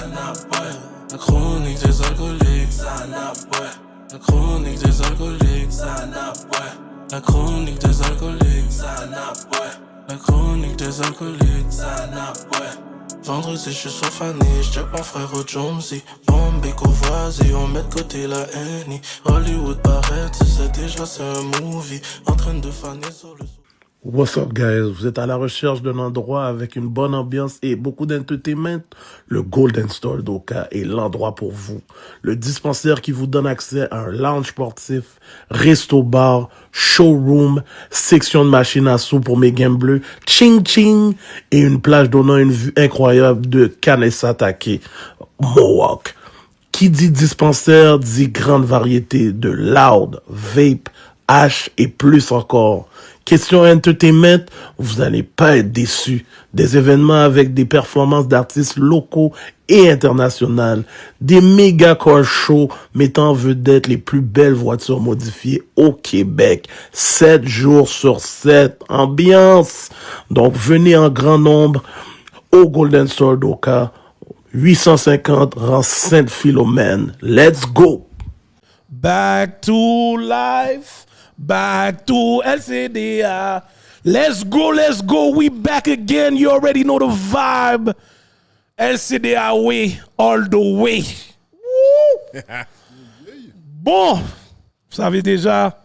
La chronique des alcooliques, la chronique des alcooliques, la chronique des alcooliques, la chronique des alcooliques, Vendredi, je suis sur Fanny, j'check mon frère au Jonesy. Bombay, Courvoisier, on met de côté la Annie. Hollywood paraît, tu sais déjà c'est un movie. En train de faner sur le... What's up, guys? Vous êtes à la recherche d'un endroit avec une bonne ambiance et beaucoup d'entertainment? Le Golden Store d'Oka est l'endroit pour vous. Le dispensaire qui vous donne accès à un lounge sportif, resto-bar, showroom, section de machines à sous pour mes gamblers, ching-ching, et une plage donnant une vue incroyable de Kanesatake, Mohawk. Qui dit dispensaire dit grande variété de loud, vape, hash et plus encore. Question entertainment, vous n'allez pas être déçus. Des événements avec des performances d'artistes locaux et internationales. Des méga car shows mettant en vedette les plus belles voitures modifiées au Québec. 7 jours sur 7. Ambiance. Donc venez en grand nombre au Golden Store d'Oka. 850 rue Sainte-Philomène. Let's go! Back to life. Back to LCDA. Let's go, we back again. You already know the vibe. LCDA way, all the way. Bon, vous savez déjà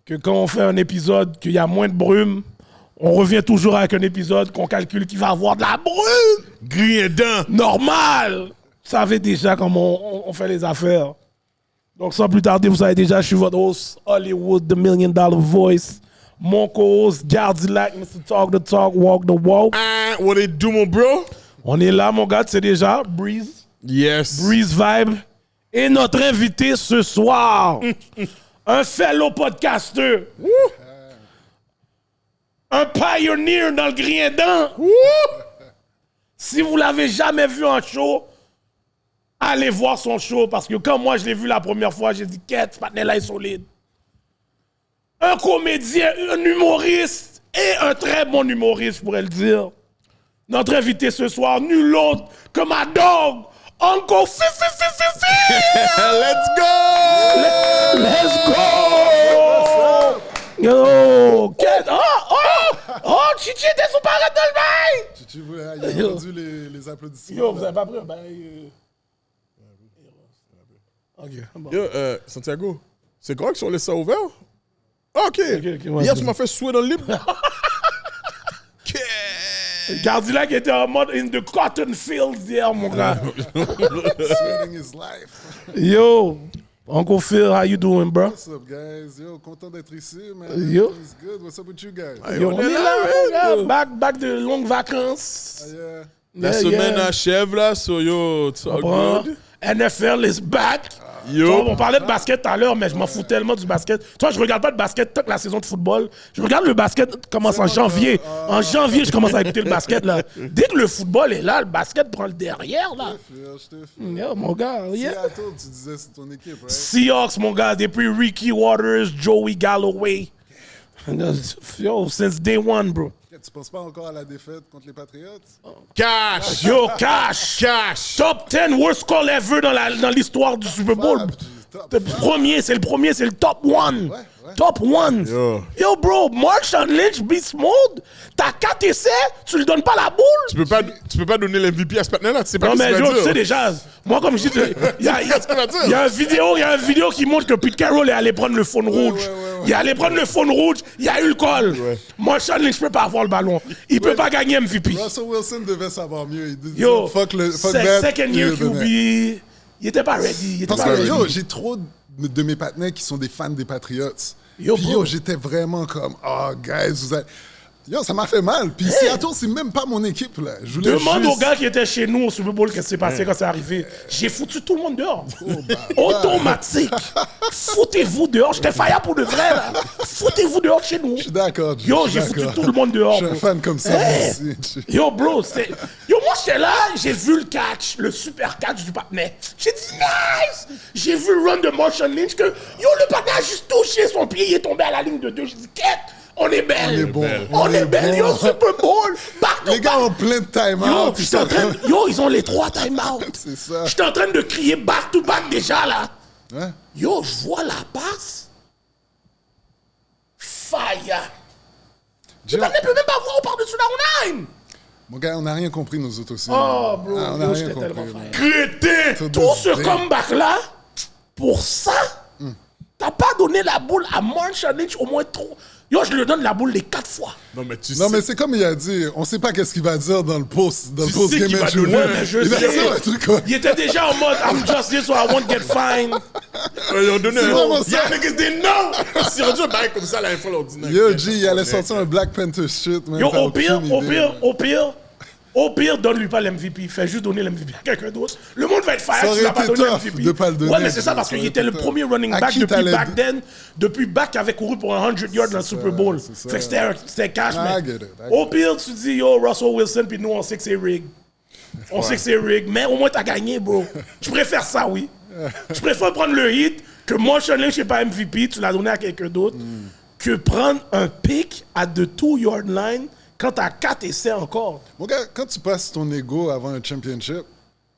que quand on fait un épisode, qu'il y a moins de brume, on revient toujours avec un épisode qu'on calcule qu'il va avoir de la brume. Griédin. Normal. Vous savez déjà comment on fait les affaires. Donc, sans plus tarder, vous savez déjà, je suis votre host, Hollywood, the $1 Million Voice. Mon co-host, Gardilac, Mr. Talk the Talk, Walk the Walk. What it do, mon bro? On est là, mon gars, c'est déjà Breeze. Yes. Breeze Vibe. Et notre invité ce soir, un fellow podcaster. Un pioneer dans le Griédin. Si vous l'avez jamais vu en show, allez voir son show, parce que quand moi je l'ai vu la première fois, j'ai dit, qu'est-ce que ce là est solide. Un comédien, un humoriste, et un très bon humoriste, je pourrais le dire. Notre invité ce soir, nul autre que ma dog, Uncle Fifi. Let's go! Let's go! Yo! Chichi était sous parade dans le bail! Chichi, il a entendu les applaudissements. Yo, vous avez pas pris un bail? Ok. Bon. Yo, Santiago, c'est grave qu'ils ont laissé ça ouvert? Ok. Hier, tu m'as fait souhait dans le libre. Gardilac était en mode in the cotton fields hier, mon gars. Sweating his life. Yo, Uncle Phil, how you doing, bro? What's up, guys? Yo, content d'être ici, man. Yo. It's good. What's up with you guys? Yo, on est là, mon gars. Back de longues vacances. Yeah. La semaine achève là, so yo, it's all good. NFL is back. Yo. On parlait de basket tout à l'heure, mais je m'en fous tellement du basket. Toi, je regarde pas de basket toute la saison de football. Je regarde le basket commence en janvier. En janvier, je commence à écouter le basket là. Dès que le football est là, le basket prend le derrière là. Je te fais. Yo, mon gars, yeah. Seattle, tu disais c'est ton équipe, right? Seahawks, mon gars, depuis Ricky Waters, Joey Galloway. Yo, since day one, bro. Tu penses pas encore à la défaite contre les Patriots? Cash! Yo, cash! Cash! Top 10 worst call ever dans l'histoire du Super Bowl. C'est le premier, c'est le top 1. Ouais. Top 1. Yo. Bro, Marshawn Lynch, beast mode. T'as 4 essais, tu lui donnes pas la boule. Tu peux pas donner l'MVP à ce patin là, tu sais pas Non, ce mais qu'il va yo, tu dire. sais déjà, moi, comme je dis, il y a une vidéo qui montre que Pete Carroll est allé prendre le phone rouge. Il est allé prendre le phone rouge, il y a eu le call. Marshawn Lynch peut pas avoir le ballon. Il peut pas gagner MVP. Russell Wilson devait savoir mieux. Il disait, Yo, fuck that. second year QB, il était pas ready. Parce que yo, j'ai trop de mes partenaires qui sont des fans des Patriots. Puis yo, j'étais vraiment comme, oh, guys, vous êtes... Yo, ça m'a fait mal. Puis Seattle, c'est même pas mon équipe, là. Demande aux gars qui étaient chez nous au Super Bowl qu'est-ce qui s'est passé quand c'est arrivé. J'ai foutu tout le monde dehors. Automatique. Foutez-vous dehors. J'étais fire pour de vrai, là. Foutez-vous dehors chez nous. Je suis d'accord. Yo, j'ai foutu tout le monde dehors. Je suis un fan comme ça, moi aussi. Yo, bro, yo, moi, j'étais là, j'ai vu le catch, le super catch du partenaire. J'ai dit, nice! J'ai vu le run de Marshawn Lynch que, yo, le partenaire a juste touché son pied, il est tombé à la ligne de 2. J'ai dit, quête! On est belle. On est bon. On est belle. Yo, Super Bowl. Les gars ont plein de time-out. Yo, ils ont les 3 time-out. C'est ça. J'étais en train de crier back-to-back déjà, là. Ouais. Yo, je vois la passe. Fire. Le panneau peut même pas voir par-dessus la line. Mon gars, on n'a rien compris, nous autres aussi. Oh, bro. On n'a Yo, rien j'étais compris. tellement là. fire. Crétin. Tout ce comeback-là, pour ça, t'as pas donné la boule à Marshall Lynch au moins trop. Yo, je lui donne la boule les 4 fois. Non, mais tu Non, sais. mais c'est comme il a dit, on sait pas qu'est-ce qu'il va dire dans le post, sais game qu'il va interview. donner, mais je Il va sais. dire un truc comme... Il était déjà en mode I'm just here so I won't get fined. Ils ont donné C'est vraiment ça. Yeah, niggas didn't know. Si on dit un bail comme ça, la fois, on dit non. Yo, G, il allait sortir un Black Panther shit, man. Yo, T'as au pire, donne-lui pas l'MVP. Fais juste donner l'MVP à quelqu'un d'autre. Le monde va être Ça fire aurait si tu l'as pas été donné tough l'MVP. de pas le donner, Ouais, mais c'est ça ça parce aurait qu'il était été le tough. premier running À back qui depuis t'allais- back then. Depuis back avait couru pour 100 yards dans le Super Bowl. c'est ça. Fait que c'était cash, I mais get it, I get au pire, tu dis, yo, Russell Wilson, puis nous, on sait que c'est rig. On sait que c'est rig, mais au moins, t'as gagné, bro. Je préfère ça, oui. Je préfère prendre le hit que Marshall Lynch n'est pas MVP, tu l'as donné à quelqu'un d'autre, que prendre un pick à the 2-yard line quand t'as 4 essais encore. Mon gars, quand tu passes ton ego avant un championship,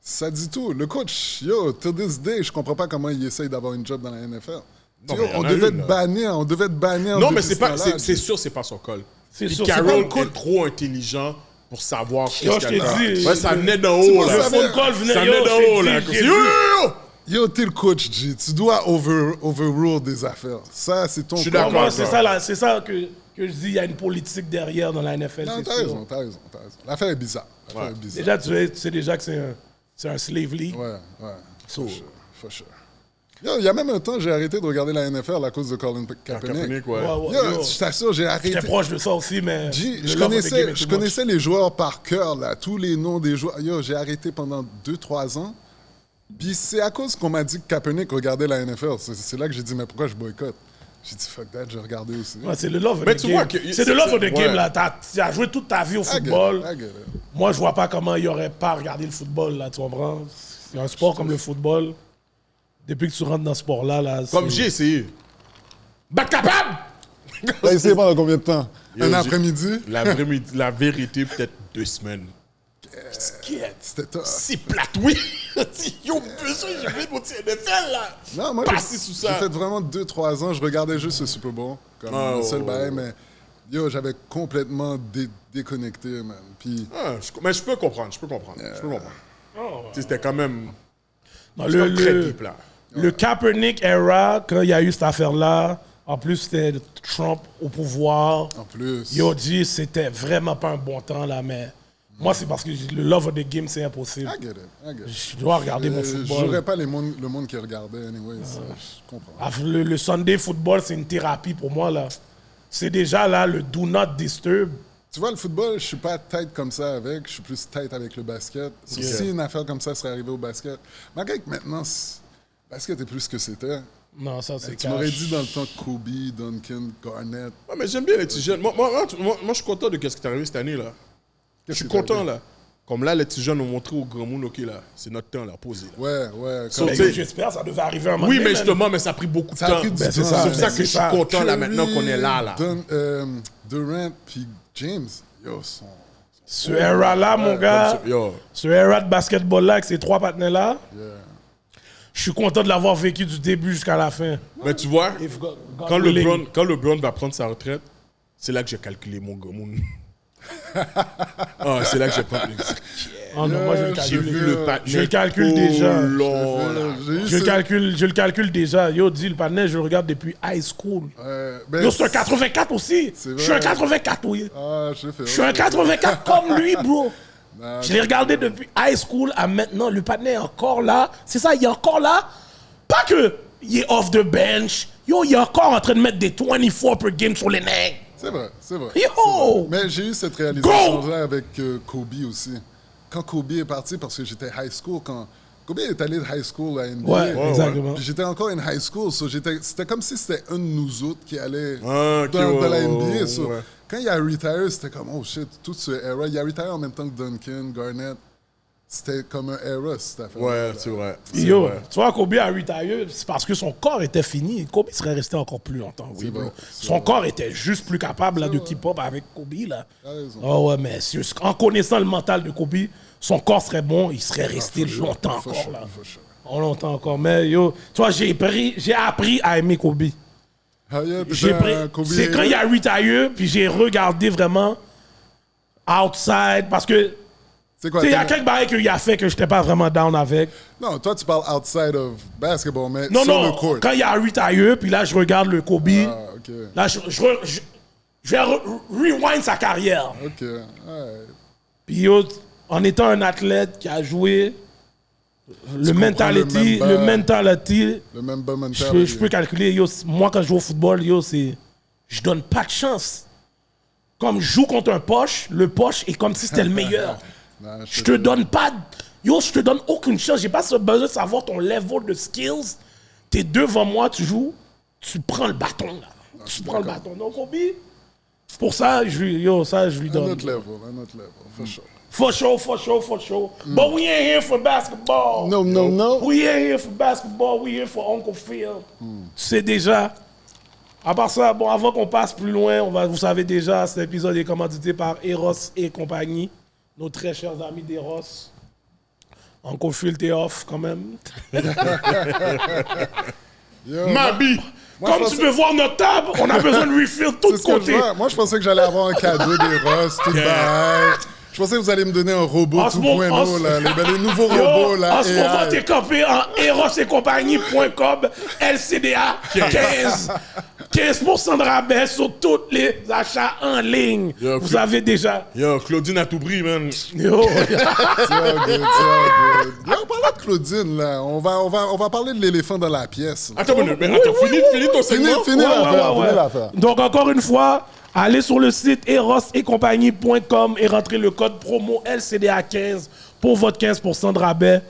ça dit tout. Le coach, yo, to this day, je comprends pas comment il essaye d'avoir une job dans la NFL. Non, Yo, mais il y en on a devait une, te là. bannir, on devait te bannir. Non, depuis mais c'est ce pas, temps-là. c'est sûr, c'est pas son col. C'est Puis sûr, c'est pas Carroll le call. est trop intelligent pour savoir Yo, qu'est-ce je qu'il y t'ai a. dit. Ouais, ça venait d'en C'est haut, pas là. ça, Le phone call venait, Ça yo, venait d'en je haut, t'ai là. dit, Comme j'ai si, vu. yo! Yo, t'es le coach, G. Tu dois overrule des affaires. Ça, c'est ton Je suis call. d'accord. Moi, c'est ça que je dis, il y a une politique derrière dans la NFL. Non, c'est t'as sûr. raison, t'as raison, t'as raison. L'affaire est bizarre. L'affaire est bizarre. Déjà, tu sais déjà que c'est un slave league. Ouais, ouais. So, For sure. Yo, il y a même un temps, j'ai arrêté de regarder la NFL à cause de Colin Kaepernick. Kaepernick, ouais. ouais, Yo, yo, je t'assure, j'ai arrêté. j'étais proche de ça aussi, mais G, le je love of the game connaissais, est je too much. connaissais les joueurs par cœur, là, tous les noms des joueurs. Yo, j'ai arrêté pendant 2-3 ans. Puis c'est à cause qu'on m'a dit que Kaepernick regardait la NFL. C'est là que j'ai dit, mais pourquoi je boycotte? J'ai dit, fuck that, je vais regarder aussi. Ouais, c'est le love of Mais the tu game. vois que- C'est le love of the ouais. game, là. T'as joué toute ta vie au I get it, football. I get it. Moi, je vois pas comment il aurait pas regardé le football, là, tu comprends? C'est un sport comme le football. Depuis que tu rentres dans ce sport-là, là. Comme c'est- j'ai essayé. Bah, capable! T'as essayé pendant combien de temps? Yo, Un j'ai- après-midi? La vérité, peut-être 2 semaines. C'était tough. C'est plate, oui! Yo, besoin, j'ai vu mon petit NFL, là! Non, moi, Passer sous ça. j'ai fait vraiment 2-3 ans. Je regardais juste le Super Bowl, comme Ah, le seul ouais, bail, ouais. mais yo, j'avais complètement déconnecté, man. Puis, Ah, mais je peux comprendre, je peux comprendre. Oh. Tu sais, c'était quand même. Non, c'était très deep, là. Le Kaepernick era, quand il y a eu cette affaire-là, en plus, c'était Trump au pouvoir. en plus... Yo, dit, c'était vraiment pas un bon temps, là, mais moi, c'est parce que le love of the game, c'est impossible. I get it, I get it. Je dois regarder mon Je football. jouerais pas le monde qui regardait, anyway. Ça, je comprends. Ah, le Sunday football, c'est une thérapie pour moi, là. C'est déjà, là, le do not disturb. Tu vois, le football, je suis pas tête comme ça avec. Je suis plus tête avec le basket. Si une affaire comme ça serait arrivée au basket, malgré que maintenant, le basket est plus ce que c'était. Non, ça, c'est Tu m'aurais cash. dit dans le temps Kobe, Duncan, Garnett. Ouais, mais j'aime bien les petits jeunes. Moi, je suis content de ce qui est arrivé cette année, là. Je suis qui t'est content, arrivé? là. Comme là, les petits jeunes ont montré au grand monde, OK, là. C'est notre temps, là, posé. Là. Ouais. So, Mais tu sais- j'espère, ça devait arriver un moment Oui, donné, mais man. justement, mais ça a pris beaucoup de Ça a temps. pris du Ben, c'est temps. ça. C'est pour ça Ben, que je suis ça. content, là, maintenant qu'on est là, là. Durant puis James, yo, sont... Ce era-là, mon gars, Yo, ce era de basketball-là, avec ces 3 partenaires-là, je suis content de l'avoir vécu du début jusqu'à la fin. mais tu vois, If God quand willing. LeBron va prendre sa retraite, c'est là que j'ai calculé mon gars. Ah, c'est là que j'ai pris. Oh non, moi, je le J'ai calcule. vu le patin. Je le calcule déjà. J'ai eu Je le calcule déjà. Yo, dis, le panel, je le regarde depuis high school. ben, Yo, c'est un 84 aussi. C'est Je suis un vrai. 84, oui. Ah, je l'ai fait. Je suis un 84 comme lui, bro. Je l'ai regardé depuis high school à maintenant. Le panel est encore là. C'est ça, il est encore là. Pas que il est off the bench. Yo, il est encore en train de mettre des 24 per game sur les nègres. C'est vrai, c'est vrai. Yo! c'est vrai. Mais j'ai eu cette réalisation-là avec Kobe aussi. Quand Kobe est parti, parce que j'étais high school, quand Kobe est allé de high school à NBA. Ouais, exactement. Puis j'étais encore en high school, so c'était comme si c'était un de nous autres qui allait Ah, ok, dans ouais, la ouais, NBA. ouais, So, ouais. Quand il a retire, c'était comme, oh shit, toute ce era. Il a retire en même temps que Duncan, Garnett. C'était comme un era, cette affaire. Ouais, c'est vrai. Yo, tu vois, Kobe a retire, c'est parce que son corps était fini. Kobe serait resté encore plus longtemps. Oui, bro. Son corps était juste plus capable là, de keep up avec Kobe. Là. Oh ouais, mais en connaissant le mental de Kobe, son corps serait bon, il serait resté longtemps encore. Là. Longtemps encore. Mais yo, tu vois, j'ai appris à aimer Kobe. C'est quand il a retire, puis j'ai regardé vraiment outside, parce que il y a quelques barrières qu'il a fait que je n'étais pas vraiment down avec. Non, toi, tu parles outside of basketball, mais non, sur le court. Quand il y a retire, puis là, je regarde le Kobe. Là, je vais rewind sa carrière. OK, puis en étant un athlète qui a joué, le mentality, je peux calculer. Yo, moi, quand je joue au football, je donne pas de chance. Comme je joue contre un poche, le poche est comme si c'était le meilleur. Je te donne pas... je te donne aucune chance. J'ai pas besoin de savoir ton level de skills. T'es devant moi, tu joues, tu prends le bâton, là. Tu prends le bâton. Donc, Kobe, pour ça, je lui donne. Un autre level, for sure. But we ain't here for basketball. No. We ain't here for basketball, we here for Uncle Phil. Tu sais déjà. À part ça, bon, avant qu'on passe plus loin, vous savez déjà, cet épisode est commandité par Eros et compagnie. Nos très chers amis d'Eros. Uncle Phil, t'es off quand même. Mabi! Comme tu peux voir notre table, on a besoin de refill de tous côtés. Moi, je pensais que j'allais avoir un cadeau d'Eros, tout bail. Je pensais que vous allez me donner un robot 2.0, là, les nouveaux robots. Là, en ce moment, t'es campé en erosetcompagnie.com, LCDA 15. 15% de rabais sur tous les achats en ligne. Vous avez déjà... Yo, Claudine a tout pris, man. Yo, parlant de Claudine, là, on va parler de l'éléphant dans la pièce. Attends, finis ton segment. Finis l'affaire. Donc, encore une fois, allez sur le site erosetcompagnie.com et rentrez le code promo LCDA15 pour votre 15% de rabais.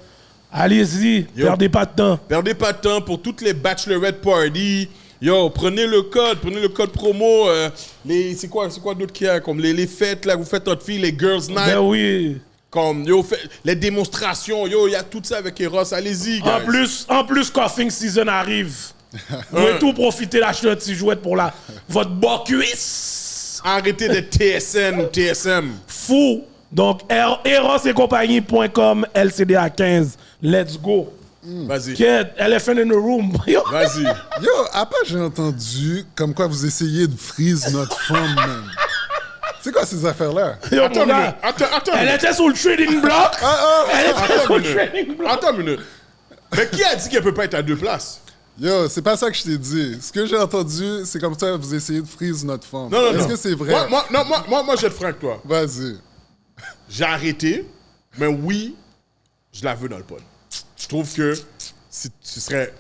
Allez-y, perdez pas de temps. Perdez pas de temps pour toutes les bachelorette parties. Yo, prenez le code promo. C'est quoi d'autre qu'il y a? Comme les fêtes, là, vous faites votre fille, les girls night. Ben oui. Comme, les démonstrations, il y a tout ça avec Eros. Allez-y, guys. En plus, coughing season arrive. Vous pouvez tout profiter d'acheter un petit jouet pour votre bas cuisse. Arrêtez de TSN ou TSM. Fou. Donc, erosetcompagnie.com, LCDA 15. Let's go. Vas-y. Elephant in the room. Vas-y. Yo, après, j'ai entendu comme quoi vous essayez de freeze notre femme, man. C'est quoi ces affaires-là? Attends. Elle était sur le trading block. Attends une minute. Mais qui a dit qu'elle peut pas être à deux places? Yo, c'est pas ça que je t'ai dit. Ce que j'ai entendu, c'est comme ça vous essayez de freeze notre femme. Non. Est-ce que c'est vrai? Moi, je vais être franc avec toi. Vas-y. J'ai arrêté, mais oui, je la veux dans le pod. Je trouve que ce serait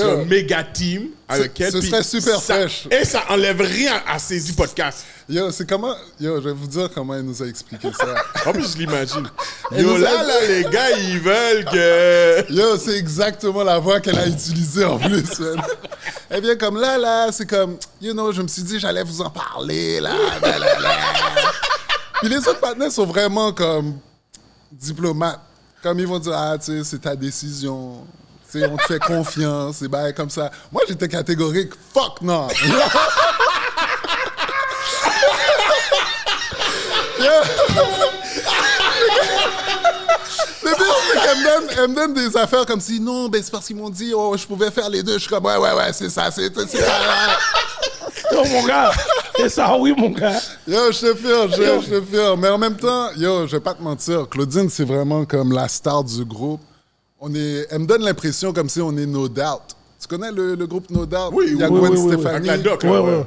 un méga team avec elle. Ce serait super fraîche. Et ça enlève rien à Saisie Podcast. Yo, je vais vous dire comment elle nous a expliqué ça. En plus, je l'imagine. Yo, là, les gars, ils veulent que... Yo, c'est exactement la voix qu'elle a utilisée en plus. Man. Elle vient comme là, c'est comme, je me suis dit, j'allais vous en parler, là. Puis les autres partenaires sont vraiment comme diplomates. Comme ils vont dire, tu sais, c'est ta décision. Tu sais, on te fait confiance. Et ben, comme ça. Moi, j'étais catégorique. Fuck non. Le pire, c'est qu'elle me donne des affaires comme si, non, ben c'est parce qu'ils m'ont dit, je pouvais faire les deux. Je suis comme, ouais, c'est ça, c'est ça. Yo, mon gars, c'est ça, oui, mon gars. Yo, je te fire. Mais en même temps, je vais pas te mentir, Claudine, c'est vraiment comme la star du groupe. Elle me donne l'impression comme si on est No Doubt. Tu connais le groupe No Doubt? Oui, il y a Gwen Stefani.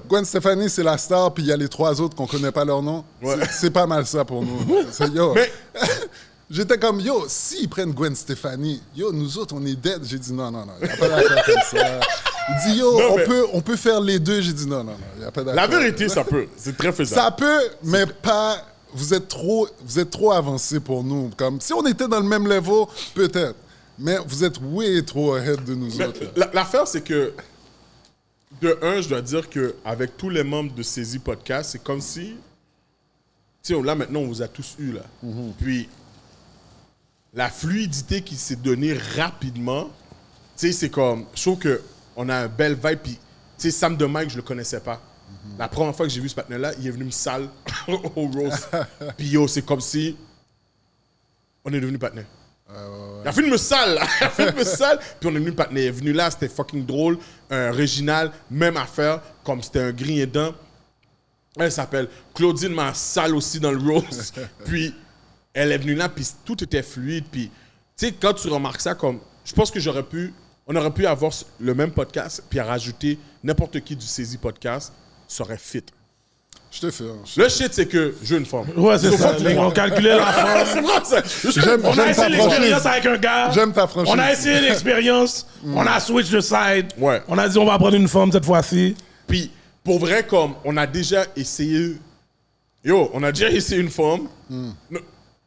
Gwen Stefani, c'est la star, puis il y a les trois autres qu'on connaît pas leur nom. Ouais. C'est pas mal ça pour nous. Mais... J'étais comme, s'ils prennent Gwen Stefani, nous autres, on est dead. J'ai dit, non, il n'y a pas d'affaire comme ça. Il dit, on peut faire les deux. J'ai dit, non, il n'y a pas d'affaire. La vérité, ça peut. C'est très faisable. Ça peut, mais pas... Vous êtes trop avancés pour nous. Comme, si on était dans le même level, peut-être. Mais vous êtes way trop ahead de nous autres. L'affaire, c'est que, de un, je dois dire qu'avec tous les membres de Saisie Podcast, c'est comme si... Tu sais, là, maintenant, on vous a tous eu, là. Mm-hmm. Puis... la fluidité qui s'est donnée rapidement, tu sais, c'est comme, je trouve qu'on a un bel vibe, puis, tu sais, Sam de Mike, je le connaissais pas. La première fois que j'ai vu ce partenaire-là, il est venu me salle au roast. Puis yo, c'est comme si on est devenu partenaire. Il a fait me salle, puis on est devenu partenaire. Il est venu là, c'était fucking drôle. Réginal, même affaire, comme c'était un green aidant. Elle s'appelle Claudine m'a salle aussi dans le roast. Puis elle est venue là, puis tout était fluide. Puis tu sais, quand tu remarques ça, comme je pense que on aurait pu avoir le même podcast, puis à rajouter n'importe qui du Saisie Podcast, ça aurait fit. Je te fais. Le shit, c'est que je veux une forme. Ouais, c'est ça. On calculait la forme. C'est vrai, ça. On a essayé l'expérience avec un gars. J'aime ta franchise. On a essayé l'expérience. On a switch de side. Ouais. On a dit on va prendre une forme cette fois-ci. Puis, pour vrai, comme on a déjà essayé... on a déjà essayé une forme.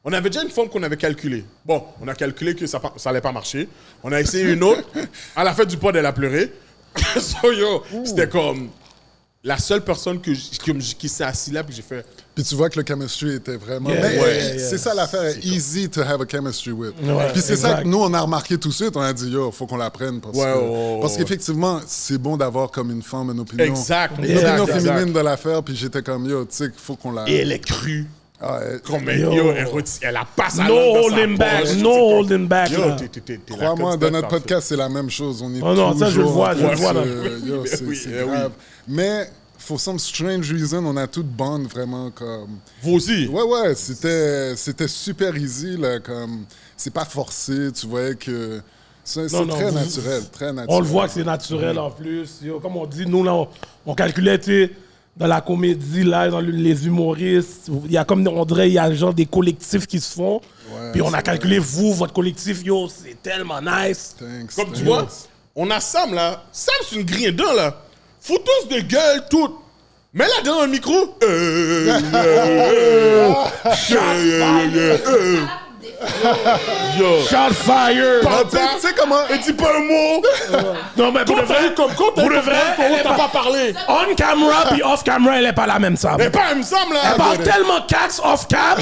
On avait déjà une forme qu'on avait calculée. Bon, on a calculé que ça allait pas marcher. On a essayé une autre. À la fin du pod, elle a pleuré. C'était comme... La seule personne qui s'est assise là, puis j'ai fait... Puis tu vois que le chemistry était vraiment... Yeah, Mais yeah. c'est ça l'affaire, easy to have a chemistry with. Ouais, Puis c'est exact. ça que nous, on a remarqué tout de suite. On a dit, faut qu'on l'apprenne. Parce qu'effectivement, c'est bon d'avoir comme une femme, une opinion. Exact. Une opinion féminine de l'affaire. Puis j'étais comme, tu sais, il faut qu'on la... Et elle est crue. Comme Yo. elle a pas sa No langue dans sa holding back. poche. No holding back. Yo, là. t'es la Crois-moi, dans candidate notre parfaite. podcast, c'est la même chose. On est Oh non, ça, je le toujours vois, en je le train vois, de là. se- Oui, c'est oui. grave. Mais, for some strange reason, on a toutes bond vraiment comme... Vous aussi. Ouais, c'était super easy, là, comme... C'est pas forcé, tu voyais que... C'est Non, très vous- naturel, très naturel. On le voit que c'est naturel en plus. Yo, comme on dit, nous, là, on calculait, tu sais, dans la comédie, là, dans les humoristes, il y a comme, on dirait, il y a genre des collectifs qui se font. Puis on a calculé, vous, votre collectif, yo, c'est tellement nice. Thanks, Comme tu thanks. vois, on a Sam là. Sam, c'est une grille dedans là. Photos de gueule, tout. Mais là, dans le micro. Yo. Shot fire! Tu sais comment... Et dis pas un mot. Non, mais pour de vrai, Comme quand pour de vrai, elle est t'as pas- pas parlé. on camera puis off camera, elle est pas la même, Sam. Mais pas un Sam là. Elle parle tellement cax off cam.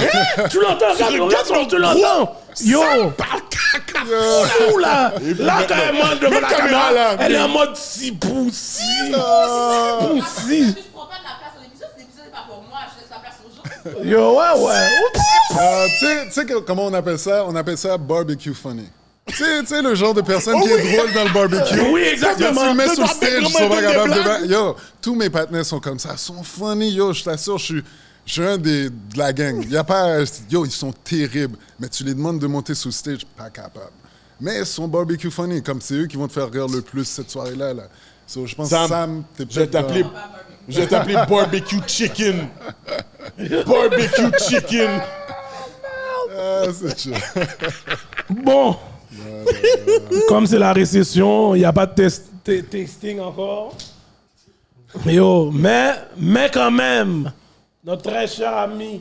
Tu l'entends, regarde, tu l'entends. Yo! Sam parle caca. Fou, là! Là, quand elle monte devant Même la caméra, caméra, là. elle est en mode si poussi. Poussi. Je prends pas de la place dans l'épisode, cet épisode n'est pas pour moi, je laisse la place aux gens. Yo, ouais. Tu sais comment on appelle ça? On appelle ça barbecue funny. Tu sais, le genre de personne qui est drôle dans le barbecue. Oui, Quand exactement. tu le mets Le sur le barbecue, stage, ils vraiment, sont pas il donne capables des de... blagues. Yo, tous mes partenaires sont comme ça, sont funny, yo, je t'assure, je suis un de la gang. Y a pas... Yo, ils sont terribles, mais tu les demandes de monter sur le stage, pas capable. Mais ils sont barbecue funny, comme c'est eux qui vont te faire rire le plus cette soirée-là. Là. So, je pense que Sam, t'es Je vais peut-être... t'appeler. Je vais t'appeler barbecue chicken. Barbecue chicken. Ah, c'est chill. Bon. Comme c'est la récession, il n'y a pas de testing encore. Yo, mais quand même, notre très cher ami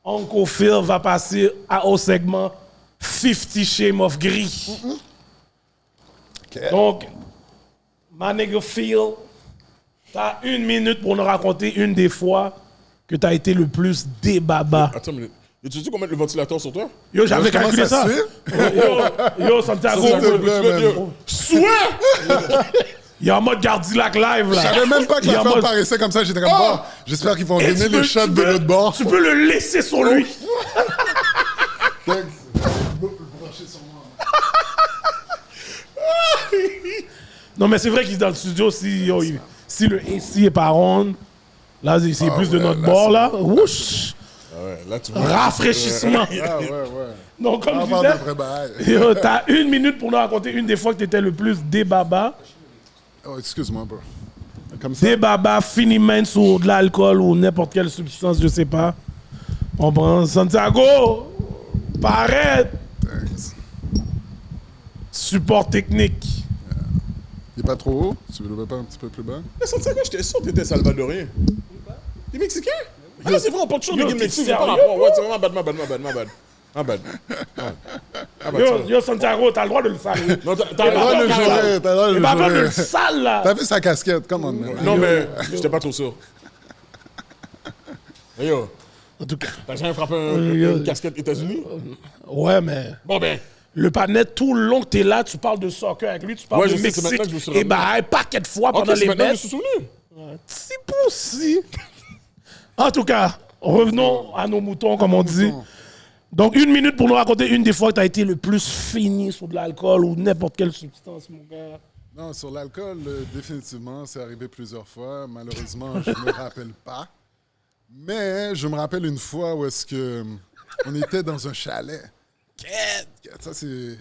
Uncle Phil va passer au segment 50 Shades of Gris. Donc, my nigga Phil, t'as 1 minute pour nous raconter une des fois que t'as été le plus débaba. Attends une minute. Tu sais qu'on met le ventilateur sur toi? Yo, j'avais Comment calculé ça. se fait? Yo, Santiago, Ça, s'il te plaît, man. Soit! il est en mode Gardilac live, là. Je savais même pas que Il est en l'affaire mode- paraissait comme ça. J'étais comme, Oh! bon, j'espère qu'ils vont Et donner tu peux- les shots tu de peux- l'autre bord. Tu peux le laisser sur lui. Non, mais c'est vrai qu'il est dans le studio, si le AC est pas on, là, c'est plus de notre bord, là. Wouch! Ouais, là, tu vois. Rafraîchissement. Ah, ouais. Donc, comme On je parle de disais, vrai bail. yo, t'as 1 minute pour nous raconter une des fois que t'étais le plus débaba. Oh, excuse-moi, bro. Comme ça. Débaba, finiment sur de l'alcool ou n'importe quelle substance, je sais pas. On prend Santiago, paraît, Thanks. support technique. Il est pas trop haut? Tu veux le pas un petit peu plus bas? Mais Santiago, j'étais sûr que t'étais salvadorien. T'es mexicain? Ah, là, c'est vrai, on porte toujours des Yo, games t'es mexicains. Pas sérieux, rapport. Ouais, c'est vraiment bad. Yo, Santiago, t'as le droit de le saluer. Non, T'as T'as le droit de le jurer, t'as le droit de Et le pas de le jurer. sale, là. T'as vu sa casquette? Come on, man. Non, mais j'étais pas trop sûr. Hey, yo. En tout cas. T'as jamais frappé une casquette États-Unis? Ouais, mais. Bon, ben. Le panel, tout le long que t'es là, tu parles de soccer avec lui, tu parles Ouais, de je sais, c'est maintenant Mexique. que je me suis Et rendu. bah, un paquet de fois Ok, pendant c'est les maintenant que je me bêtes. suis souvenu. Si possible. En tout cas, revenons à nos moutons, comme on dit. Donc, 1 minute pour nous raconter une des fois que tu as été le plus fini sur de l'alcool ou n'importe quelle substance, mon gars. Non, sur l'alcool, définitivement, c'est arrivé plusieurs fois. Malheureusement, je ne me rappelle pas. Mais je me rappelle une fois où est-ce que on était dans un chalet. Ça, c'est... Tu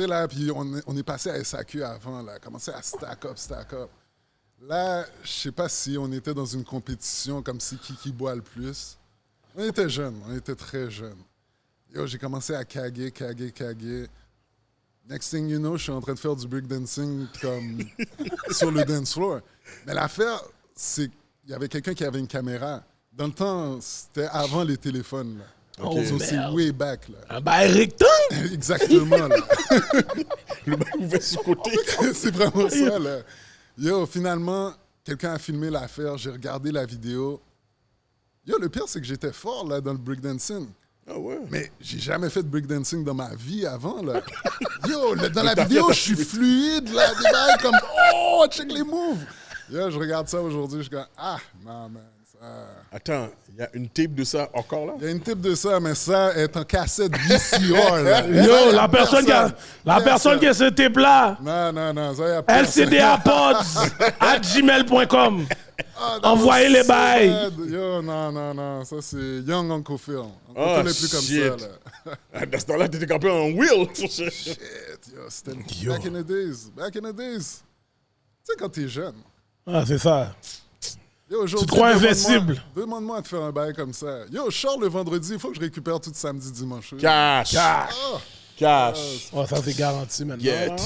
sais, là, puis on est passé à SAQ avant, là, commencé à stack up. Là, je sais pas si on était dans une compétition comme si qui boit le plus. On était jeunes, on était très jeunes. Yo, j'ai commencé à caguer. Next thing you know, je suis en train de faire du breakdancing comme sur le dance floor. Mais l'affaire, c'est qu'il y avait quelqu'un qui avait une caméra. Dans le temps, c'était avant les téléphones, là. Oh, So, c'est merde. way back, là. Un bail rectangle. Exactement, là. Le mec ouvert sur le côté. C'est vraiment ça, là. Yo, finalement, quelqu'un a filmé l'affaire, j'ai regardé la vidéo. Yo, le pire, c'est que j'étais fort, là, dans le breakdancing. Ah ouais? Mais j'ai jamais fait de breakdancing dans ma vie avant, là. Yo, dans la vidéo, je suis fluide, là, des bails comme « Oh, check les moves! » Yo, je regarde ça aujourd'hui, je suis comme « Ah, non, man, ça... » Attends, il y a une tape de ça encore là? Il y a une type de ça, mais ça est en cassette VCR, là. Yo, la personne qui a ce tape-là, Non, ça y a personne. lcdapods@gmail.com. Ah, non, Envoyez les c'est bails. bad. Yo, non, ça c'est Young Uncle Phil. Uncle Oh, Phil est plus comme shit. ça, là. Dans ce temps-là, t'étais campé en wheel. Shit, yo, c'était back in the days. Tu sais, quand t'es jeune. Ah, c'est ça. Yo, aujourd'hui, te crois demande-moi- invincible. Demande-moi de faire un bail comme ça. Yo, je sors le vendredi, il faut que je récupère tout samedi, dimanche. Cash. Cash. Oh, ça, c'est garanti maintenant. Get. là.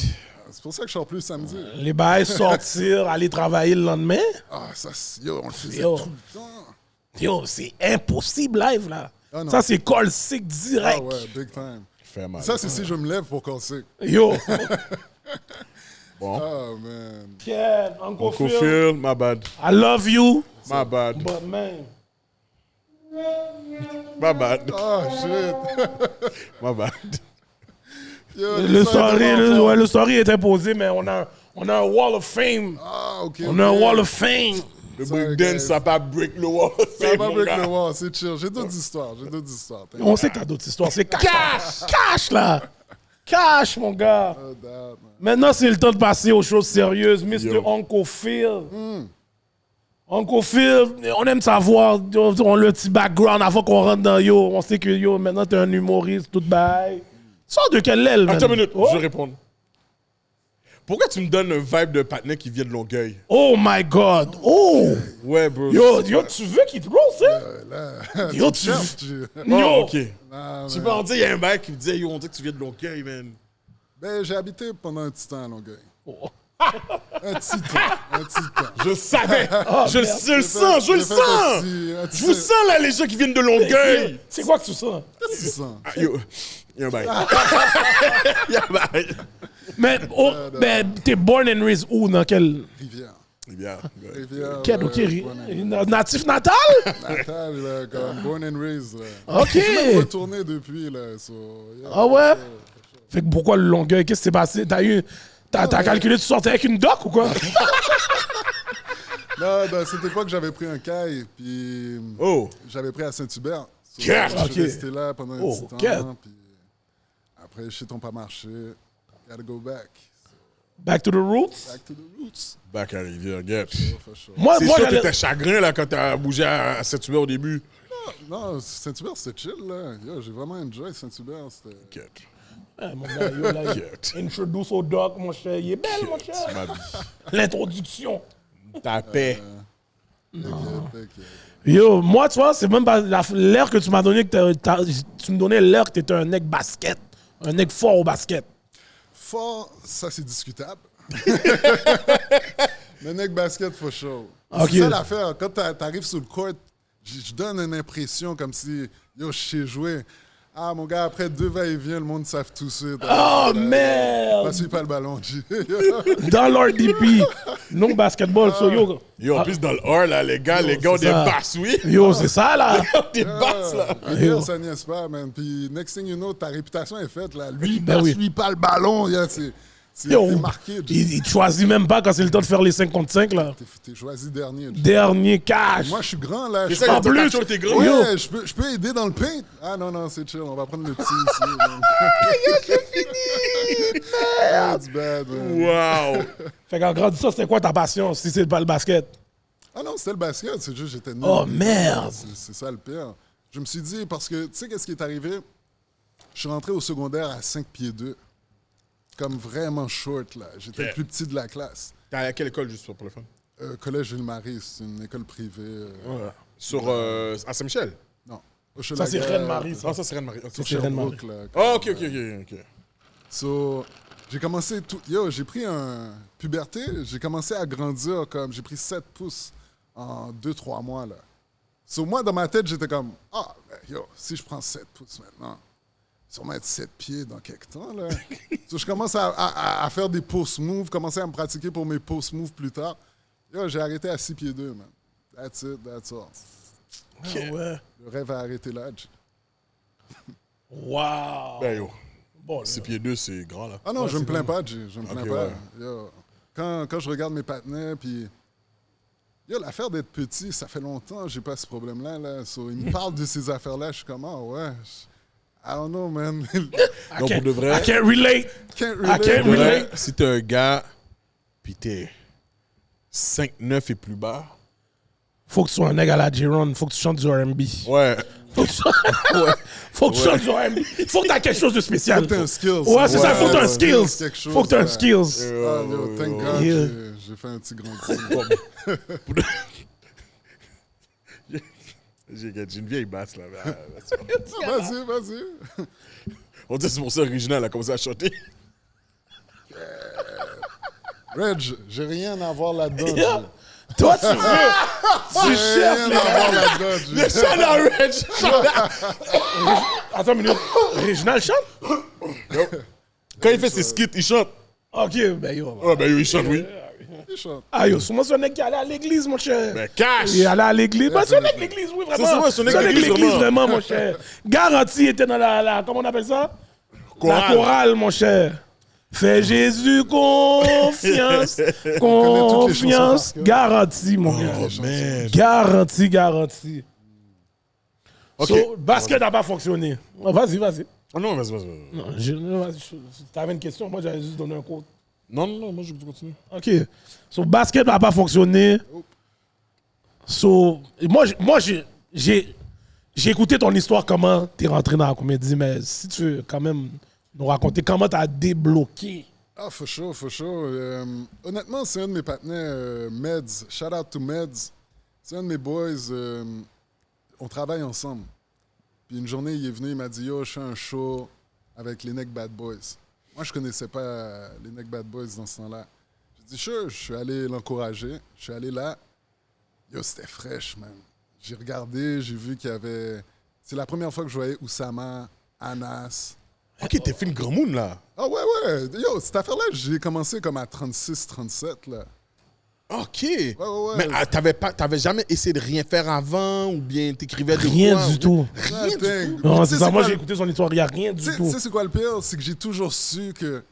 C'est pour ça que je sors plus samedi. Les bails, sortir, aller travailler le lendemain. Ah, ça, yo, on le faisait Yo. tout le temps. Yo, c'est impossible live, là. Ah, non. Ça, c'est call sick direct. Ah ouais, big time. Fait mal. Ça, c'est si je me lève pour casser. Yo. Bon. Oh, man. Kev, Uncle Uncle Phil, Phil, my bad. I love you, My bad. but man. My bad. Oh, shit. My bad. Yo, Le ça, story, comment ouais, le story est imposé, mais on a un wall of fame. Ah, OK. On a un wall of fame. Le Sorry, breakdance, guys. ça va pas break le wall. Ça va mon break gars. le wall, c'est chill. J'ai d'autres histoires. On sait qu'il y a d'autres histoires. C'est cash. Cash, là. Cash, mon gars. Oh, that, man. Maintenant, c'est le temps de passer aux choses sérieuses. Mr. Yo. Uncle Phil. Uncle Phil, on aime savoir on le petit background avant qu'on rentre dans Yo. On sait que Yo, maintenant, t'es un humoriste, tout bail. Sors de quelle aile, man? Attends une minute, Oh. je vais répondre. Pourquoi tu me donnes un vibe de patinet qui vient de Longueuil? Oh my God. Oh. Ouais, bro. Yo, tu veux qu'il te roast, hein? Là, Yo, tu tu... cherches, tu... Oh, Yo. ok. Non, Tu mais- peux en dire, il y a un mec qui me disait, yo, on dit que tu viens de Longueuil, man. Ben, j'ai habité pendant un petit temps à Longueuil. Oh. Un petit temps. Je savais. Je le sens, je le J'ai sens. fait un petit Je vous sens, là, les gens qui viennent de Longueuil. C'est quoi que tu sens? petit sang. Ah, yo, il y a un bail. Il y a un bail. Mais, t'es born and raised où? Dans quel... Rivière. Bien. Rivière. Quel, ok, natif natal? Natal, là, comme born and raised. Là. Ok. Je suis même retourné depuis, là. So, yeah. Ah ouais? Fait que pourquoi le Longueuil? Qu'est-ce qui s'est passé? T'as calculé, tu sortais avec une doc ou quoi? Là, dans cette époque, j'avais pris un caille, puis Oh. j'avais pris à Saint-Hubert. So, Cash. je suis Ok. resté là pendant un Oh, petit temps, cash. puis après, shit n'a pas marché. Gotta go back. Back to the roots? Back to the roots. Bac à Rivière, get. For sure. Moi, C'est sûr que j'allais- t'étais chagrin, là, quand t'as bougé à Saint-Hubert au début. Non, Saint-Hubert, c'était chill, là. Yo, j'ai vraiment enjoy Saint-Hubert. C'était... Get. Ah, mon gars, yo, là, Get. introduce au doc, mon cher. Il est belle, mon cher. Ma vie. L'introduction. Ta paix. T'inquiète. Yo, moi, tu vois, c'est même pas l'air que tu m'as donné, que tu me donnais l'air que t'étais un nec basket. Un nec fort au basket. Fort, ça, c'est discutable. Le neck basket, for sure. Ok. C'est ça l'affaire. Quand t'arrives sur le court, je donne une impression comme si, yo, je sais jouer. Ah, mon gars, après 2 va-et-vient, le monde savent tout de suite. Oh, merde! Passe pas le ballon, G. Dans l'RDP. Non basketball, so yo. Yo, en plus, dans le R, là, les gars ont des ça. basses, oui. Yo, c'est ça, là. Des basses, là. Yo, ça niaise pas, man. Puis, next thing you know, ta réputation est faite, là. Lui, Ben oui. lui pas le ballon. Yo, T'es marqué. il choisit même pas quand c'est le temps de faire les 5 contre 5, là. T'es choisi dernier. Dernier cash. Moi, je suis grand, là. C'est Je ça, En il plus, dit que t'es gros. Ouais, je peux aider dans le paint. Ah non, c'est chill. On va prendre le petit ici. man. That's bad, man. Wow. Fait qu'en grandissant, c'était quoi ta passion si c'est pas le basket? Ah non, c'était le basket. C'est juste j'étais nul. Oh, merde. C'est ça le pire. Je me suis dit, parce que tu sais qu'est-ce qui est arrivé? Je suis rentré au secondaire à 5 pieds 2. Comme vraiment short, là. J'étais le plus petit de la classe. T'es à quelle école, juste pour le fun? Collège Ville-Marie, c'est une école privée. Sur, à Saint-Michel? Non. Ça, c'est Reine-Marie, ça. Ah, ça, c'est Reine-Marie. Ok. Sur C'est Reine-Marie. Sherbrooke, là. Oh, ok. So, j'ai commencé tout. Yo, j'ai pris un puberté, j'ai commencé à grandir comme. J'ai pris 7 pouces en 2-3 mois, là. So, moi, dans ma tête, j'étais comme, si je prends 7 pouces maintenant, sûrement être 7 pieds dans quelques temps, là. So, je commence à faire des post moves, commencer à me pratiquer pour mes post moves plus tard. Yo, j'ai arrêté à 6 pieds 2, man. That's it, that's all. Ah ouais. Le rêve a arrêté là. Wow. Ben yo, Bon, là. 6 pieds 2, c'est grand, là. Ah non, Ouais, je me c'est plains bon. pas, G. Je me plains Ok, pas. ouais. Yo, quand je regarde mes partenaires, puis... Yo, l'affaire d'être petit, ça fait longtemps que j'ai pas ce problème-là. Là. So, ils me parlent de ces affaires-là, je suis comme, ouais... I don't know, man. Donc, pour de vrai, I can't relate. Can't I can't relate. pour de vrai, relate. si t'es un gars, pis t'es 5'9 et plus bas, Faut que tu sois un nègre à la J-Ron. Faut que tu chantes du R&B. ouais. Faut que tu Faut que tu chantes du R&B. Faut que t'aies quelque chose de spécial. Faut que t'aies un skills. Ouais, c'est ça. Faut que t'aies un Ouais, skills. quelque chose, Faut que t'aies un ouais. skills. Ah, yo, thank God, Yeah. j'ai fait un petit grand J'ai une vieille basse, là. Vas-y. On dit que c'est pour ça original, elle a commencé à chanter. Reg, j'ai rien à voir là-dedans. Yeah. Toi, tu veux. Tu J'ai cherches rien les à voir là-dedans. G. Shout out, Reg! Attends une minute. Réginal chante? Quand il fait ses skits, il chante. Ok, ben yo. Ouais, ben il chante, oui. Il chante. Ah yo, souvent c'est un mec qui allait à l'église, mon cher. Ben cash! Il allait à l'église. Ben, c'est un mec de l'église, oui, vraiment. C'est un mec de l'église, vraiment, mon cher. Garanti était dans la comment on appelle ça? Chorale. La chorale, mon cher. Fais Jésus confiance. Confiance. par cœur. Garanti, mon gars. Oh, man. Garanti. Ok. So, basket n'a pas fonctionné. Oh, vas-y. Oh non, vas-y. Non, t'avais une question, moi j'avais juste donné un code. Non, moi je continue. OK. So, basket n'a pas fonctionné. So, moi j'ai écouté ton histoire, comment t'es rentré dans la comédie, mais si tu veux quand même nous raconter comment t'as débloqué. Ah, for sure. Honnêtement, c'est un de mes partenaires, Meds. Shout out to Meds. C'est un de mes boys. On travaille ensemble. Puis une journée, il est venu, il m'a dit, yo, je fais un show avec les Neck Bad Boys. Moi, je connaissais pas les Neck Bad Boys dans ce temps-là. J'ai dit, sure, je suis allé l'encourager. Je suis allé là. Yo, c'était fraîche, man. J'ai regardé, j'ai vu qu'il y avait... C'est la première fois que je voyais Oussama, Anas. Ok, t'es fait une grand moon, là. Ah ouais. Yo, cette affaire-là, j'ai commencé comme à 36, 37, là. Ok. Ouais. Mais t'avais jamais essayé de rien faire avant ou bien t'écrivais de Rien quoi, du ou- tout. Rien du Nothing. tout. Non, Tu c'est sais, ça. Moi, quoi j'ai le- écouté son histoire, il n'y a rien du Tu tout. sais c'est quoi le pire? C'est que j'ai toujours su que...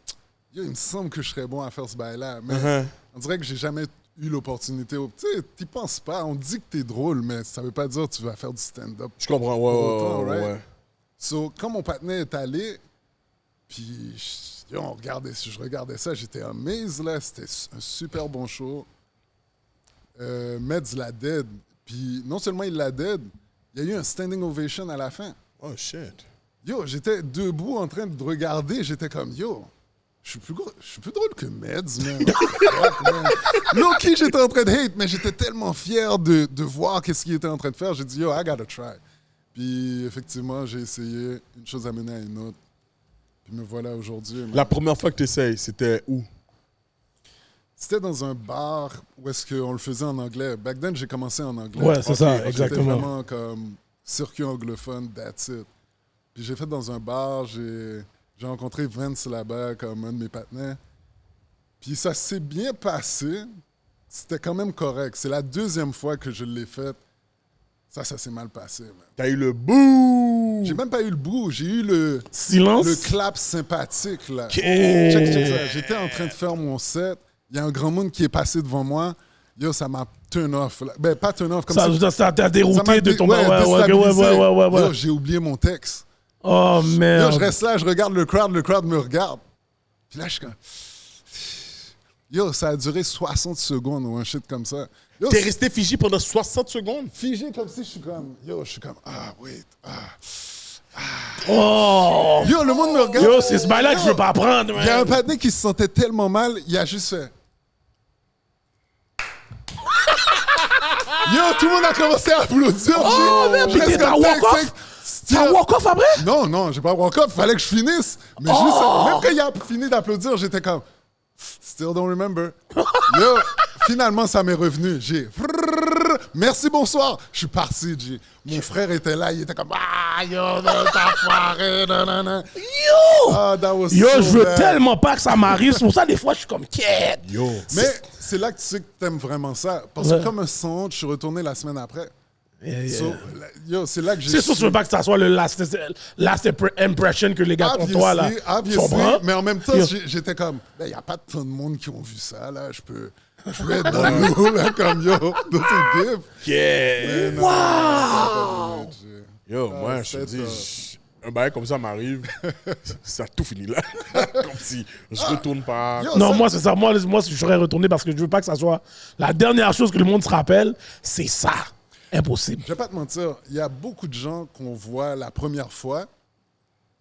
Yo, il me semble que je serais bon à faire ce bail-là. Mais on dirait que j'ai jamais eu l'opportunité. Tu sais, t'y penses pas. On dit que t'es drôle, mais ça veut pas dire que tu vas faire du stand-up. Je comprends, Autant, ouais. right? So, quand mon partenaire est allé, puis yo, je regardais ça, j'étais amazed, là. C'était un super bon show. Meds l'a dead. Puis non seulement il l'a dead, il y a eu un standing ovation à la fin. Oh shit. Yo, j'étais debout en train de regarder, j'étais comme, yo, je suis plus drôle que Meds, man. Fuck, man. Low-key, j'étais en train de hate, mais j'étais tellement fier de voir qu'est-ce qu'il était en train de faire. J'ai dit, yo, I gotta try. Puis effectivement, j'ai essayé, une chose a mené à une autre. Puis me voilà aujourd'hui. man. La première fois que t'essayes, c'était où? C'était dans un bar où est-ce qu'on le faisait en anglais. Back then, j'ai commencé en anglais. Ouais, c'est ça, J'étais exactement. vraiment comme circuit anglophone, that's it. Puis j'ai fait dans un bar, j'ai rencontré Vince là-bas comme un de mes partenaires. Puis ça s'est bien passé, c'était quand même correct. C'est la deuxième fois que je l'ai fait. Ça s'est mal passé, man. T'as eu le bouh! J'ai même pas eu le bout, j'ai eu le Silence. clap sympathique, là. Ok. Check ça. J'étais en train de faire mon set. Il y a un grand monde qui est passé devant moi. Yo, ça m'a turn off. Là. Ben, pas turn off, comme Ça t'a ça dérouté m'a de ton... déstabilisé. Ouais. Yo, j'ai oublié mon texte. Oh, Yo, merde. je reste là, je regarde le crowd me regarde. Puis là, je suis comme... Yo, ça a duré 60 secondes ou un shit comme ça. Yo, T'es resté figé pendant 60 secondes? figé comme si je suis comme... Yo, je suis comme... Ah, wait. Oh. Yo, le monde me regarde. Yo, c'est ce bail-là que je veux pas prendre, Il y a un man. patiné qui se sentait tellement mal, il a juste fait... Yo, tout le monde a commencé à applaudir. Oh, merde, Je puis reste t'as comme walk-off? T'as walk-off après? Non, j'ai pas walk-off, fallait que je finisse. Mais juste, même quand il a fini d'applaudir, j'étais comme... Still don't remember. Yo, finalement, ça m'est revenu. J'ai... Merci, bonsoir. Je suis parti, G. Mon frère était là, il était comme... Ah, yo, t'as foiré, nanana. Yo! Ah, that was Yo, so je veux bad. tellement pas que ça m'arrive. C'est pour ça, des fois, je suis comme quête. Yo. Mais c'est là que tu sais que t'aimes vraiment ça. Parce Ouais. que comme un son, je suis retourné la semaine après. So, yo, c'est là que j'ai... C'est sûr que je veux pas que ça soit le last impression que les gars ont toi, là. Tu Obviously, comprends? mais en même temps, Yo. j'étais comme, il n'y a pas tant de monde qui ont vu ça, là, je peux être dans le lot, là, comme, yo, doesn't give. Yeah! Mais non, Wow! Yo, moi, je te c'est dis, un bail comme ça m'arrive, ça a tout fini là. Comme si je retourne pas. Yo, Non, ça- moi, c'est ça. Moi, je serais retourné parce que je veux pas que ça soit la dernière chose que le monde se rappelle. C'est ça. Impossible. Je vais pas te mentir, il y a beaucoup de gens qu'on voit la première fois,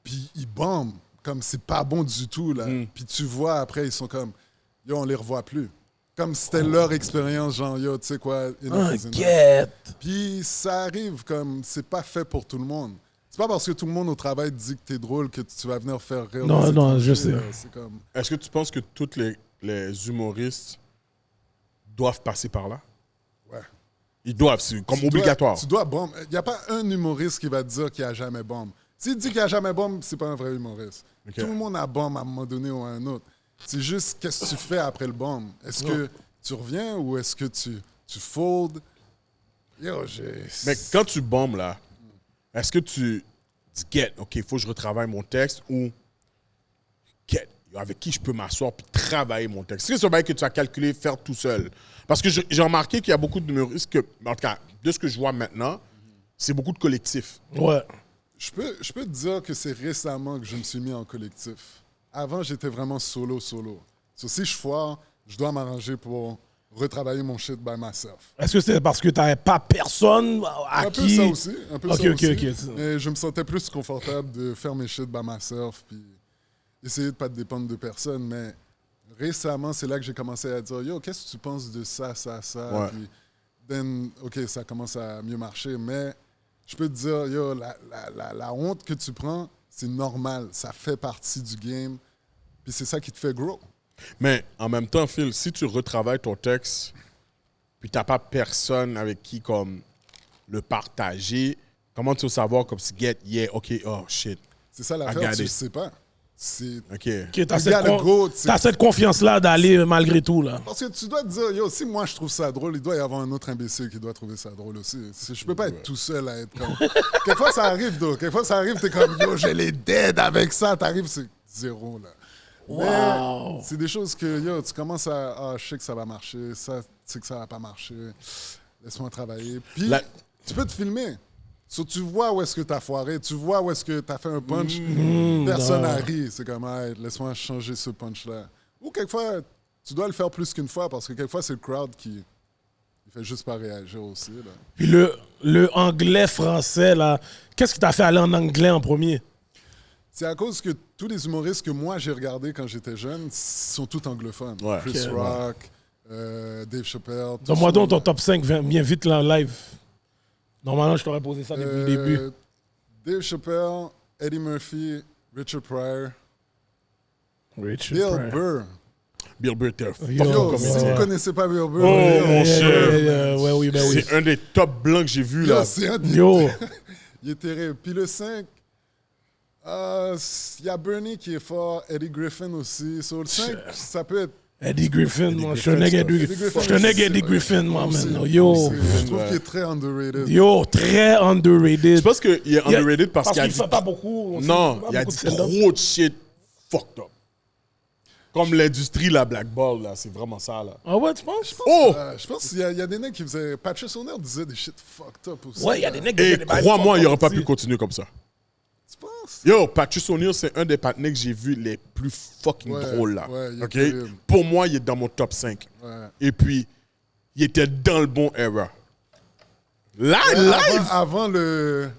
puis ils bombent, comme c'est pas bon du tout, là. Puis tu vois, après, ils sont comme, yo, on les revoit plus. Comme c'était leur expérience, genre, yo, tu sais quoi, enough is enough. Inquiète. Puis ça arrive comme c'est pas fait pour tout le monde. C'est pas parce que tout le monde au travail te dit que t'es drôle que tu vas venir faire rire. Non, les non, étrangers, je sais. là. C'est comme... Est-ce que tu penses que tous les humoristes doivent passer par là? Ouais. Ils doivent, c'est comme Tu obligatoire. Tu dois bombe. Il n'y a pas un humoriste qui va te dire qu'il n'y a jamais bombe. S'il dit qu'il n'y a jamais bombe, c'est pas un vrai humoriste. Ok. Tout le monde a bombe à un moment donné ou à un autre. C'est juste qu'est-ce que tu fais après le bombe. Est-ce que tu reviens ou est-ce que tu fold? Yo, Mais quand tu bombes là, est-ce que tu dis, get, OK, il faut que je retravaille mon texte ou get, avec qui je peux m'asseoir puis travailler mon texte? C'est ce bail que tu as calculé faire tout seul. Parce que j'ai remarqué qu'il y a beaucoup d'humoristes que, en tout cas, de ce que je vois maintenant, c'est beaucoup de collectifs. Ouais. Je peux te dire que c'est récemment que je me suis mis en collectif. Avant, j'étais vraiment solo. So, si je foire, je dois m'arranger pour retravailler mon shit by myself. Est-ce que c'est parce que t'avais pas personne à Un peu qui... ça aussi. Un peu Ok, ça ok, aussi. ok. Mais je me sentais plus confortable de faire mes shit by myself puis essayer de pas dépendre de personne. Mais récemment, c'est là que j'ai commencé à dire « Yo, qu'est-ce que tu penses de ça? » Ouais. Puis, then, OK, ça commence à mieux marcher. Mais je peux te dire, yo, la honte que tu prends, c'est normal. Ça fait partie du game. Puis c'est ça qui te fait grow. Mais en même temps, Phil, si tu retravailles ton texte, puis t'as pas personne avec qui comme le partager, comment tu vas savoir comme si get, yeah, OK, oh shit, C'est ça l'affaire, Regarde. tu le sais pas. C'est... OK. Ok, t'as Le gars, le GOAT, c'est- t'as cette confiance-là d'aller malgré tout, là. Parce que tu dois te dire, yo, si moi je trouve ça drôle, il doit y avoir un autre imbécile qui doit trouver ça drôle aussi. Je peux pas être tout seul à être comme... Quelquefois ça arrive, donc. Quelquefois ça arrive, t'es comme, yo, je les dead avec ça. T'arrives, c'est zéro, là. Mais c'est des choses que, yo, tu commences à... Ah, je sais que ça va marcher. Ça, tu sais que ça va pas marcher. Laisse-moi travailler. Puis, La- tu peux te filmer. So, tu vois où est-ce que t'as foiré. Tu vois où est-ce que t'as fait un punch. Personne n'a ri. C'est comme, hey, laisse-moi changer ce punch-là. Ou quelquefois, tu dois le faire plus qu'une fois parce que quelquefois, c'est le crowd qui il fait juste pas réagir aussi. Là. Puis le anglais-français, là, qu'est-ce qui t'a fait aller en anglais en premier? C'est à cause que tous les humoristes que moi, j'ai regardés quand j'étais jeune sont tous anglophones. Ouais. Chris Ok. Rock, Dave Chappelle. tout Donne-moi ça, donc ton là. top 5 bien vite là, en live. Normalement, je t'aurais posé ça depuis le début. Dave Chappelle, Eddie Murphy, Richard Pryor, Richard Bill Pryor. Burr. Bill Burr, t'es un Yo, Yo, fucking si vous comédien. ne connaissez pas Bill Burr, Oh, yo, mon cher. Ouais, oui, ben oui. C'est un des top blancs que j'ai vu yo, là. c'est un des- Yo, Il est terrible. Puis le 5, il y a Bernie qui est fort, Eddie Griffin aussi. Sur le 5, ça peut être Eddie Griffin, moi. Je suis un Griffin, nègre Eddie Griffin, Eddie c'est- Griffin, moi, aussi. man. Yo. Je trouve qu'il est très underrated. Yo, très underrated. Je pense qu'il est underrated parce qu'il a qu'il dit... fait pas beaucoup. Non, pas il a beaucoup dit de stand-up. trop de shit fucked up. Comme l'industrie, la blackball, là, c'est vraiment ça, là. Ah ouais, tu penses? Oh! Je pense qu'il y a des nègres qui faisaient. Patrice O'Neal disait des shit fucked up aussi. Ouais, il y a des nègres qui Et font des bails crois-moi, il forts n'aurait pas aussi. pu continuer comme ça. Tu penses? Yo, Patrice O'Neal, c'est un des partenaires que j'ai vu les plus fucking Ouais, drôles, là. ouais, il est OK? terrible. Pour moi, il est dans mon top 5. Ouais. Et puis, il était dans le bon era. Live! Avant le.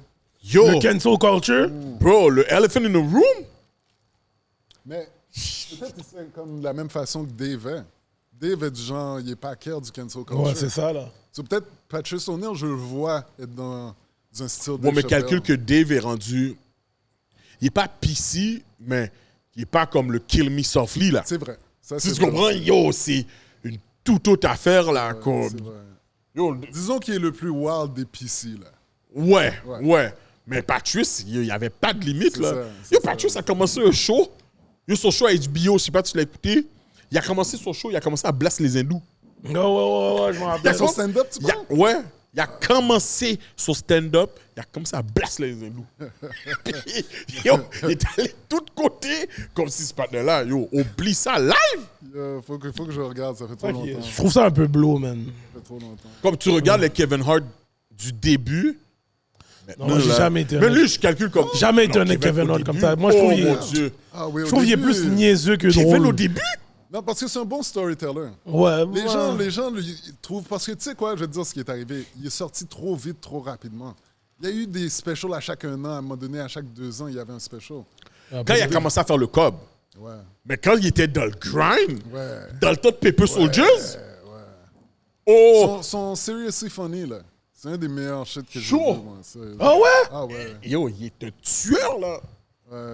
Yo! Le cancel culture? Bro, le Elephant in the Room? Mais peut-être que c'est comme de la même façon que Dave est. Dave est du genre, il est pas care du cancel culture. Ouais, c'est ça, là. So, peut-être Patrice O'Neal, je le vois être dans un style de Bon, mais Chappelle. calcule que Dave est rendu... Il est pas PC, mais il est pas comme le Kill Me Softly, là. C'est vrai. Ça, Si c'est tu vrai comprends, aussi. yo, c'est une toute autre affaire, là. comme... C'est vrai. Yo, Disons qu'il est le plus wild des PC, là. ouais. Mais Patrice, il n'y avait pas de limite, C'est là. ça, Yo, c'est Patrice ça. a commencé un show. Yo, son show à HBO, je sais pas si tu l'as écouté. Il a commencé son show, il a commencé à blast les hindous. Ouais, je m'en rappelle. Dans son stand-up, tu vois? Il a commencé son stand-up, il a commencé à blast les hindous. Puis, yo, il est allé de tous côtés, comme si ce partenaire-là, yo, oublie ça live. Faut que je regarde, ça fait trop longtemps. Je trouve ça un peu blow, man. Ça fait trop longtemps. Comme tu regardes les Kevin Hart du début. Non, moi, j'ai jamais été un Mais mec. lui, je calcule comme. Jamais été Non, un mec Kevin au Hart comme début. ça. Moi, je trouve Oh qu'il est- mon Dieu. Ah oui, Je trouve qu'il est plus niaiseux que Kevin drôle. au début? Non, parce que c'est un bon storyteller. Ouais, Les gens ils trouvent... Parce que tu sais quoi, je vais te dire ce qui est arrivé. Il est sorti trop vite, trop rapidement. Il y a eu des specials à chaque 1 an. À un moment donné, à chaque 2 ans, il y avait un special. Quand il a commencé à faire le cob. Ouais. Mais quand il était dans le grind, Ouais. dans le tas de Paper Soldiers, oh! Son Seriously Funny, là. C'est un des meilleurs shit que j'ai vu, Chaud. moi. Ah ouais? Ah ouais. Yo, il est un tueur, là.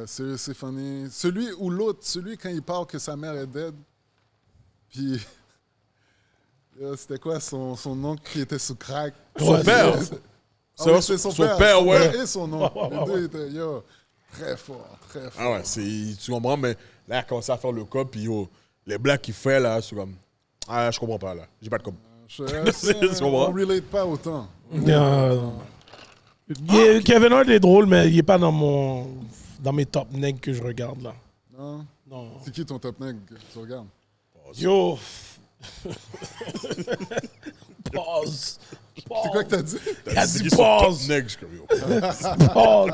Seriously Funny. Celui ou l'autre, celui quand il parle que sa mère est dead. Puis... C'était quoi son oncle qui était sous crack? Son Ouais, père. Ah oui, c'est son père, ouais. Et son oncle. Les deux étaient, très fort, très fort. Ah ouais, tu comprends, mais là, il a commencé à faire le cob, puis yo, les blagues qu'il fait, là, c'est comme. Ah, je comprends pas, là. J'ai pas de cob. On relate pas autant. Kevin Hart est drôle, mais il est pas dans mes top nègres que je regarde, là. Non? Non. C'est qui ton top nègre que tu regardes? Yo. Pause. C'est quoi que t'as dit? Il a C'est dit qui son top pause. nègre, je suis comme, yo. Pause.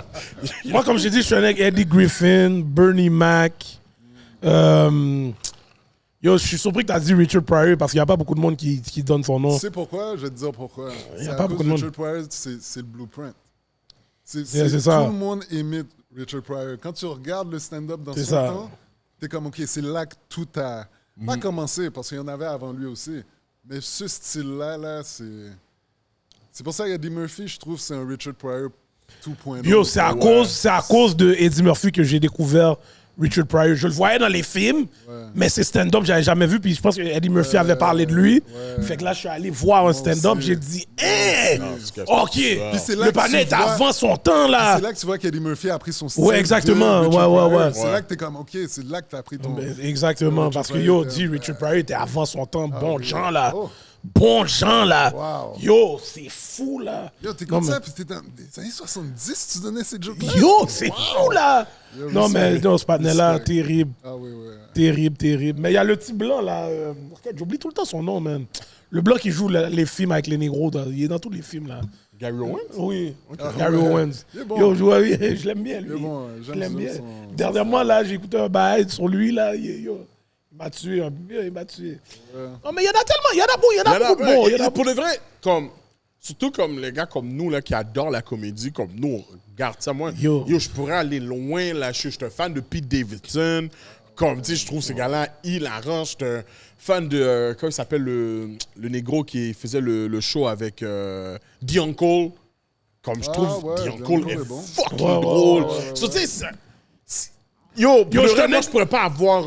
Moi, comme j'ai dit, je suis un mec Eddie Griffin, Bernie Mac. Yo, je suis surpris que tu as dit Richard Pryor parce qu'il n'y a pas beaucoup de monde qui donne son nom. Tu sais pourquoi? Je vais te dire pourquoi. Il y a C'est pas à beaucoup cause de de monde. Richard Pryor, c'est le blueprint. c'est ça. Tout le monde imite Richard Pryor. Quand tu regardes le stand-up dans C'est son ça. temps, t'es comme, OK, c'est là que tout a... Pas commencé, parce qu'il y en avait avant lui aussi. Mais ce style-là, là, c'est... C'est pour ça qu'Eddie Murphy, je trouve, c'est un Richard Pryor 2.0. Yo, c'est à cause de Eddie Murphy que j'ai découvert Richard Pryor. Je le voyais dans les films, mais c'est stand-up, j'avais jamais vu. Puis je pense que Eddie Murphy avait parlé de lui. Fait que là, je suis allé voir un stand-up, aussi. j'ai dit, hé! c'est OK! Puis c'est là Le que panel tu est vois- avant son temps, là. C'est là que tu vois qu'Eddie Murphy a pris son style. Ouais, exactement. de Richard Ouais, ouais, Pryor. ouais. C'est là que t'es comme, OK, c'est là que t'as pris ton... Ben, exactement, Richard parce que Pryor yo, était- dit Richard Pryor était avant son temps. Bon gens, là. Oh. Bon gens, là. Wow. Yo, c'est fou, là. Yo, t'es Non, comme mais- ça, puis t'es dans les années 70, tu donnais ces jokes-là? Yo, c'est fou, là. Yo, Non, mais respect. non, ce panel-là, Respect. terrible. Ah oui, oui. Terrible. Mais il y a le petit blanc, là. J'oublie tout le temps son nom, man. Le blanc qui joue les films avec les négros, là. Il est dans tous les films, là. Gary Owens? Oui, Gary ouais. Owens. Il est bon. Yo, je l'aime bien, lui. Il est bon, Je j'aime l'aime bien. son- Dernièrement, là, j'ai écouté un bail sur lui, là. Il m'a tué, il m'a tué. Non, mais il y en a tellement, il y en a beaucoup de bons. Il y en a Pour de vrai, comme, surtout comme les gars comme nous là, qui adorent la comédie, comme nous, on regarde ça. Moi, Yo. je pourrais aller loin. Là, je suis un fan de Pete Davidson. Comme, tu sais, je trouve ces gars-là hilarants. Je suis un fan de, comment il s'appelle, le négro qui faisait le show avec The Uncle. Comme je trouve ouais, The The Uncle Uncle est est bon. fucking drôle. So, tu sais, yo, Yo, pour je de vrai, te moi, mets- je pourrais pas avoir...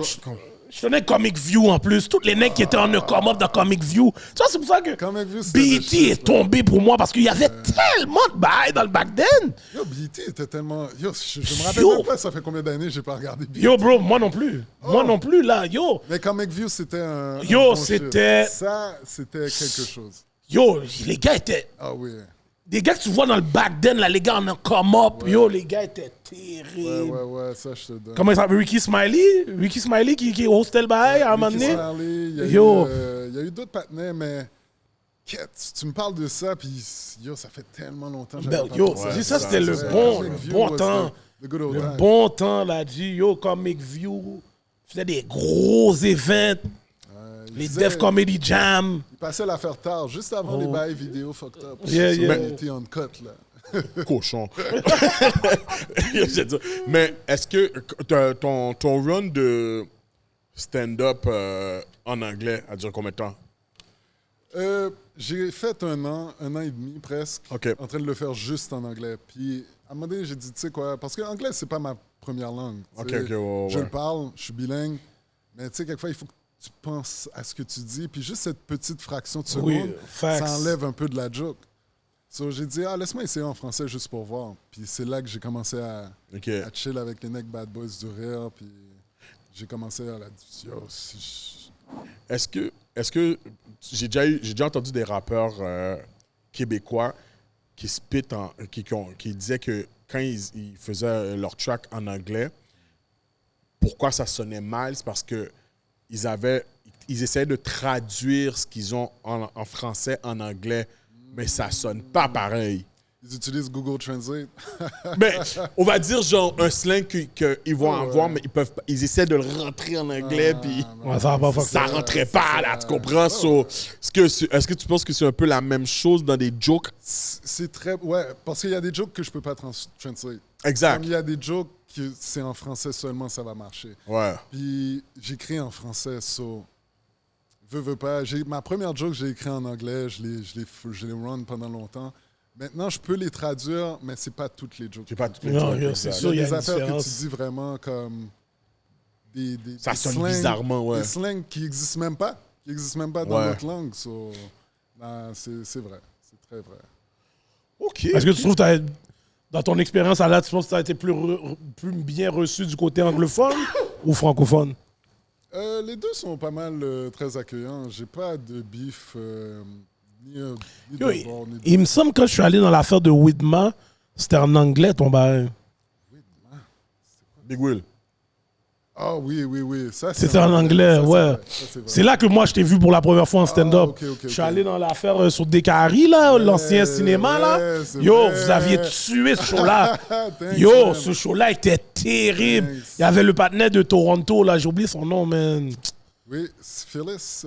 Je tenais Comic View en plus. Tous les mecs qui étaient en come-up dans Comic View. Tu vois, c'est pour ça que Comic View, c'était BET le shit, est tombé pour moi parce qu'il y avait tellement de bails dans le back then. Yo, BET était tellement... Yo, je me rappelle Yo. même pas ça fait combien d'années j'ai pas regardé BET. Yo, bro, moi non plus. Moi non plus, là. Yo, Mais Comic View, c'était un... Yo, un bon c'était- shit. Ça, c'était quelque chose. yo, les gars étaient... Ah oui. Des gars que tu vois dans le back then, là, les gars en come-up. Yo, les gars étaient terribles. Ouais, ça, je te donne. Comment il s'appelle? Ricky Smiley qui hostait le bail à un moment Ricky donné. Smiley, il y a Yo. il y a eu d'autres partenaires, mais... Tu me parles de ça, puis yo, ça fait tellement longtemps que j'avais Ben, pas yo, pensé à dis ça, ça. c'était le Ouais, bon Comic View was temps. the good old Le times. bon temps, là, dit, yo, Comic View. C'était des gros événements. Il Les disait- Def Comedy Jam. Il passait l'affaire tard, juste avant les bails vidéo fucked up. Yeah, Sur yeah. BET Uncut, là. Cochon. J'ai dit- Mais est-ce que ton run de stand-up en anglais a duré combien de temps? J'ai fait un an et demi presque, OK. en train de le faire juste en anglais. Puis à un moment donné, j'ai dit, tu sais quoi, parce que l'anglais, c'est pas ma première langue. tu OK, sais. OK, ouais. Je le parle, je suis bilingue, mais tu sais, quelquefois, il faut que tu penses à ce que tu dis. Puis juste cette petite fraction de seconde, Oui, facts. ça enlève un peu de la joke. So, j'ai dit, laisse-moi essayer en français juste pour voir. Puis c'est là que j'ai commencé à OK. chill avec les necks Bad Boys du rire. Puis j'ai commencé à la dire, yo, Est-ce que j'ai déjà entendu des rappeurs québécois qui spit qui disaient que quand ils faisaient leur track en anglais, pourquoi ça sonnait mal, c'est parce que ils essayaient de traduire ce qu'ils ont en français en anglais, mais ça sonne pas pareil. ils utilisent Google Translate. Mais on va dire genre un slang qu'ils vont avoir, mais ils essaient de le rentrer en anglais, puis Ouais, ça va pas faire ça rentrait pas, là, tu comprends? So, est-ce que tu penses que c'est un peu la même chose dans des jokes? C'est très... Ouais, parce qu'il y a des jokes que je peux pas translate. Exact. Comme il y a des jokes que c'est en français seulement, ça va marcher. Ouais. Puis j'écris en français, so... Veux pas. Ma première joke, j'ai écrit en anglais, je l'ai run pendant longtemps. Maintenant, je peux les traduire, mais c'est pas toutes les jokes. J'ai pas toutes les Non, jokes, yo, exact. c'est Il sûr, y il y a a des une affaires que tu différence. dis vraiment comme... Ça des sonne slangs- bizarrement, ouais. Des slangs qui n'existent même pas. Qui n'existent même pas dans Ouais. notre langue. So, c'est vrai. C'est très vrai. OK. Est-ce que tu trouves que dans ton expérience à là, tu penses que ça a été plus bien reçu du côté anglophone ou francophone? Les deux sont pas mal très accueillants. J'ai pas de beef ni Yo, de bord, ni de... il me semble que quand je suis allé dans l'affaire de Widma, c'était en anglais ton bail. Big Will. Ah oui. Ça, C'était en anglais, Ça, c'est ouais. vrai. Ça, c'est vrai. C'est là que moi, je t'ai vu pour la première fois en stand-up. ok, Je suis ok. allé dans l'affaire sur Descaries, là, l'ancien cinéma, là. ouais, c'est Yo, vrai. vous aviez tué ce show-là. Thanks, Yo, man. ce show-là était terrible. Thanks. Il y avait le partenaire de Toronto, là, j'ai oublié son nom, man. Oui, Phyllis.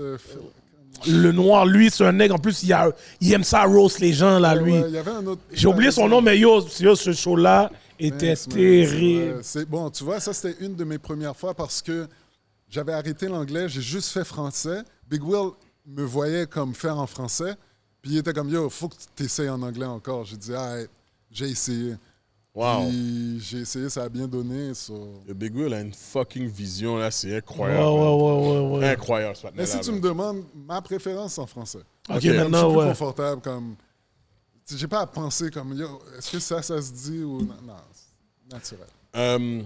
Le noir, lui, c'est un nègre. En plus, il aime ça roast les gens, là, lui. Ouais, il y avait un autre... J'ai oublié son nom, mais yo, ce show-là était Thanks, man. terrible. Bon, tu vois, ça, c'était une de mes premières fois parce que j'avais arrêté l'anglais, j'ai juste fait français. Big Will me voyait comme faire en français, puis il était comme, yo, faut que tu essayes en anglais encore. J'ai dit, j'ai essayé. Wow. Puis j'ai essayé, ça a bien donné. So. Le Big Will a une fucking vision, là. C'est incroyable. Ouais. Incroyable, ce Mais si tu me demandes, ma préférence en français. Ok, Ok. Comme maintenant, je suis plus ouais. confortable, comme... J'ai pas à penser comme, yo, est-ce que ça se dit ou... Non, c'est naturel.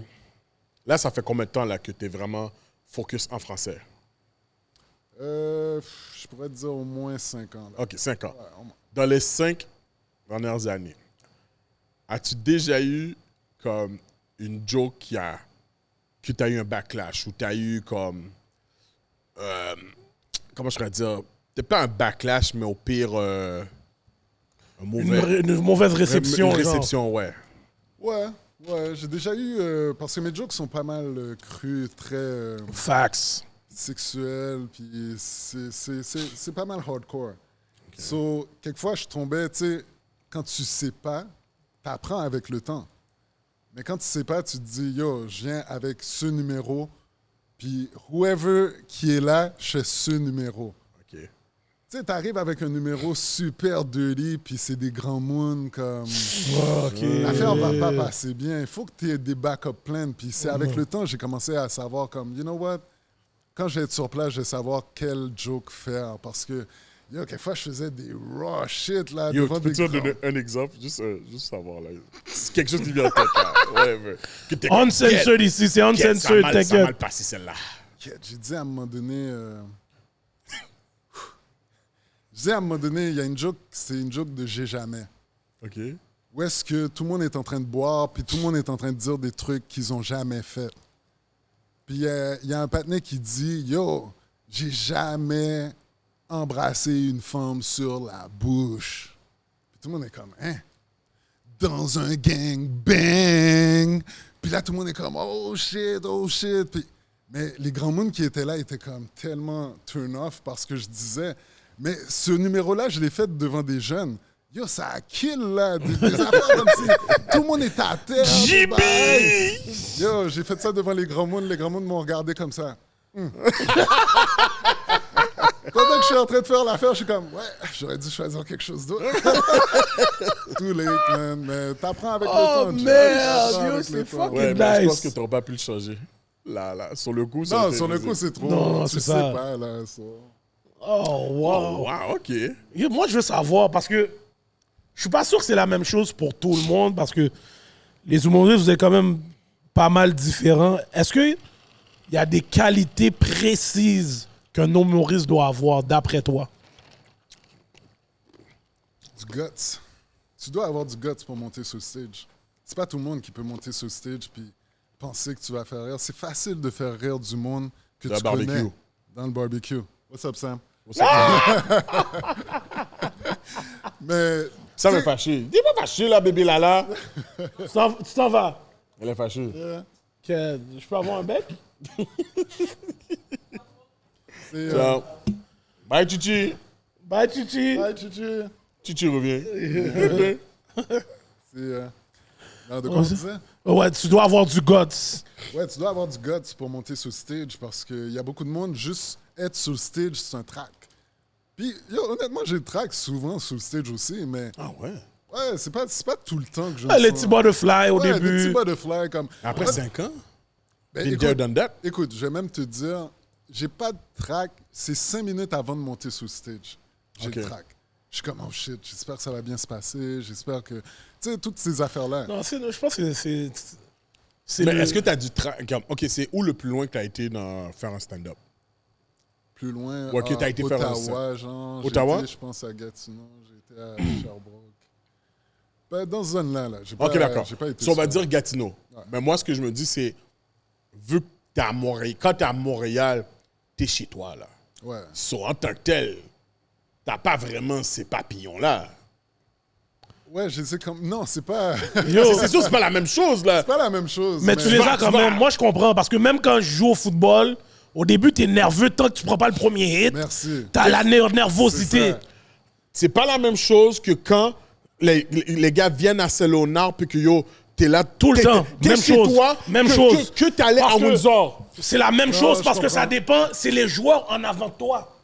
Là, ça fait combien de temps là, que tu es vraiment focus en français? Je pourrais te dire au moins 5 ans. Là. OK, 5 ans. Ouais, au moins. Dans les 5 dernières années, as-tu déjà eu comme une joke que tu as eu un backlash ou tu as eu comme... comment je pourrais dire? Peut-être pas un backlash, mais au pire, un mauvais... Une mauvaise réception, Une genre. réception, ouais. Ouais, j'ai déjà eu... parce que mes jokes sont pas mal crus, très Facts. sexuels, puis c'est pas mal hardcore. So, quelquefois, je tombais, tu sais, quand tu sais pas, t'apprends avec le temps. Mais quand tu sais pas, tu te dis, yo, je viens avec ce numéro, puis whoever qui est là, je fais ce numéro. OK. Tu sais, t'arrives avec un numéro super dirty, puis c'est des grands moons comme... Ok. L'affaire va pas passer bien. Il faut que tu aies des backup plans. Puis c'est avec le temps, j'ai commencé à savoir comme, you know what? quand je vais être sur place, je vais savoir quel joke faire. Parce que, yo, quelquefois, je faisais des raw shit, là. Yo, devant tu peux des donner un exemple? Juste savoir, là. C'est quelque chose qui vient en tête, là. Ouais. Que t'es Uncensored ici, c'est uncensored, Ça a mal t'inquiète. passé, celle-là. J'ai dit à un moment donné... Je disais à un moment donné, il y a une joke, c'est une joke de J'ai jamais. OK. Où est-ce que tout le monde est en train de boire, puis tout le monde est en train de dire des trucs qu'ils ont jamais fait. Puis il y a un patinet qui dit, yo, j'ai jamais embrassé une femme sur la bouche. Puis tout le monde est comme, hein? Dans un gang-bang. Puis là, tout le monde est comme, oh shit. Puis, mais les grands mondes qui étaient là étaient comme tellement turn off parce que je disais, mais ce numéro-là, je l'ai fait devant des jeunes. Yo, ça a kill, là. Des affaires comme si tout le monde est à terre. JB! Yo, j'ai fait ça devant les grands mondes. Les grands mondes m'ont regardé comme ça. Pendant que je suis en train de faire l'affaire, je suis comme, ouais, j'aurais dû choisir quelque chose d'autre. Too late, man. Mais t'apprends avec le temps. Oh Jack. merde, T'apprends yo, avec c'est le temps. fucking Ouais, mais je nice. pense que t'aurais pas pu le changer. Là, sur le coup, ça Non, aurait été sur le risé. coup, c'est trop. Non, tu c'est sais ça. pas, là. Ça. Oh, wow. Oh, wow, OK. Yo, moi, je veux savoir, parce que je suis pas sûr que c'est la même chose pour tout le monde, parce que les humoristes, vous êtes quand même pas mal différents. Est-ce qu'il y a des qualités précises qu'un humoriste doit avoir, d'après toi? Du guts. Tu dois avoir du guts pour monter sur le stage. C'est pas tout le monde qui peut monter sur le stage puis penser que tu vas faire rire. C'est facile de faire rire du monde que Dans tu le barbecue. connais dans le barbecue. What's up, Sam? Mais Ça me fâché. Dis pas fâché, là, bébé Lala. Tu t'en vas? Elle est fâchée. Que je peux avoir un bec? c'est, Ciao. Bye, Chichi. Bye, Chichi. Bye, Chichi. Chichi revient. Non, de quoi on disait? Ouais, tu dois avoir du guts. Ouais, tu dois avoir du guts pour monter sur le stage parce qu'il y a beaucoup de monde, juste être sur le stage, c'est un track. Puis, yo, honnêtement, j'ai le track souvent sur le stage aussi, mais Ah ouais? ouais, c'est pas tout le temps que je Ah, le les sens. petits butterfly au Ouais, début. des petits butterfly comme... Après Ouais, 5 ans? ben, Been écoute, there, done that? écoute, je vais même te dire, j'ai pas de track, c'est 5 minutes avant de monter sur le stage. J'ai Ok. le track. Je suis comme, oh shit, j'espère que ça va bien se passer, j'espère que... Tu sais, toutes ces affaires-là. Non, je pense que c'est Mais le- est-ce que tu as du OK, c'est où le plus loin que tu as été dans faire un stand-up? Plus loin, Ouais, ok, t'as été faire un Ottawa, genre. Ottawa? J'ai été, je pense, à Gatineau, j'ai été à Sherbrooke. Ben, dans ce zone-là, là. J'ai OK, pas, d'accord. j'ai pas été Si on va souvent. dire Gatineau. Mais moi, ce que je me dis, c'est, vu que tu es à Montréal, quand tu es à Montréal, tu es chez toi, là. Ouais. So, en tant que tel, t'as pas vraiment ces papillons-là. Ouais, je sais comme... Non, c'est pas... Yo, C'est sûr, c'est pas la même chose, là. c'est pas la même chose. mais tu les as quand même. Moi, je comprends. Parce que même quand je joue au football, au début, t'es nerveux tant que tu prends pas le premier hit. Merci. T'as la nervosité. C'est ça. C'est pas la même chose que quand les gars viennent à Saint-Léonard puis que yo, t'es là Tout le temps. T'es Même chez chose. toi, Même que, chose. Que t'allais Parce à que- Windsor. C'est la même chose je parce que ça comprends. dépend. C'est les joueurs en avant de toi.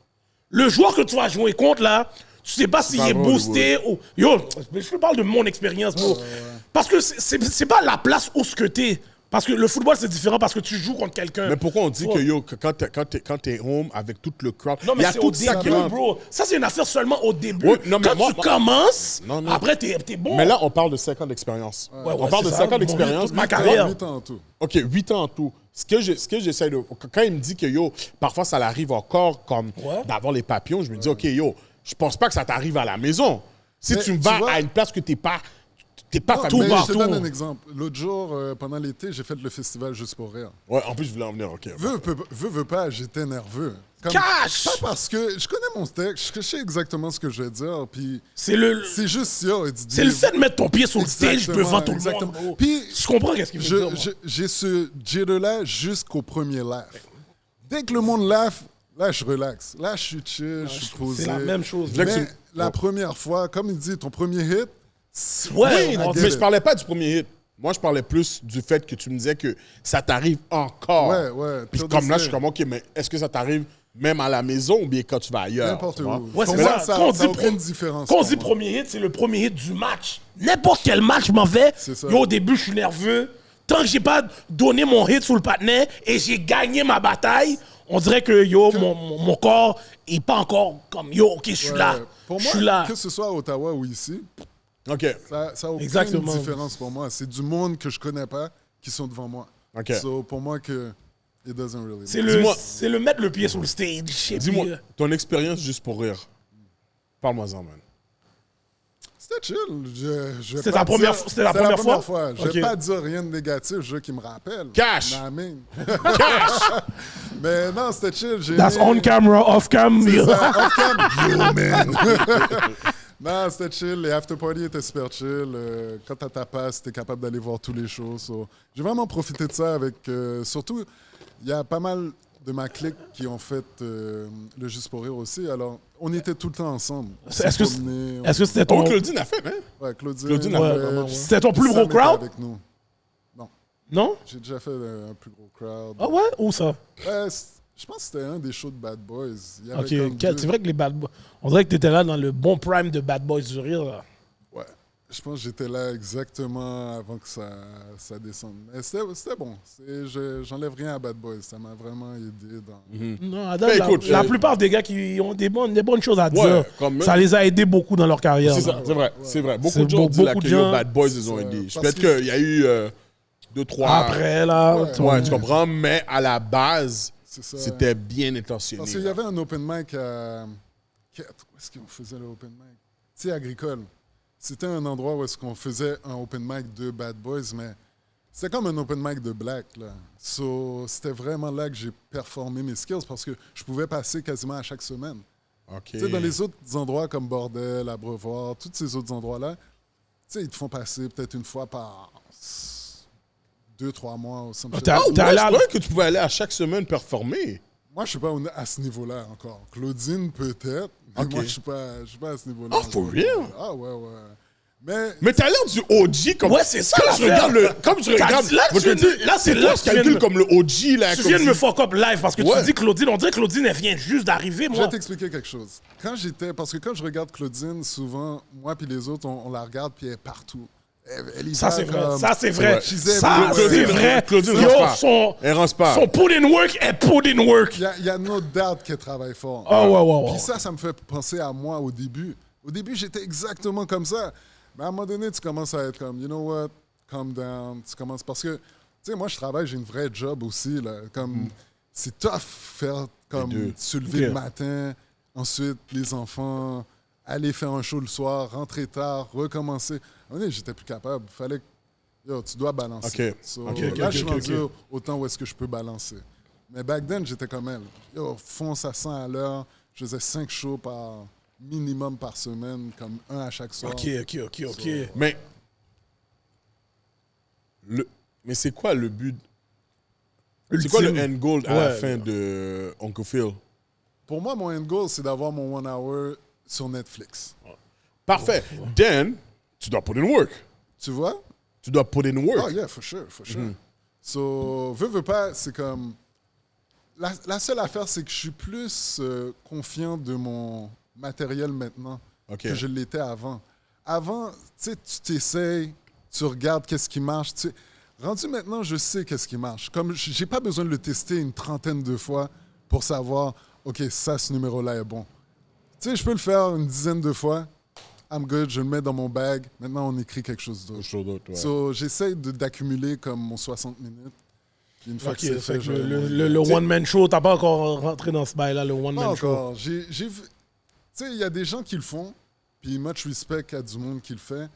Le joueur que tu vas jouer contre, là, tu sais pas s'il pas est vrai, boosté ou... Yo, je te parle de mon expérience, bro. Parce que c'est pas la place où ce que t'es. Parce que le football, c'est différent parce que tu joues contre quelqu'un. Mais pourquoi on dit Ouais. que yo, que quand t'es home avec tout le crowd, Non, il y mais a c'est tout au ça qui début, rentre. bro. Ça, c'est une affaire seulement au début. Oui, non, mais Quand moi- tu commences, Non, non. après, t'es bon. Mais là, on parle de 5 ans d'expérience. Ouais, on parle de c'est 5 ça. ans d'expérience. Ma carrière. 8 ans en tout. OK, 8 ans en tout. Ce que j'essaie de... Quand il me dit que, yo, parfois, ça l'arrive encore comme Ouais. d'avoir les papillons, je me dis, OK, yo, je pense pas que ça t'arrive à la maison. Si Mais tu tu vas vois- à une place que t'es pas Non, familier. mais je te partout. donne un exemple. L'autre jour, pendant l'été, j'ai fait le festival Juste pour rire. Ouais, en plus, je voulais en venir, OK. Veux pas, j'étais nerveux. Comme- Cash! Pas parce que je connais mon texte, je sais exactement ce que je vais dire, puis C'est le juste, yo, c'est le fait de mettre ton pied sur le stage Exactement, devant tout le exactement. monde, bro. Puis, Je comprends qu'est-ce qu'il veut dire, moi. j'ai ce jitter-là jusqu'au premier laugh. Dès que le monde laugh, là, je relaxe. Là, je suis chill, je suis posé. C'est la même chose. Là que Mais tu- la première fois, comme il dit, ton premier hit, Ouais, I on get Mais it. je parlais pas du premier hit. Moi, je parlais plus du fait que tu me disais que ça t'arrive encore. Ouais, ouais. Puis pire comme là, désir. je suis comme, OK, mais est-ce que ça t'arrive même à la maison ou bien quand tu vas ailleurs? N'importe tu vois? où. Ouais, Pour c'est moi, ça. ça Quand on n'a dit aucune pro- différence. Quand on pour dit moi. premier hit, c'est le premier hit du match. N'importe quel match je m'en vais. C'est ça. Yo, au début, je suis nerveux. Tant que j'ai pas donné mon hit sur le patinet et j'ai gagné ma bataille, on dirait que yo, mon corps est pas encore comme yo, ok, je suis Ouais, là. Pour Je moi, suis là. que ce soit à Ottawa ou ici, OK. ça n'a aucune Exactement. différence pour moi. C'est du monde que je connais pas qui sont devant moi. OK. So, pour moi, que it doesn't really C'est matter. le mettre le pied sur le stage. et Dis-moi, puis, ton expérience juste pour rire. Parle-moi-en, man. C'était chill. Je vais C'était pas ta première dire- fois- c'était la première fois? Je vais Ok. pas dire rien de négatif, je qui me rappelle. Cash! Nah, I mean. Cash! Mais non, c'était chill. J'ai That's aimé- on camera, off cam. C'est ça, off cam. Yo, man. Non, c'était chill. Les after party étaient super chill. Quand t'as ta passe, t'es capable d'aller voir tous les shows. So, j'ai vraiment profité de ça avec... surtout, il y a pas mal de ma clique qui ont fait le Juste pour rire aussi. Alors, on était tout le temps ensemble. On s'est Est-ce que promenés, est-ce que c'était ton... Oh, Claudine a fait, hein? Ouais, Claudine. Claudine a fait vraiment, ouais. C'était ton plus Sam gros était crowd? avec nous. Non? J'ai déjà fait un plus gros crowd. Ah ouais? Où ça? Ouais, je pense que c'était un des shows de Bad Boys. Il y avait Ok, comme deux- c'est vrai que les Bad Boys... On dirait que t'étais là dans le bon prime de Bad Boys du rire. Là. Ouais. Je pense que j'étais là exactement avant que ça descende. Mais c'était bon. J'enlève rien à Bad Boys. Ça m'a vraiment aidé dans... Non, à date, Ben, écoute, la plupart des gars qui ont des bonnes choses à dire, Ouais, comme- ça les a aidés beaucoup dans leur carrière. C'est là. ça, c'est vrai. C'est vrai. Beaucoup C'est de gens disent là beaucoup que de yo, gens- Bad Boys, ils ont ça. aidé. Parce Peut-être que- qu'il y a eu 2-3... Après, là... Ouais, tu comprends, mais à la base, C'est ça. c'était bien intentionné. Parce qu'il y avait un open mic à... Où est-ce qu'on faisait le open mic? Tu sais, Agricole. C'était un endroit où est-ce qu'on faisait un open mic de Bad Boys, mais c'était comme un open mic de Black, là. So, c'était vraiment là que j'ai performé mes skills parce que je pouvais passer quasiment à chaque semaine. OK. Tu sais, dans les autres endroits comme Bordel, Abreuvoir, tous ces autres endroits-là, tu sais, ils te font passer peut-être une fois par 2-3 mois. Ou something. T'as- Ah, t'es ouais, allé je à- croyais que tu pouvais aller à chaque semaine performer. Moi, je suis pas à ce niveau-là encore. Claudine, peut-être, mais Ok. moi, je suis pas à ce niveau-là. Ah, for encore. real? Ah, ouais, ouais. Mais Mais t'as l'air du OG comme... Ouais, c'est ça, Comme je l'affaire. regarde comme je regarde... Là, moi, je tu te viens de- dis, là, c'est toi, là je que tu viens calcule de- comme le OG, là. Tu comme viens de si- me fuck up live parce que Ouais. tu dis Claudine, on dirait que Claudine, elle vient juste d'arriver, je moi. vais t'expliquer quelque chose. Parce que quand je regarde Claudine, souvent, moi puis les autres, on la regarde puis elle est partout. Elle y Ça, va c'est vrai. comme- Ça, c'est vrai. She's Ça, everywhere. c'est vrai. Claudine Yo, rance pas. son Elle rance pas. put in work, elle put in work. Il y a no doubt qu'elle travaille fort. Ah, ouais. Puis ça me fait penser à moi au début. Au début, j'étais exactement comme ça. Mais à un moment donné, tu commences à être comme, you know what, calm down. Tu commences parce que, tu sais, moi, je travaille, j'ai une vraie job aussi. Là. Comme, c'est tough faire comme deux. se lever Ok. le matin, ensuite les enfants, aller faire un show le soir, rentrer tard, recommencer. À un moment donné, j'étais plus capable. Fallait que, yo, tu dois balancer. Ok. So, Ok, là, je suis ok, rendu ok. autant où est-ce que je peux balancer. Mais back then, j'étais comme elle. Yo, fonce à 100 à l'heure. Je faisais 5 shows minimum par semaine, comme un à chaque soir. Ok. Mais... Mais c'est quoi le but... C'est quoi le Ultime. end goal à la Ouais. fin de Uncle Phil? Pour moi, mon end goal, c'est d'avoir mon 1 hour sur Netflix. Parfait. Then, tu dois put in work. Tu vois? Tu dois put in work. Oh yeah, for sure. So, veux pas, c'est comme... La seule affaire, c'est que je suis plus confiant de mon matériel maintenant Ok. que je l'étais avant. Avant, tu sais, tu t'essayes, tu regardes qu'est-ce qui marche. Rendu maintenant, je sais qu'est-ce qui marche. Comme j'ai pas besoin de le tester une trentaine de fois pour savoir, OK, ça, ce numéro-là est bon. Tu sais, je peux le faire une dizaine de fois. I'm good, je le mets dans mon bag. Maintenant, on écrit quelque chose d'autre. Chose d'autre, ouais. So, j'essaie d'accumuler comme mon 60 minutes. Puis une fois Ok, que c'est fait fait, que je... le one-man show, t'as pas encore rentré dans ce bail-là, le Pas one-man show. encore. J'ai vu... Tu sais, il y a des gens qui le font, puis much respect à du monde qui le fait,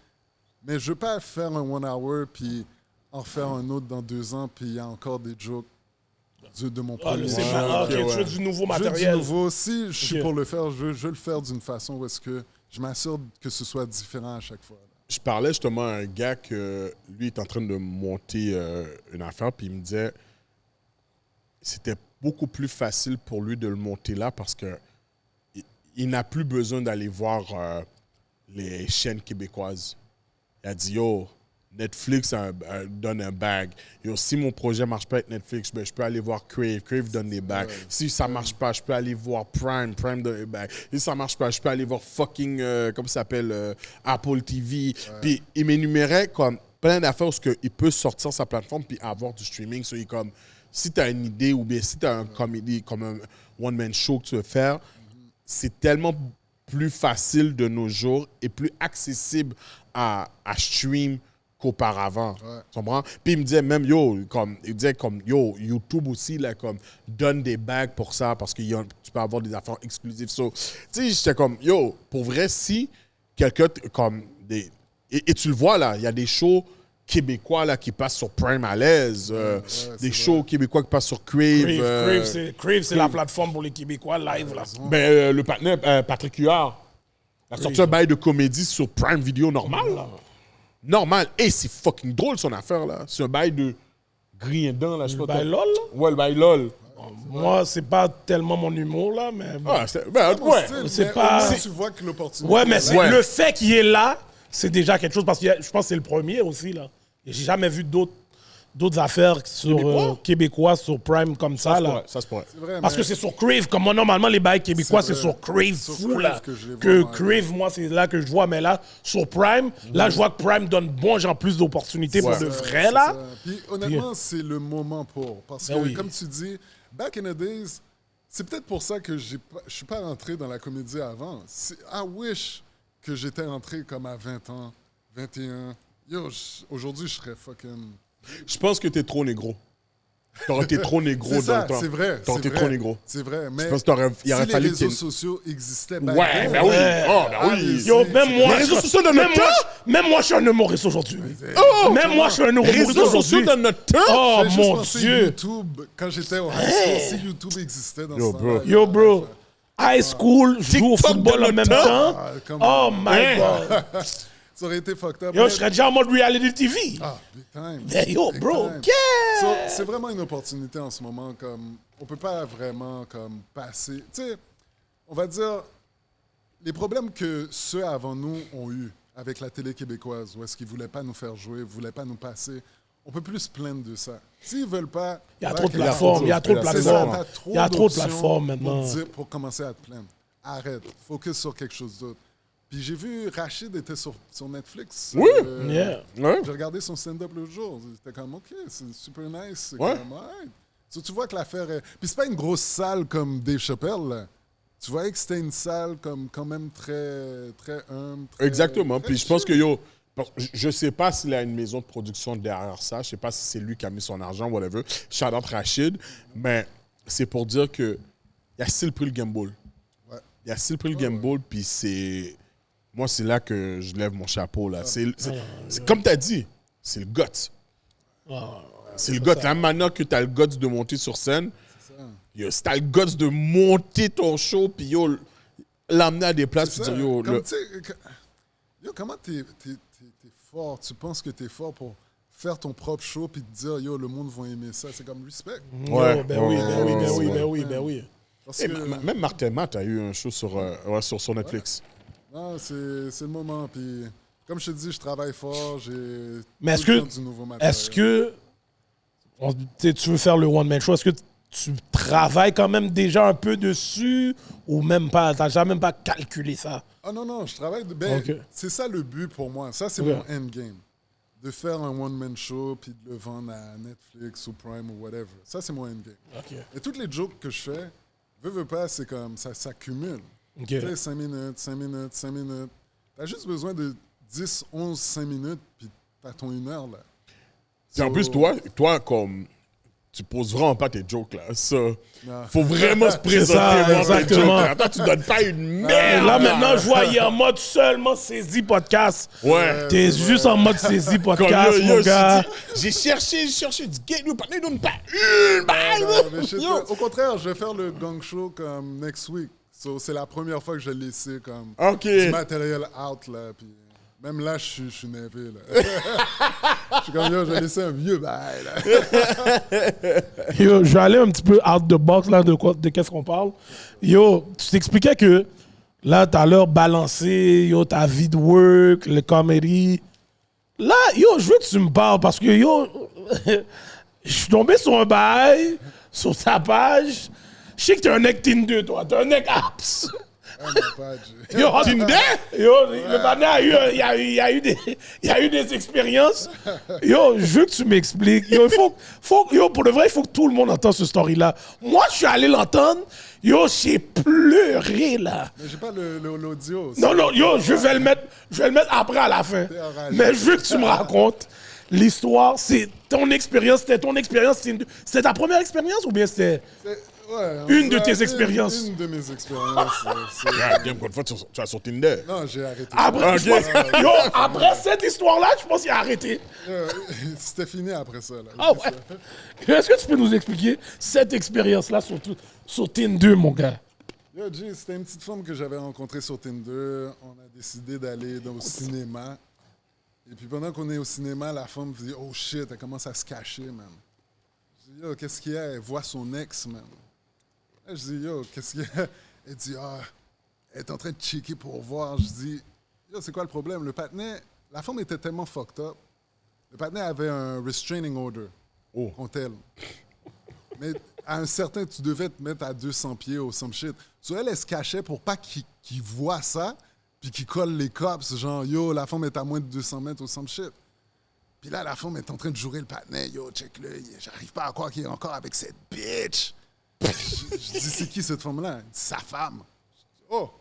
mais je veux pas faire un 1 hour, puis en refaire un autre dans 2 ans, puis il y a encore des jokes de mon Ah, premier c'est show. pas... ok, Ok, tu ouais. veux du nouveau Je veux du matériel. nouveau. Si je suis Ok. pour le faire, je veux le faire d'une façon où est-ce que je m'assure que ce soit différent à chaque fois. Je parlais justement à un gars que lui est en train de monter une affaire, puis il me disait c'était beaucoup plus facile pour lui de le monter là parce que il n'a plus besoin d'aller voir les chaînes québécoises. Il a dit yo, Netflix donne un bag. Yo, si mon projet marche pas avec Netflix, ben, je peux aller voir Crave. Crave donne des bags. Si ça marche pas, je peux aller voir Prime. Prime donne des bags. Si ça marche pas, je peux aller voir fucking, comment ça s'appelle, Apple TV. Puis il m'énumérait comme plein d'affaires où il peut sortir sa plateforme puis avoir du streaming. So, il est comme, si tu as une idée ou bien si tu as un comédie comme un one-man show que tu veux faire, c'est tellement plus facile de nos jours et plus accessible à stream qu'auparavant. Ouais. Tu comprends? Puis il me disait même, YouTube aussi, là, comme, donne des bags pour ça parce que tu peux avoir des affaires exclusives. So, tu sais, j'étais comme, pour vrai, si quelqu'un, comme, et tu le vois, là, il y a des shows québécois, là, qui passent sur Prime à l'aise, des shows québécois qui passent sur Crave. Crave, c'est la plateforme pour les Québécois live, là. Ben, le partenaire, Patrick Huard, a sorti un bail de comédie sur Prime Video normal, là. Normal. Et c'est fucking drôle, son affaire, là. C'est un bail de grien-dents, là. Le bail LOL, là? Ouais, le bail LOL. Moi, c'est pas tellement mon humour, là, mais... bon. Ouais. C'est pas... Tu vois que l'opportunité. Ouais, mais Ouais. le fait qu'il est là, c'est déjà quelque chose, parce que je pense que c'est le premier aussi, là. J'ai jamais vu d'autres affaires sur québécois sur Prime comme ça, là. Ça se pourrait. C'est vrai, Parce mais que c'est sur Crave, comme moi, normalement, les bails québécois, c'est vrai. sur Crave Sur fou, Crave là. que je les vois, Que ouais. Crave, moi, c'est là que je vois, mais là, sur Prime, là, je vois que Prime donne genre plus d'opportunités pour de vrai, c'est là. ça. Puis honnêtement, c'est le moment pour. Parce que, Ben oui. comme tu dis, back in the days, c'est peut-être pour ça que je suis pas rentré dans la comédie avant. I wish que j'étais rentré comme à 20 ans, 21. Aujourd'hui, je serais fucking... Je pense que t'es trop négro. T'aurais été trop négro C'est dans ça, le temps. c'est vrai. T'aurais c'est été vrai, trop négro. C'est vrai, mais Je pense qu'il aurait si les fallu que réseaux t'aies- sociaux existaient back Ouais, then, ben oui. Ouais. Oh, ben oui. allez-y. Yo, même moi, Les réseaux sociaux dans notre temps. même moi, je suis un humoriste aujourd'hui. Oh, Même moi, je suis un Les humoriste réseaux sociaux aujourd'hui. dans notre temps. Oh, Fais juste mon penser Dieu. YouTube, quand j'étais au high school, si YouTube existait dans Yo, ce bro. temps-là. Yo, bro. High school, je joue au TikTok football dans en même notre temps. come Oh on. my God. Ça aurait été fucked up. Yo, mais- je serais déjà en mode reality TV. Ah, big time. Mais yo, Big bro, time. yeah. So, c'est vraiment une opportunité en ce moment. Comme, on peut pas vraiment comme, passer. Tu sais, on va dire, les problèmes que ceux avant nous ont eu avec la télé québécoise, où est-ce qu'ils voulaient pas nous faire jouer, voulaient pas nous passer, on peut plus se plaindre de ça. S'ils veulent pas... Il y a back trop de in the plateformes, il y a trop de C'est ça, plateformes. t'as trop Il y a trop de d'options plateformes maintenant. pour commencer à te plaindre. Arrête, focus sur quelque chose d'autre. Puis j'ai vu Rachid était sur Netflix. Oui. Yeah. Ouais. J'ai regardé son stand-up l'autre jour. C'était comme, OK, c'est super nice. C'est Ouais. comme, alright. So, tu vois que l'affaire est... Puis c'est pas une grosse salle comme Dave Chappelle, là. Tu voyais que c'était une salle comme quand même très, très humble. très- Exactement. très Puis je pense que chill. je sais pas s'il a une maison de production derrière ça. Je sais pas si c'est lui qui a mis son argent, whatever. Shout out Rachid. Mais c'est pour dire que il a still pris le gamble. Ouais. Il a still pris le gamble, puis c'est... Moi, c'est là que je lève mon chapeau, là. C'est comme tu as dit, c'est le guts. C'est le guts. La manière que tu as le guts de monter sur scène, yo, si tu as le guts de monter ton show, puis yo, l'amener à des places, puis C'est dire ça. yo... Comme, le- tu sais, yo, comment t'es fort? Tu penses que t'es fort pour faire ton propre show puis te dire, yo, le monde va aimer ça. C'est comme respect. Ouais. Ben oui, ben oui, ben oui, ben oui, ben oui. Parce Eh, que, même Martin Matt a eu un show sur Netflix. non, c'est le moment. Puis, comme je te dis, je travaille fort. J'ai Mais est-ce tout le que, temps du nouveau matériel. est-ce que tu veux faire le one-man show, est-ce que tu travailles quand même déjà un peu dessus ou même pas? T'as jamais même pas calculé ça? Ah non, je travaille. Ben, Ok. c'est ça le but pour moi. Ça, c'est Ok. mon endgame. De faire un one-man show puis de le vendre à Netflix ou Prime ou whatever. Ça, c'est mon endgame. OK. Et toutes les jokes que je fais, veux pas, c'est comme ça s'accumule. OK. Tu sais, 5 minutes. T'as juste besoin de 10, 11, 5 minutes puis t'as ton 1 heure, là. Puis en plus, toi, comme... Tu poses vraiment pas tes jokes, là. Ça, Non. faut vraiment se présenter ça, vraiment tes exactement. jokes. Là. Toi, tu donnes pas une Et merde. là, maintenant, je vois, il est en mode seulement saisie podcast. Ouais. T'es juste en mode saisie Comme podcast, yo, mon yo, gars. j'ai cherché du gay, nous, pas donne pas une balle. Non, mais je sais Yo. pas. Au contraire, je vais faire le gang show comme next week. So, c'est la première fois que je vais laisser comme OK. du matériel out, là. Puis même là, je suis nerveux, là. Je suis comme, yo, je vais laisser un vieux bail, là. Yo, je vais aller un petit peu out the box là, de qu'est-ce qu'on parle. Yo, tu t'expliquais que là, t'as l'heure balancé, yo, ta vie de work, le comedy. Là, yo, je veux que tu me parles parce que yo, je suis tombé sur un bail, sur ta page. Je sais que t'es un mec Tinder, toi. T'es un mec apps. pas, G. Yo, le partenaire il y a eu des expériences. Yo, je veux que tu m'expliques. Yo, pour de vrai, il faut que tout le monde entende ce story-là. Moi, je suis allé l'entendre. Yo, j'ai pleuré, là. Mais j'ai pas l'audio. Non, yo, je vais le mettre après à la fin. enragé. Mais je veux que tu me racontes l'histoire. C'était ton expérience. C'était ta première expérience ou bien c'était... Ouais, Une de tes expériences. Une de mes expériences. Damn, combien de fois tu vas sur Tinder? Non, j'ai arrêté. Après, je pense- yo, après cette histoire-là, je pense qu'il a arrêté. C'était fini après ça. Là. Ah ouais. Est-ce que tu peux nous expliquer cette expérience-là sur Tinder, mon gars? Yo, G, c'était une petite femme que j'avais rencontrée sur Tinder. On a décidé d'aller au cinéma. Et puis pendant qu'on est au cinéma, la femme dit « Oh shit », elle commence à se cacher, man. Je dis « Yo, qu'est-ce qu'il y a ?» Elle voit son ex, man. Là, je dis « Yo, qu'est-ce qu'il y a ?» Elle dit « Ah, elle est en train de checker pour voir. » Je dis « Yo, c'est quoi le problème? » Le patinet, la femme était tellement fucked up. Le patinet avait un restraining order contre elle. Mais à un certain, tu devais te mettre à 200 pieds ou some shit. So, elle se cachait pour pas qu'il voit ça, puis qu'il colle les cops, genre, yo, la femme est à moins de 200 mètres ou some shit. Puis là, la femme est en train de jouer le patinet. Yo, check-le, j'arrive pas à croire qu'il est encore avec cette bitch. Je dis, c'est qui cette femme-là? Elle dit, sa femme. Je dis, oh!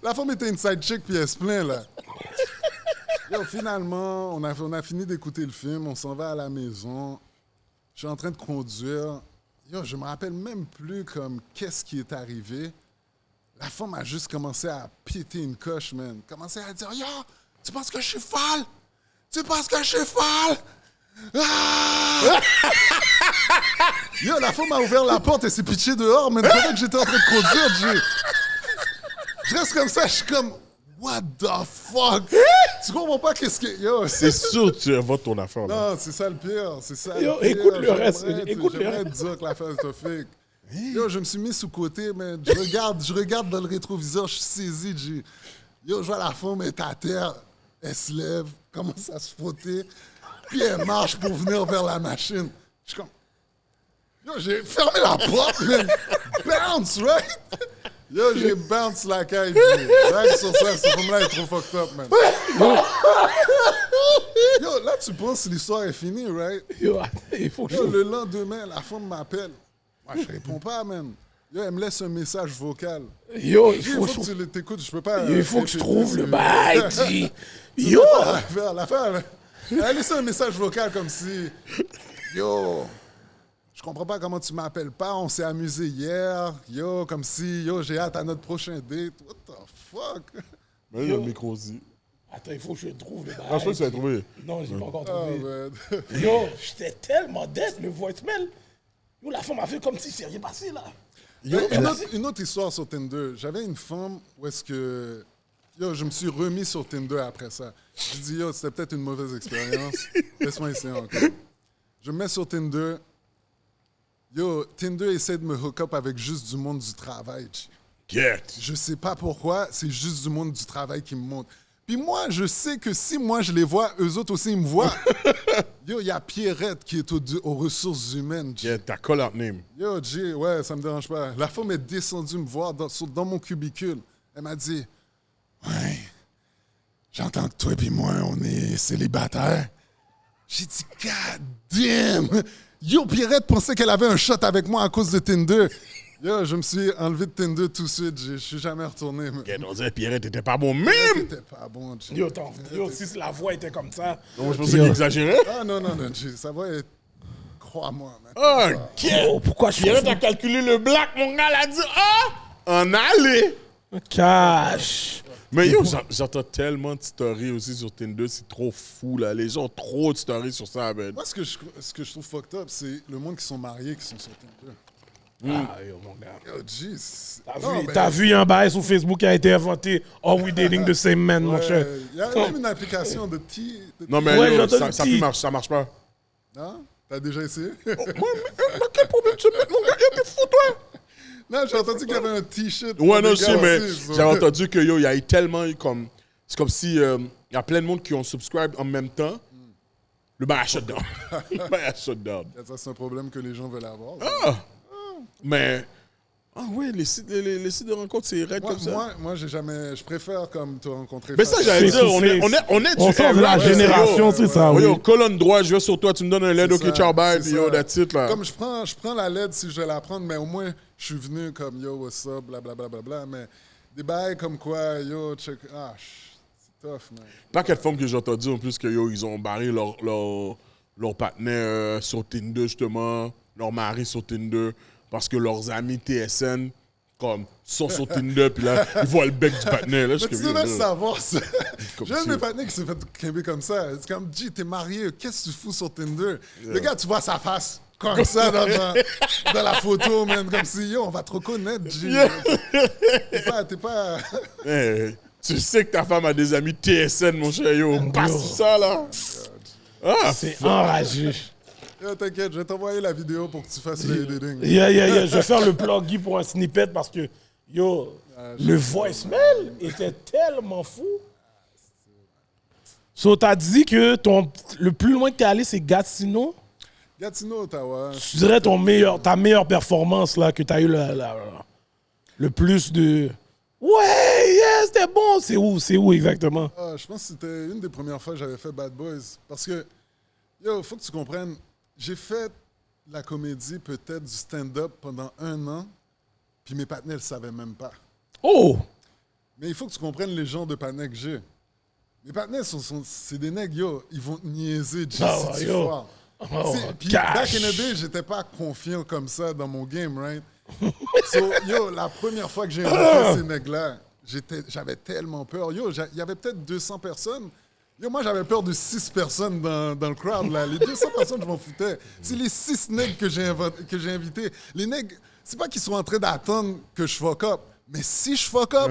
La femme était une side chick, puis elle se plaint, là. Yo, finalement, on a fini d'écouter le film, on s'en va à la maison. Je suis en train de conduire. Yo, je me rappelle même plus comme qu'est-ce qui est arrivé. La femme a juste commencé à péter une coche, man. Commencé à dire, yo, tu penses que je suis folle? Tu penses que je suis folle? Ah! Yo, la femme a ouvert la porte et s'est pitchée dehors, mais pendant que j'étais en train de conduire, je reste comme ça, je suis comme, what the fuck? Tu comprends pas qu'est-ce que... Yo, C'est sûr que tu inventes ton affaire. Là. non, c'est ça le pire. C'est ça Yo, le pire. écoute le reste, écoute le J'aimerais reste. te dire que l'affaire est fake. Yo, je me suis mis sous côté, mais je regarde dans le rétroviseur, je suis saisi. Yo, je vois la femme est à terre, elle se lève, commence à se frotter, puis elle marche pour venir vers la machine. Je suis comme... Yo, j'ai fermé la porte, man. Bounce, right? Yo, j'ai bounce la caille. Right sur ça, cette femme-là est trop fucked up, man. Yo, là, tu penses que l'histoire est finie, right? Yo, il faut que Yo, je... le lendemain, la femme m'appelle. Moi, je réponds pas, man. Yo, elle me laisse un message vocal. Yo, Il faut que tu t'écoutes, je peux pas... il faut que je trouve le c'est- bail, G. Yo! L'affaire, elle a laissé un message vocal comme si... Yo, je comprends pas comment tu m'appelles pas, on s'est amusé hier. Yo, comme si... Yo, j'ai hâte à notre prochain date. What the fuck? Mais il y a le micro aussi. Attends, il faut que je trouve le bail. Ah, je pense que tu l'as trouvé. Non, j'ai pas encore Oh, trouvé. man. Yo, j'étais tellement dead, le voicemail. Yo, la femme a fait comme si c'est rien passé, là. Une autre histoire sur Tinder. J'avais une femme où est-ce que... Yo, je me suis remis sur Tinder après ça. Je dis, yo, c'était peut-être une mauvaise expérience. Laisse-moi essayer encore. Je me mets sur Tinder. Yo, Tinder essaie de me hook up avec juste du monde du travail. Get. Je sais pas pourquoi, c'est juste du monde du travail qui me montre. Puis moi, je sais que si moi je les vois, eux autres aussi ils me voient. Yo, il y a Pierrette qui est aux ressources humaines. G. Get ta call-out name. Yo, Jay, ouais, ça me dérange pas. La femme est descendue me voir dans mon cubicule. Elle m'a dit, ouais, j'entends que toi et moi, on est célibataires. J'ai dit, God damn! Yo, Pierrette pensait qu'elle avait un shot avec moi à cause de Tinder. Yo, je me suis enlevé de Tinder tout de suite. Je suis jamais retourné. Mais... Get, on dirait Pierrette t'étais pas bon même. C'était pas bon, Jay. Yo, si la voix était comme ça. Donc, je pensais qu'il exagérait. Ah non, Jay, ça va être... Crois-moi, man. Ah, get. Yo, pourquoi je Pierrette a calculé le black, mon gars, elle a dit, ah, en aller. Cash. Mais yo, j'entends tellement de stories aussi sur Tinder, c'est trop fou, là. Les gens ont trop de stories sur ça, man. Moi, ce que je trouve fucked up, c'est le monde qui sont mariés qui sont sur Tinder. Ah, yo, mon gars. Yo, jeez. T'as vu, il y a un bail sur Facebook qui a été inventé. Oh, we dating the same man, mon cher. Il y a même une application de Non, mais Ouais, yo, j'entends ça le ça marche pas. Non? T'as déjà essayé? Moi, mais quel problème tu mets, mon gars? Yo, t'es fou, toi? Non, j'ai entendu qu'il y avait un t-shirt. Ouais, non, pour je les sais, gars mais aussi, ça. j'avais entendu que yo, il y a eu tellement comme. C'est comme si il y a plein de monde qui ont subscribe en même temps. Le bail a shut down. Le bail a shut down. Ça, c'est un problème que les gens veulent avoir. Mais Ah ouais, les sites de rencontres, c'est raide comme ça. Moi, j'ai jamais. Je préfère comme te rencontrer. Mais ça, j'allais dire, on est On sort de la era, génération, yo. c'est ça, Yo, oui. colonne droite, je vais sur toi, tu me donnes un LED, C'est ok, ciao, bye, c'est puis yo, ça. that's it, là. Comme je prends la LED si je vais la prendre, mais au moins, je suis venu comme yo, what's up, blablabla. Bla, bla, bla, mais des bails comme quoi, yo, check. Ah, c'est tough, man. Pas quelle forme que j'ai entendu en plus que yo, ils ont barré leur partenaire sur Tinder, justement, leur mari sur Tinder, parce que leurs amis TSN, comme, sont sur Tinder, puis là, ils voient le bec du partenaire. Là, Mais tu devrais savoir ça. Comme J'ai un de si- mes partenaires qui s'est fait quimber comme ça. C'est comme, G, t'es marié, qu'est-ce que tu fous sur Tinder? Le gars, tu vois sa face comme ça dans la photo, man. Comme si, yo, on va te reconnaître, G. T'es pas... Eh, tu sais que ta femme a des amis TSN, mon cher, yo. Passe ça, là. Ah, C'est enragé. Yo, t'inquiète, je vais t'envoyer la vidéo pour que tu fasses le editing. Je vais faire le pluggy pour un snippet parce que, yo, le voicemail était tellement fou. So, t'as dit que le plus loin que t'es allé, c'est Gatineau. Gatineau, Ottawa. Tu dirais ta meilleure performance, là, que t'as eu le plus de... Ouais, yeah, c'était bon. C'est où exactement? Ah, je pense que c'était une des premières fois que j'avais fait Bad Boys. Parce que, yo, faut que tu comprennes, j'ai fait la comédie, peut-être du stand-up pendant 1 an, puis mes partenaires ne le savaient même pas. Oh! Mais il faut que tu comprennes les genres de partenaires que j'ai. Mes partenaires, c'est des nègres, yo, ils vont te niaiser, G, Ah, si tu yo. foires. Oh, Puis, cash. back in the day, j'étais pas confiant comme ça dans mon game, right? So, yo, la première fois que j'ai invité ces nègres-là, j'avais tellement peur. Yo, il y avait peut-être 200 personnes. Yo, moi, j'avais peur de 6 personnes dans le crowd, là. Les 200 personnes, je m'en foutais. C'est les 6 nègres que j'ai invités. Les nègres, c'est pas qu'ils sont en train d'attendre que je fuck up. Mais si je fuck up,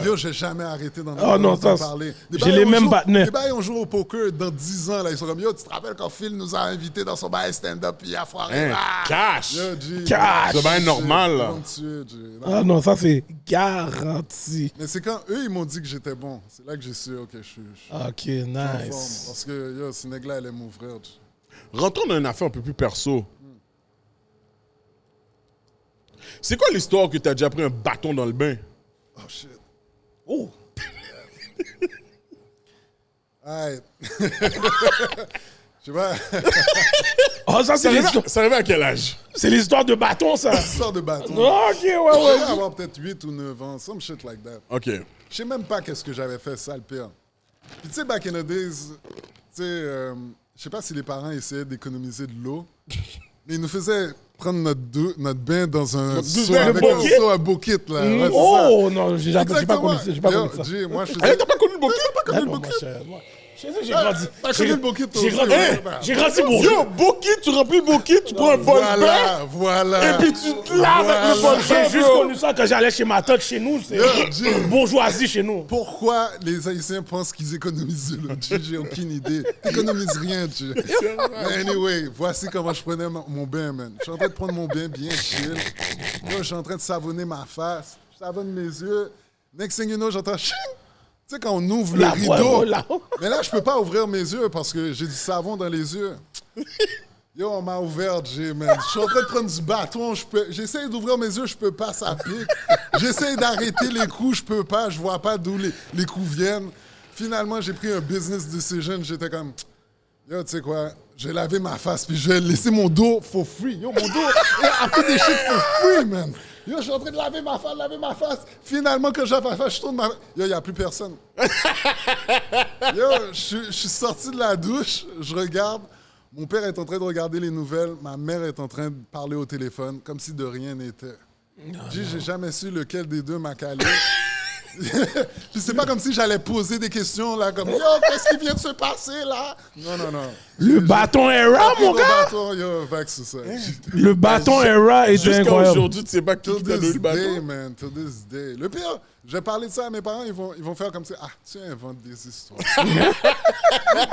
yo, j'ai jamais arrêté d'en parler. J'ai les mêmes partenaires. Les bails, on joue au poker dans 10 ans, là. Ils sont comme, yo, tu te rappelles quand Phil nous a invités dans son bail stand-up, puis il a foiré. hein, Ah! cash. Yo, G, Cash. C'est bien normal, là. ils vont me tuer, G. Non. Ah non, ça c'est garanti. Mais c'est quand eux, ils m'ont dit que j'étais bon. C'est là que j'ai su, OK, je suis Ok, en forme. nice. Parce que, yo, ce nègre-là, elle est mon frère, G. Rentrons dans une affaire un peu plus perso. C'est quoi l'histoire que t'as déjà pris un bâton dans le bain? Oh, shit. Oh! Alright. Je sais pas, Oh, ça c'est l'histoire. Ça arrivait à quel âge? C'est l'histoire de bâton, ça. sort de bâton. Ok, Je ouais. devais avoir peut-être 8 ou 9 ans, some shit like that. OK. Je sais même pas qu'est-ce que j'avais fait, ça le pire. Puis tu sais, back in the days, tu sais, je sais pas si les parents essayaient d'économiser de l'eau, mais ils nous faisaient prendre notre bain dans un seau bain de avec un bucket? seau à bucket, là. Ouais, c'est Oh non, j'ai pas Exactement. connu ça. J'ai pas Yo, connu ça. G, moi, je Hey, faisais... t'as pas connu le bouquet? T'as pas connu Ah le non, bucket? J'ai grandi. T'as connu le bucket, toi J'ai aussi, grandi. ouais. J'ai grandi bourgeois. Yo, bouquet, tu remplis le bouquet, tu prends un bol de bain, Voilà. et puis tu te laves avec le bol de J'ai bain, juste bro. connu ça quand j'allais chez ma tante chez nous. C'est Yo, G. bourgeoisie chez nous. Pourquoi les Haïtiens pensent qu'ils économisent de l'eau? J'ai aucune idée. T'économises rien, G. Mais anyway, voici comment je prenais mon bain, man. Je suis en train de prendre mon bain bien chill. Yo, je suis en train de savonner ma face. Je savonne mes yeux. Next thing you know, j'entends ching! Tu sais, quand on ouvre le Là, rideau. ouais, là. Mais là, je peux pas ouvrir mes yeux parce que j'ai du savon dans les yeux. Yo, on m'a ouvert, G, man. Je suis en train de prendre du bâton. J'essaie d'ouvrir mes yeux, je peux pas, ça pique. J'essaie d'arrêter les coups, je peux pas. Je vois pas d'où les coups viennent. Finalement, j'ai pris un business decision. J'étais comme, yo, tu sais quoi, je vais laver ma face puis je vais laisser mon dos for free. Yo, mon dos a fait des shit for free, man. Yo, je suis en train de laver ma face. Finalement, quand je lave ma face, je tourne ma... Yo, il n'y a plus personne. Yo, je suis sorti de la douche, je regarde. Mon père est en train de regarder les nouvelles. Ma mère est en train de parler au téléphone, comme si de rien n'était. J'ai jamais su lequel des deux m'a calé. Puis c'est pas comme si j'allais poser des questions, là, comme « Yo, qu'est-ce qui vient de se passer, là? » Non. Le bâton era, mon gars. Bâton, yo, vax, c'est ça. Le bâton era était Jusqu'à incroyable. aujourd'hui, tu sais pas qui Till t'a donné this le bâton. day, man. Till this day. Le pire, je vais parler de ça à mes parents, ils vont faire comme ça. Ah, tu inventes des histoires.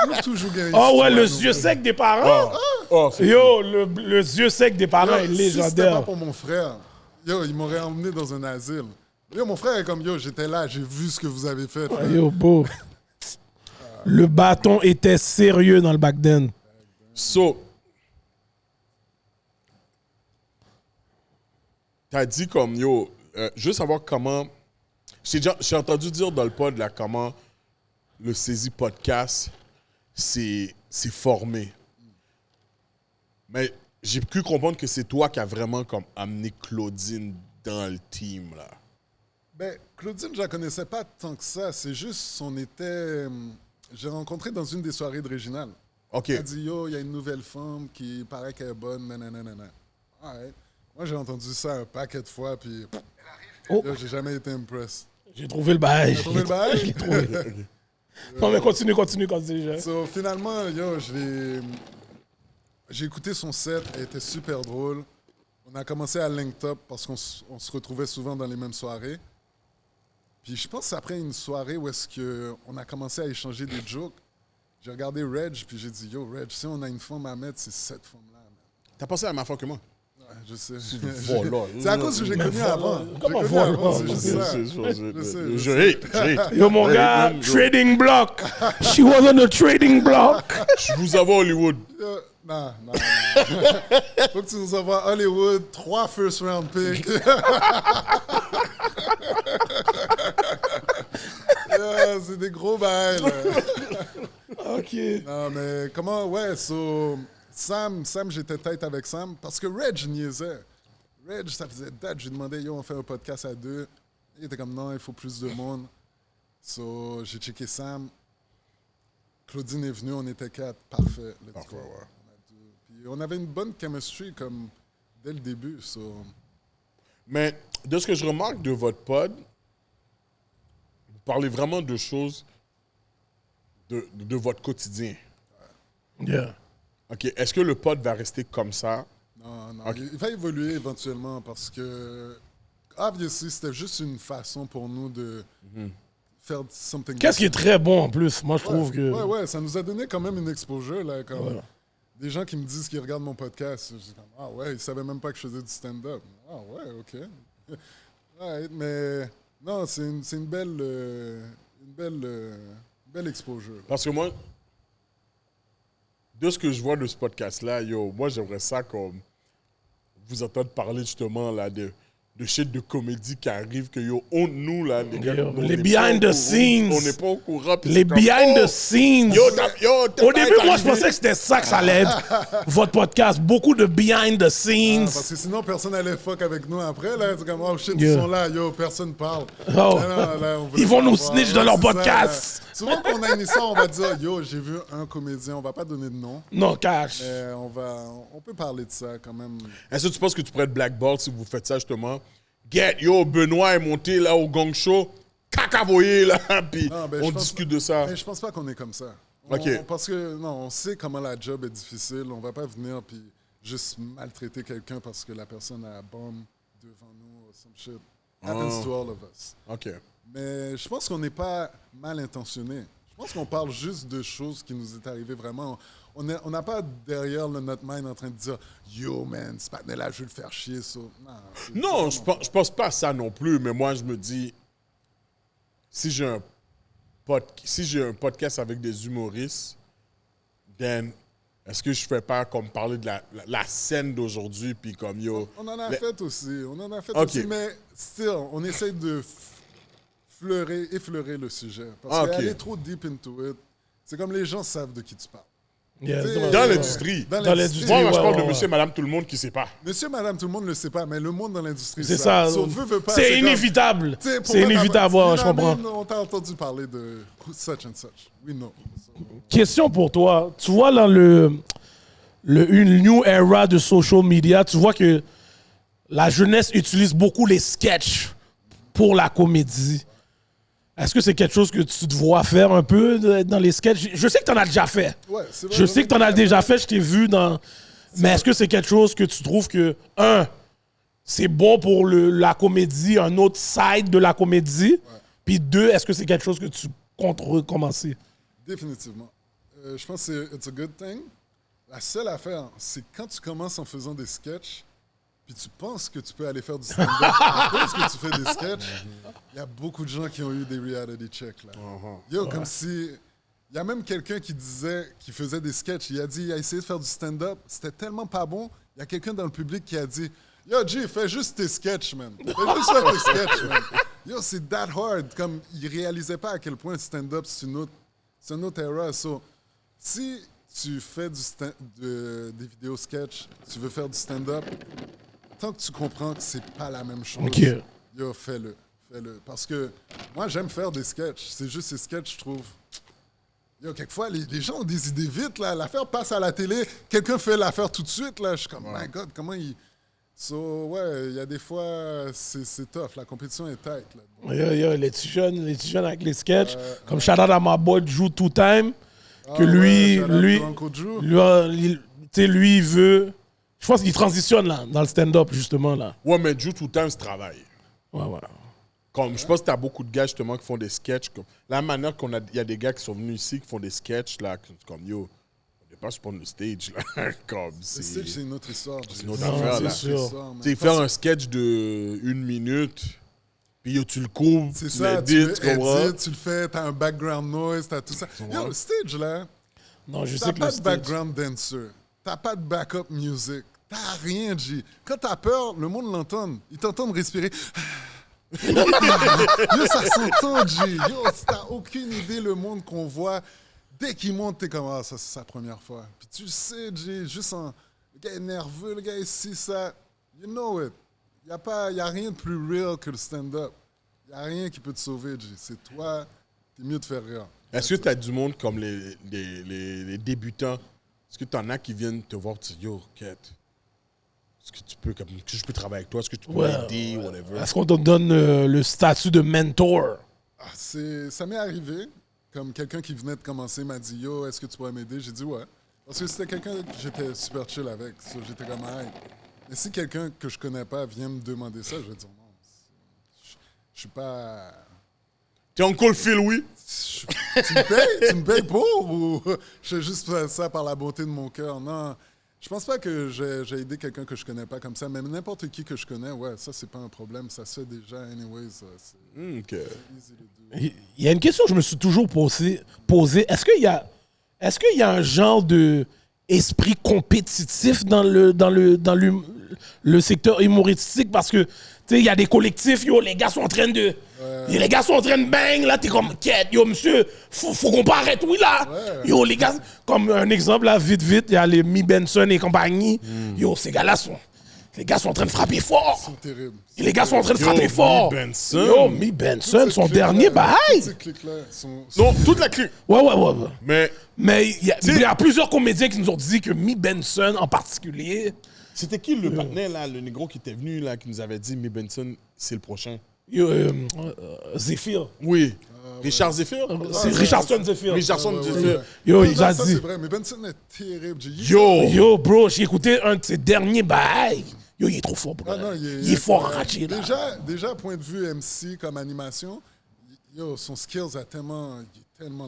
Nous, toujours gagner. Oh ouais, le yeux sec des parents. Oh, c'est Yo, le yeux sec des parents est Si c'était pas légendaire. pour mon frère, yo, il m'aurait emmené dans un asile. Yo, mon frère est comme, yo, j'étais là, j'ai vu ce que vous avez fait. frère. Yo, beau. Le bâton était sérieux dans le back then. So, t'as dit comme, yo, juste savoir comment... J'ai entendu dire dans le pod, là, comment le Saisie Podcast s'est formé. Mais j'ai pu comprendre que c'est toi qui as vraiment comme amené Claudine dans le team, là. Ben, Claudine, je la connaissais pas tant que ça. C'est juste, on était... J'ai rencontré dans une des soirées de Réginal. OK. Elle a dit, yo, il y a une nouvelle femme qui paraît qu'elle est bonne, nanana. Ouais. Moi, j'ai entendu ça un paquet de fois, puis Oh. là, j'ai jamais été impressed. J'ai trouvé le bail. T'as trouvé le bail? Je l'ai trouvé. Non, mais continue. So, finalement, yo, j'ai écouté son set, elle était super drôle. On a commencé à link up parce qu'on se retrouvait souvent dans les mêmes soirées. Puis je pense après une soirée où est-ce qu'on a commencé à échanger des jokes, j'ai regardé Reg, puis j'ai dit, yo, Reg, si on a une femme à mettre, c'est cette femme-là. Man. T'as pensé à la même fois que moi? Ouais, je sais. Voilà. C'est à cause que j'ai connu avant. Comment J'ai connu voilà? avant, c'est juste ça. Je hate. Yo, mon gars, trading block. She was on the trading block. Je vous envoie à Hollywood. Non. Faut que tu nous envoies Hollywood, 3 first round picks. Yeah, c'est des gros bails. Là. OK. Non, mais comment, ouais, Sam, j'étais tête avec Sam parce que Reg niaisait. Reg, ça faisait date, je lui demandais, yo, on fait un podcast à 2. Il était comme, non, il faut plus de monde. So, j'ai checké Sam. Claudine est venue, on était 4. Parfait. Let's go. ouais. Puis on avait une bonne chemistry comme dès le début. So. Mais de ce que je remarque de votre pod, vous parlez vraiment de choses de votre quotidien. Yeah. OK. Est-ce que le pod va rester comme ça? Non. Ok. Il va évoluer éventuellement parce que, obviously, c'était juste une façon pour nous de faire something. Qu'est-ce qui est très bon en plus? Moi, je trouve que. Ouais, ça nous a donné quand même une exposure. Là, comme des gens qui me disent qu'ils regardent mon podcast. Je dis comme, ah ouais, ils savaient même pas que je faisais du stand-up. Ah ouais, OK. Ouais, mais non, c'est une belle exposure. Parce que moi, de ce que je vois de ce podcast-là, yo, moi, j'aimerais ça comme vous entendre parler justement là de shit de comédie qui arrive, que yo, nous, là, les gars, Yo, on les n'est behind pas the scenes. On n'est pas au courant. puis Les c'est comme, behind oh, the scenes. Au début, moi, je pensais que c'était ça que ça allait être. Votre podcast, beaucoup de behind the scenes. Parce que sinon, personne n'allait fuck avec nous après. Là, c'est comme, oh shit, Yeah. ils sont là, yo, personne parle. Oh. Là, on voulait Ils vont pas nous voir. snitch dans leur c'est ça, podcast. là. Souvent, quand on a une histoire, on va dire, yo, j'ai vu un comédien, on va pas donner de nom. Non, cash. Mais on peut parler de ça quand même. Est-ce que tu penses que tu pourrais être blackball si vous faites ça justement? Yo, Benoît est monté là au gang show, cacavoyer là, puis Non, ben, on je pense discute pas- de ça. Mais je pense pas qu'on est comme ça. OK. Parce que, non, on sait comment la job est difficile. On va pas venir puis juste maltraiter quelqu'un parce que la personne a la bombe devant nous. Some shit happens to all of us. OK. Mais je pense qu'on n'est pas mal intentionné. Je pense qu'on parle juste de choses qui nous est arrivé vraiment. On n'a pas derrière notre mind en train de dire « Yo, man, ce patin-là, je vais le faire chier. » Non, je pense pas à ça non plus, mais moi, je me dis, si j'ai un podcast avec des humoristes, then, est-ce que je fais pas comme parler de la scène d'aujourd'hui, puis comme, yo... On en a fait aussi. OK. aussi, mais still, on essaie de effleurer le sujet. Parce OK. qu'aller trop deep into it, c'est comme les gens savent de qui tu parles. Yeah, T'sais, c'est Dans vrai. l'industrie. Dans Dans l'industrie. l'industrie. Moi, je Ouais, parle de ouais. monsieur, madame, tout le monde qui sait pas. Monsieur, madame, tout le monde ne le sait pas, mais le monde dans l'industrie C'est savent. ça. So, veut pas, C'est comme- inévitable. T'sais, pour C'est moi, inévitable, you know je what I comprends. mean? On t'a entendu parler de such and such. We know. Question pour toi. Tu vois, dans une new era de social media, tu vois que la jeunesse utilise beaucoup les sketchs pour la comédie. Est-ce que c'est quelque chose que tu te vois faire un peu dans les sketchs? Je sais que tu en as déjà fait. Ouais, c'est vrai, Je sais que tu en as déjà fait, je t'ai vu dans... Mais est-ce que c'est quelque chose que tu trouves que, c'est bon pour la comédie, un autre side de la comédie? Puis 2, est-ce que c'est quelque chose que tu comptes recommencer? Définitivement. Je pense que c'est it's a good thing. La seule affaire, c'est quand tu commences en faisant des sketchs, puis tu penses que tu peux aller faire du stand-up à cause que tu fais des sketchs, il y a beaucoup de gens qui ont eu des reality checks. Là. Yo, comme si... Il y a même quelqu'un qui faisait des sketchs, il a dit, il a essayé de faire du stand-up, c'était tellement pas bon, il y a quelqu'un dans le public qui a dit, Yo, G, fais juste tes sketchs, man. Fais juste faire tes sketchs, man. Yo, c'est that hard. Comme, il réalisait pas à quel point le stand-up, c'est une autre era. So, si tu fais des vidéos sketch, tu veux faire du stand-up, tant que tu comprends que c'est pas la même chose, Ok. yo, fais-le. Fais-le. Parce que moi, j'aime faire des sketchs. C'est juste ces sketchs, je trouve. Yo, quelquefois, les gens ont des idées vite, là. L'affaire passe à la télé, quelqu'un fait l'affaire tout de suite, là. Je suis comme, my God, comment il... So, ouais, il y a des fois, c'est tough. La compétition est tight, là. Yo, les petits jeunes avec les sketchs. Comme shout out à ma boy Drew Two Time. Que lui, il veut... Je pense qu'il transitionne, là, dans le stand-up, justement, là. Ouais, mais Drew Two Time, c'est travail. Ouais. Comme, je pense que t'as beaucoup de gars, justement, qui font des sketchs. Comme, la manière il y a des gars qui sont venus ici, qui font des sketchs, là, comme, yo, on n'est pas sur le stage, là. Comme, Le stage, c'est une autre histoire. C'est une autre affaire, là. c'est sûr. Tu sais, faire un sketch de 1 minute, puis yo, tu le coupes, C'est tu ça, tu l'édites, tu comprends? edit, tu le fais, t'as un background noise, t'as tout ça. Yo, le stage, là, Non, je sais t'as que pas le de stage... background dancer, t'as pas de backup music, t'as rien, G. Quand t'as peur, le monde l'entend. Ils t'entendent respirer. Yo, ça s'entend, G. Yo, t'as aucune idée, le monde qu'on voit, dès qu'il monte, t'es comme, ah, ça, c'est sa première fois. Puis tu le sais, G, juste en... Le gars est nerveux, le gars est si, ça... You know it. Y a rien de plus real que le stand-up. Y a rien qui peut te sauver, G. C'est toi, t'es mieux de faire rire. Est-ce que tu as du monde comme les débutants? Est-ce que tu en as qui viennent te voir et te dire, yo, Kate, est-ce que je peux travailler avec toi? Est-ce que tu peux m'aider? Whatever. Est-ce qu'on te donne le statut de mentor? Ah, ça m'est arrivé. Comme quelqu'un qui venait de commencer m'a dit, yo, est-ce que tu pourrais m'aider? J'ai dit, ouais. Parce que c'était quelqu'un que j'étais super chill avec. So, j'étais comme, hey. Mais si quelqu'un que je connais pas vient me demander ça, je vais dire, non. Je suis pas... T'es Uncle Phil, oui? Tu me payes pour ou je fais juste faire ça par la beauté de mon cœur? Non, je pense pas que j'ai aidé quelqu'un que je connais pas comme ça, mais n'importe qui que je connais, ouais, ça c'est pas un problème, ça se fait déjà anyways. C'est OK. easy to do. Il y a une question que je me suis toujours posée. Est-ce qu'il y a un genre de esprit compétitif dans le secteur humoristique? Parce que, tu sais, il y a des collectifs, yo, les gars sont en train de... Les gars sont en train de bang, là, t'es comme, quête, yo, monsieur, faut qu'on arrête, oui, là. Ouais. Yo, les gars, comme un exemple, là, vite, il y a les Mi Benson et compagnie. Yo, ces gars-là les gars sont en train de frapper fort. C'est terrible. Et les gars sont en train de frapper fort. Mi Benson. Yo, Mi Benson, son dernier bail. Ces clics-là sont... Non, toute la clique. Ouais. Mais Il y a plusieurs comédiens qui nous ont dit que Mi Benson, en particulier... c'était qui le partenaire, là, le négro qui était venu, là, qui nous avait dit, Mi Benson, c'est le prochain? Yo, Zephyr. Oui. Richard Zephyr? C'est Richardson Zephyr. Richardson Zephyr. ouais. Yo, Non, il a ça dit... c'est vrai, mais Benson est terrible. G. Yo, bro, j'ai écouté un de ses derniers bails. Yo, il est trop fort, bro. Ah, non, il est fort en ratchet, là. Déjà, point de vue MC comme animation, yo, son skills il est tellement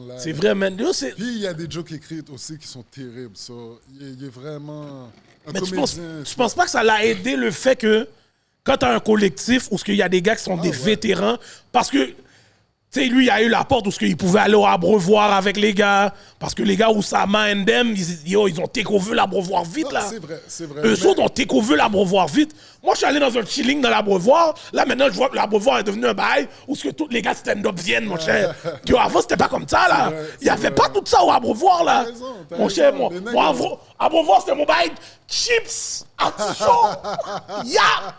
là. C'est vrai, man. Yo, c'est... Puis il y a des jokes écrites aussi qui sont terribles. So, il est vraiment un Mais comédien. tu penses pas que ça l'a aidé le fait que quand t'as un collectif où il y a des gars qui sont des vétérans, parce que, tu sais, lui, il a eu la porte où il pouvait aller au Abreuvoir avec les gars, parce que les gars, Oussama and them, ils ont take over l'Abreuvoir vite, Ah, là. c'est vrai. Eux autres ont take over l'Abreuvoir vite. Moi, je suis allé dans un chilling dans l'Abreuvoir. Là, maintenant, je vois que l'Abreuvoir est devenu un bail où tous les gars stand-up viennent, mon cher. Yo, avant, c'était pas comme ça, là. vrai, Il y avait pas tout ça au Abreuvoir, là. T'as raison, Mon cher, raison. moi, Abreuvoir, c'était mon bail. Chips, artichaut, ya,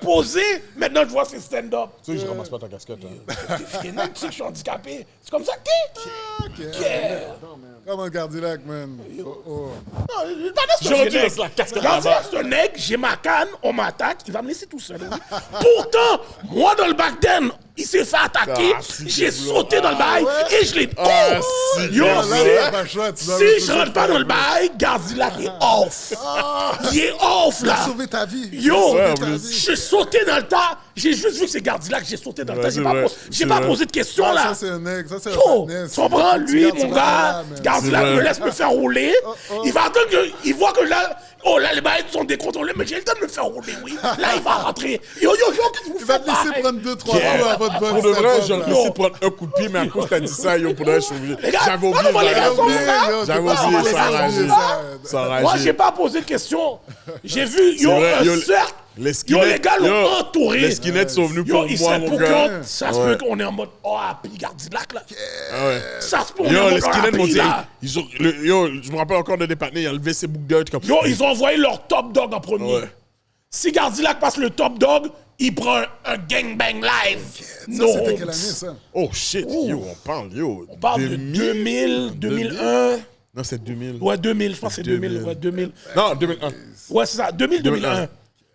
posé. Maintenant, je vois c'est stand-up. Tu sais que je ramasse pas ta casquette. Hein. Tu sais que je suis handicapé. C'est comme ça que t'es. Comme un Gardilac, man. Oh. J'aurais dû laisser la casquette là-bas. C'est un nègre, j'ai ma canne, on m'attaque, il va me laisser tout seul. Oui. Pourtant, moi dans le back then, il s'est fait attaquer, j'ai sauté dans le bail et je l'ai... Yo, Là, t'as pas le choix, tu dois si mettre je le rentre pas dans le bail, Gardilac est off. Il est off, Il a là. sauvé ta vie. Yo, Ouais, en plus. j'ai sauté dans le tas, j'ai juste vu que c'est Gardilac, j'ai sauté dans le tas, Ouais, j'ai c'est pas vrai. posé de questions, Ah, là. ça, c'est un egg. Ça, c'est un Yo, fatness. tu comprends, lui, Regarde, mon tu gars, vas là, man. Gardilac C'est me vrai. laisse me faire rouler. Il va attendre qu'il voit que là, oh là, les bails sont décontrôlés, mais j'ai le temps de me faire rouler, oui. Là, il va rentrer. Yo, qu'est-ce que vous Il va faites, te laisser bail? prendre 2-3 coups avant de Pour de vrai, step-up, j'aurais là. laissé prendre un coup de pied, mais à cause que t'as dit ça, yo, pour de vrai, je suis oublié. Les gars, J'avais non, oublié. non, les gars sont oublié, là. yo, J'avais t'es pas oublié, obligé ça a d'oublier ragé. ça. Ça a Moi, ragé. j'ai pas posé de question. J'ai vu, yo, vrai, un yo, cercle. Les Yo, skinheads, les gars l'ont entouré. Les skinheads sont venus Yo, pour il moi, serait mon pour gars. que ça se peut qu'on est en mode puis Gardilac là. Ah ouais. Ça se peut qu'on est Yo, en les mode skinheads m'ont dit, là. yo, je me rappelle encore de des partenaires, il a levé ses boucles d'œil comme. Yo, ils ont envoyé leur top dog en premier. Ouais. Si Gardilac passe le top dog, il prend un gangbang live. Ça, c'était quelle année, ça? Oh shit, yo, on parle, yo. On parle de 2000, 2001. Non, c'est 2000. Ouais, 2000, je pense que c'est 2000. Ouais, 2000. Non, 2001. Ouais, c'est ça, 2000, 2001.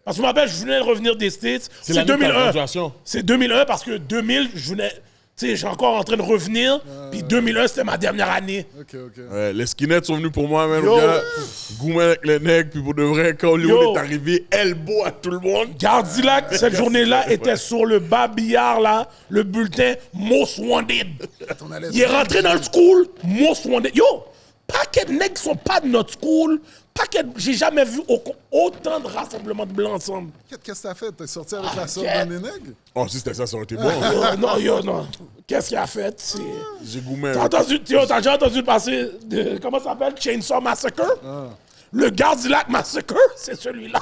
Parce que je me rappelle, je venais de revenir des States. C'est l'année de ta 2001. graduation. C'est 2001 parce que 2000, je venais. Tu sais, j'ai encore en train de revenir. Puis 2001, c'était ma dernière année. Ok. Ouais, les skinheads sont venus pour moi, même, Yo. gars. Gourmet avec les nègres, puis pour de vrai, quand Léon Yo. est arrivé, elbow à tout le monde. Gardilac, cette journée-là, était sur le babillard, là, le bulletin Most Wanted. Il est rentré dans le school, Most Wanted. Yo, paquet de nègres qui sont pas de notre school. J'ai jamais vu autant de rassemblements de blancs ensemble. Qu'est-ce que t'as fait? T'es sorti avec la sorte d'un des nègres? Oh, si c'était ça, ça aurait été bon. Non. Qu'est-ce qu'il a fait? J'ai gourmet. T'as déjà entendu passer de, comment ça s'appelle? Chainsaw Massacre? Le Gardilac Massacre, c'est celui-là.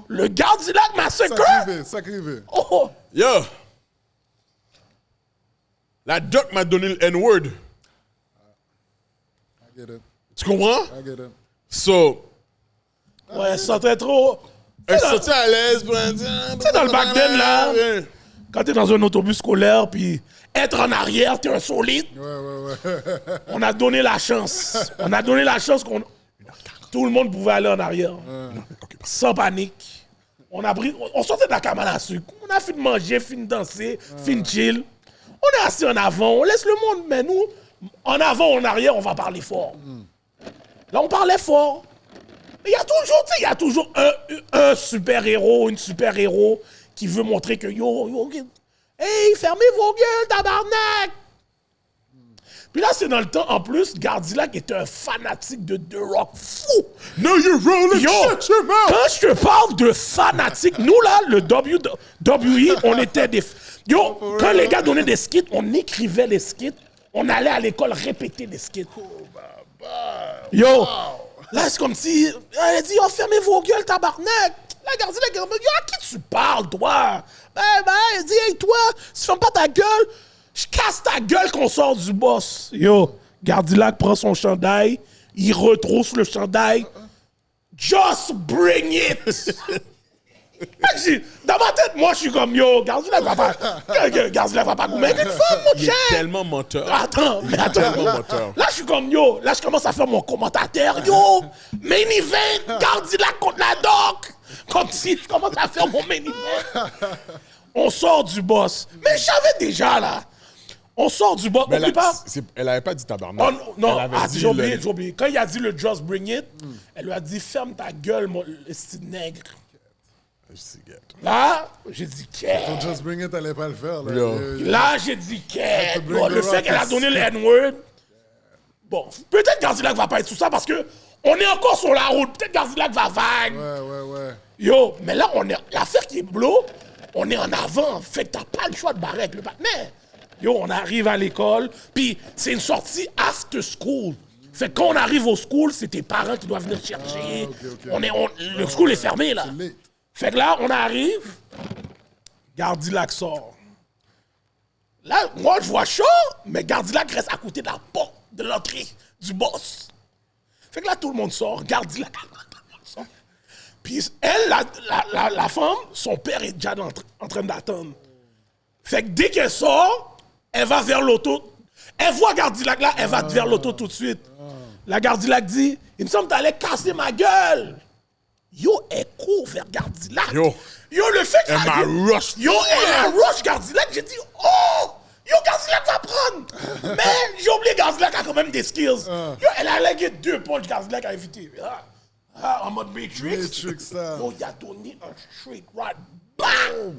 Le Gardilac Massacre? Sacré. Oh. Yo! La doc m'a donné le N-word. I get it. Tu comprends? I get it. So, Ouais, ça sentait trop. elle est sortie à l'aise pour Tu sais, dans le back then, là, quand t'es dans un autobus scolaire, puis être en arrière, t'es un solide. Ouais. On a donné la chance. On a donné la chance qu'on... Tout le monde pouvait aller en arrière. Sans panique. On sortait de la cabane à sucre. On a fini de manger, fini de danser, fini de chill. On est assis en avant, on laisse le monde, mais nous, en avant, en arrière, on va parler fort. Là, on parlait fort. Il y a toujours un super-héros, une super-héros qui veut montrer que hey, fermez vos gueules, tabarnak! Puis là, c'est dans le temps, en plus, Gardilac était un fanatique de The Rock fou. No, you're rolling, Yo, shut your mouth! quand je te parle de fanatique, nous là, le WWE, on était des... Yo, quand les gars donnaient des skits, on écrivait les skits, on allait à l'école répéter les skits. Yo, là, c'est comme si... Elle a dit, fermez vos gueules, tabarnak! Là, Gardilac, yo, à qui tu parles, toi? Elle dit, hey, toi, si tu fermes pas ta gueule, je casse ta gueule qu'on sort du boss. Yo, Gardilac prend son chandail, il retrousse le chandail. Just bring it! Dans ma tête, moi, je suis comme, yo, Gardilac va pas goumer une femme, mon Il cher! est tellement menteur. Attends. Tellement menteur. Là, je suis comme, yo, là, je commence à faire mon commentateur. Yo, main event, Gardilac contre la doc. Comme si je commence à faire mon main event. On sort du boss. Mais je savais déjà, là. On sort du boss. Mais Oublie pas. elle avait pas dit tabarnak. Oh, non, Elle avait dit j'ai oublié. Quand il a dit le Just Bring It, elle lui a dit, ferme ta gueule, mon petit nègre. Là, j'ai dit, Ton Just Bring It, t'allais pas le faire. Là, Là, j'ai dit, to bring bon, the le fait qu'elle a rockets. donné le N-word, bon, peut-être Gardilac va pas être sous ça parce que on est encore sur la route. Peut-être Gardilac va vague. Ouais. Yo, mais là, l'affaire qui est blow, on est en avant. Fait que t'as pas le choix de barrer avec le partenaire. Yo, on arrive à l'école, puis c'est une sortie after school. Fait que quand on arrive au school, c'est tes parents qui doivent venir te chercher. ok. Le school est fermé, là. late. Fait que là, on arrive, Gardilac sort. Là, moi, je vois chaud, mais Gardilac reste à côté de la porte de l'entrée du boss. Fait que là, tout le monde sort, Gardilac sort. Puis elle, la femme, son père est déjà en train d'attendre. Fait que dès qu'elle sort, elle va vers l'auto. Elle voit Gardilac là, elle va vers l'auto tout de suite. La Gardilac dit, il me semble que t'allais casser ma gueule. Yo, elle court vers Gardilac. Yo, le fait qu'elle m'a rush. Yo, elle a rush Gardilac. J'ai dit, oh! Yo, Gardilac va prendre! Mais j'ai oublié, Gardilac a quand même des skills. Yo, elle a légué 2 punches, Gardilac a évité. En mode Matrix. Matrix, ça. Yo, il a donné un straight right. Bam!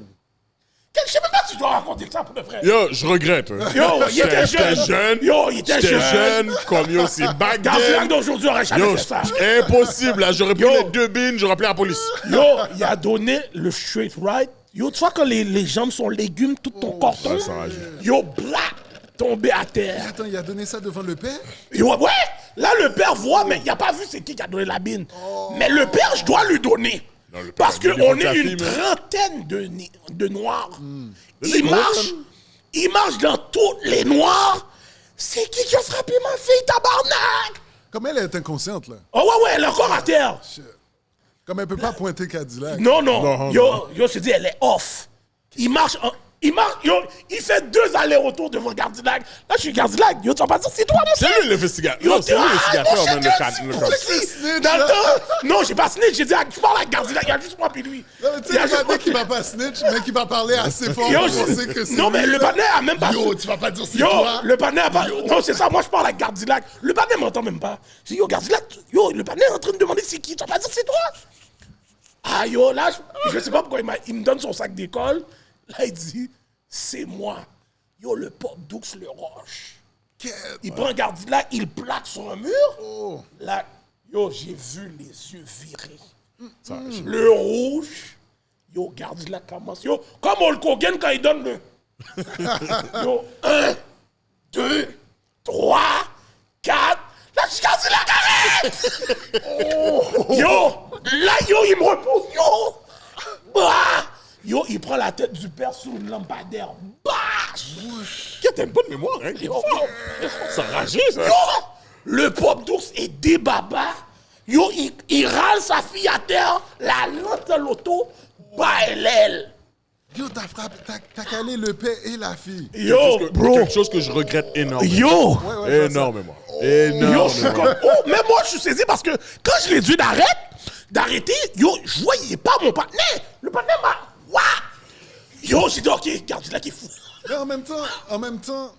Je sais même pas si je dois raconter ça pour de vrai. Yo, je regrette. Yo, il était jeune. Yo, il était J'étais jeune. jeune, comme yo, c'est back Gardilac then. d'aujourd'hui aurait jamais Yo, fait ça. impossible, là. J'aurais pris Yo. les 2 bines, j'aurais appelé la police. Yo, il a donné le straight right. Yo, tu vois quand les jambes sont légumes, tout ton corps tombe. ça va, Yo, black, tombé à terre. Attends, il a donné ça devant le père? Yo, ouais, là, le père voit, mais il a pas vu c'est qui a donné la bine. Mais le père, je dois lui donner. Non, le Parce père, il qu'on défend sa est une fille, mais- trentaine de Noirs. Les Ils négros, marchent. Ils marchent dans tous les Noirs. C'est qui a frappé ma fille, tabarnak? Comme elle est inconsciente, là. Oh ouais, elle est encore à terre. Shit. Comme elle peut pas pointer Cadillac. Non. Non, Yo, je te dis, elle est off. Il marche, yo, il fait 2 allers-retours devant Gardilac. Là, je suis Gardilac. Yo, tu vas pas dire, c'est toi, mon C'est cher. lui l'investigateur. Yo, Non, c'est lui l'investigateur, mon man, cher, le tu- cas. tu- Dans le temps, non, j'ai pas snitch. J'ai dit, je parle avec Gardilac. Il y a juste moi puis lui. Non, mais tu Il y a sais, le juste moi patin qui va pas snitch, mais qui va parler assez fort Yo, pour je- penser que c'est non, mais lui, le là. panel a même pas. Yo, tu vas pas dire c'est Yo, toi. le panel a pas. Non, c'est ça, moi je parle avec Gardilac. Le panel m'entend même pas. Je dis, yo, Gardilac, yo, le panel est en train de demander c'est qui. Tu vas pas dire c'est toi. Ah, yo, là, je sais pas pourquoi il me donne son sac d'école. Là, il dit, c'est moi. Yo, le pop Doux le roche. Il prend Gardilac, il plaque sur un mur. Oh. Là, yo, j'ai vu les yeux virer. Le rouge. Yo, Gardilac commence. Yo, comme Hulk Hogan quand il donne le. Yo, 1, 2, 3, 4. Là, je Gardilac, arrête! Yo, là, yo, il me repousse. Yo, bah! Yo, il prend la tête du père sur une lampadaire. Bah! Qui a une bonne mémoire, hein? Yo, C'est enragé, ça. Yo, le pop d'ours est débaba. Yo, il râle sa fille à terre, la lance dans l'auto, bah elle. Yo, t'as calé le père et la fille. Yo, bro. Quelque chose que je regrette énormément. Yo, Ouais, ouais, je vois ça. Énormément. yo, je suis comme, oh, même moi, je suis saisi parce que quand je l'ai dit d'arrêter, yo, je voyais pas mon partenaire. Le partenaire m'a, waouh. Yo, j'ai dit, ok, garde là qui est fou. Mais en même temps,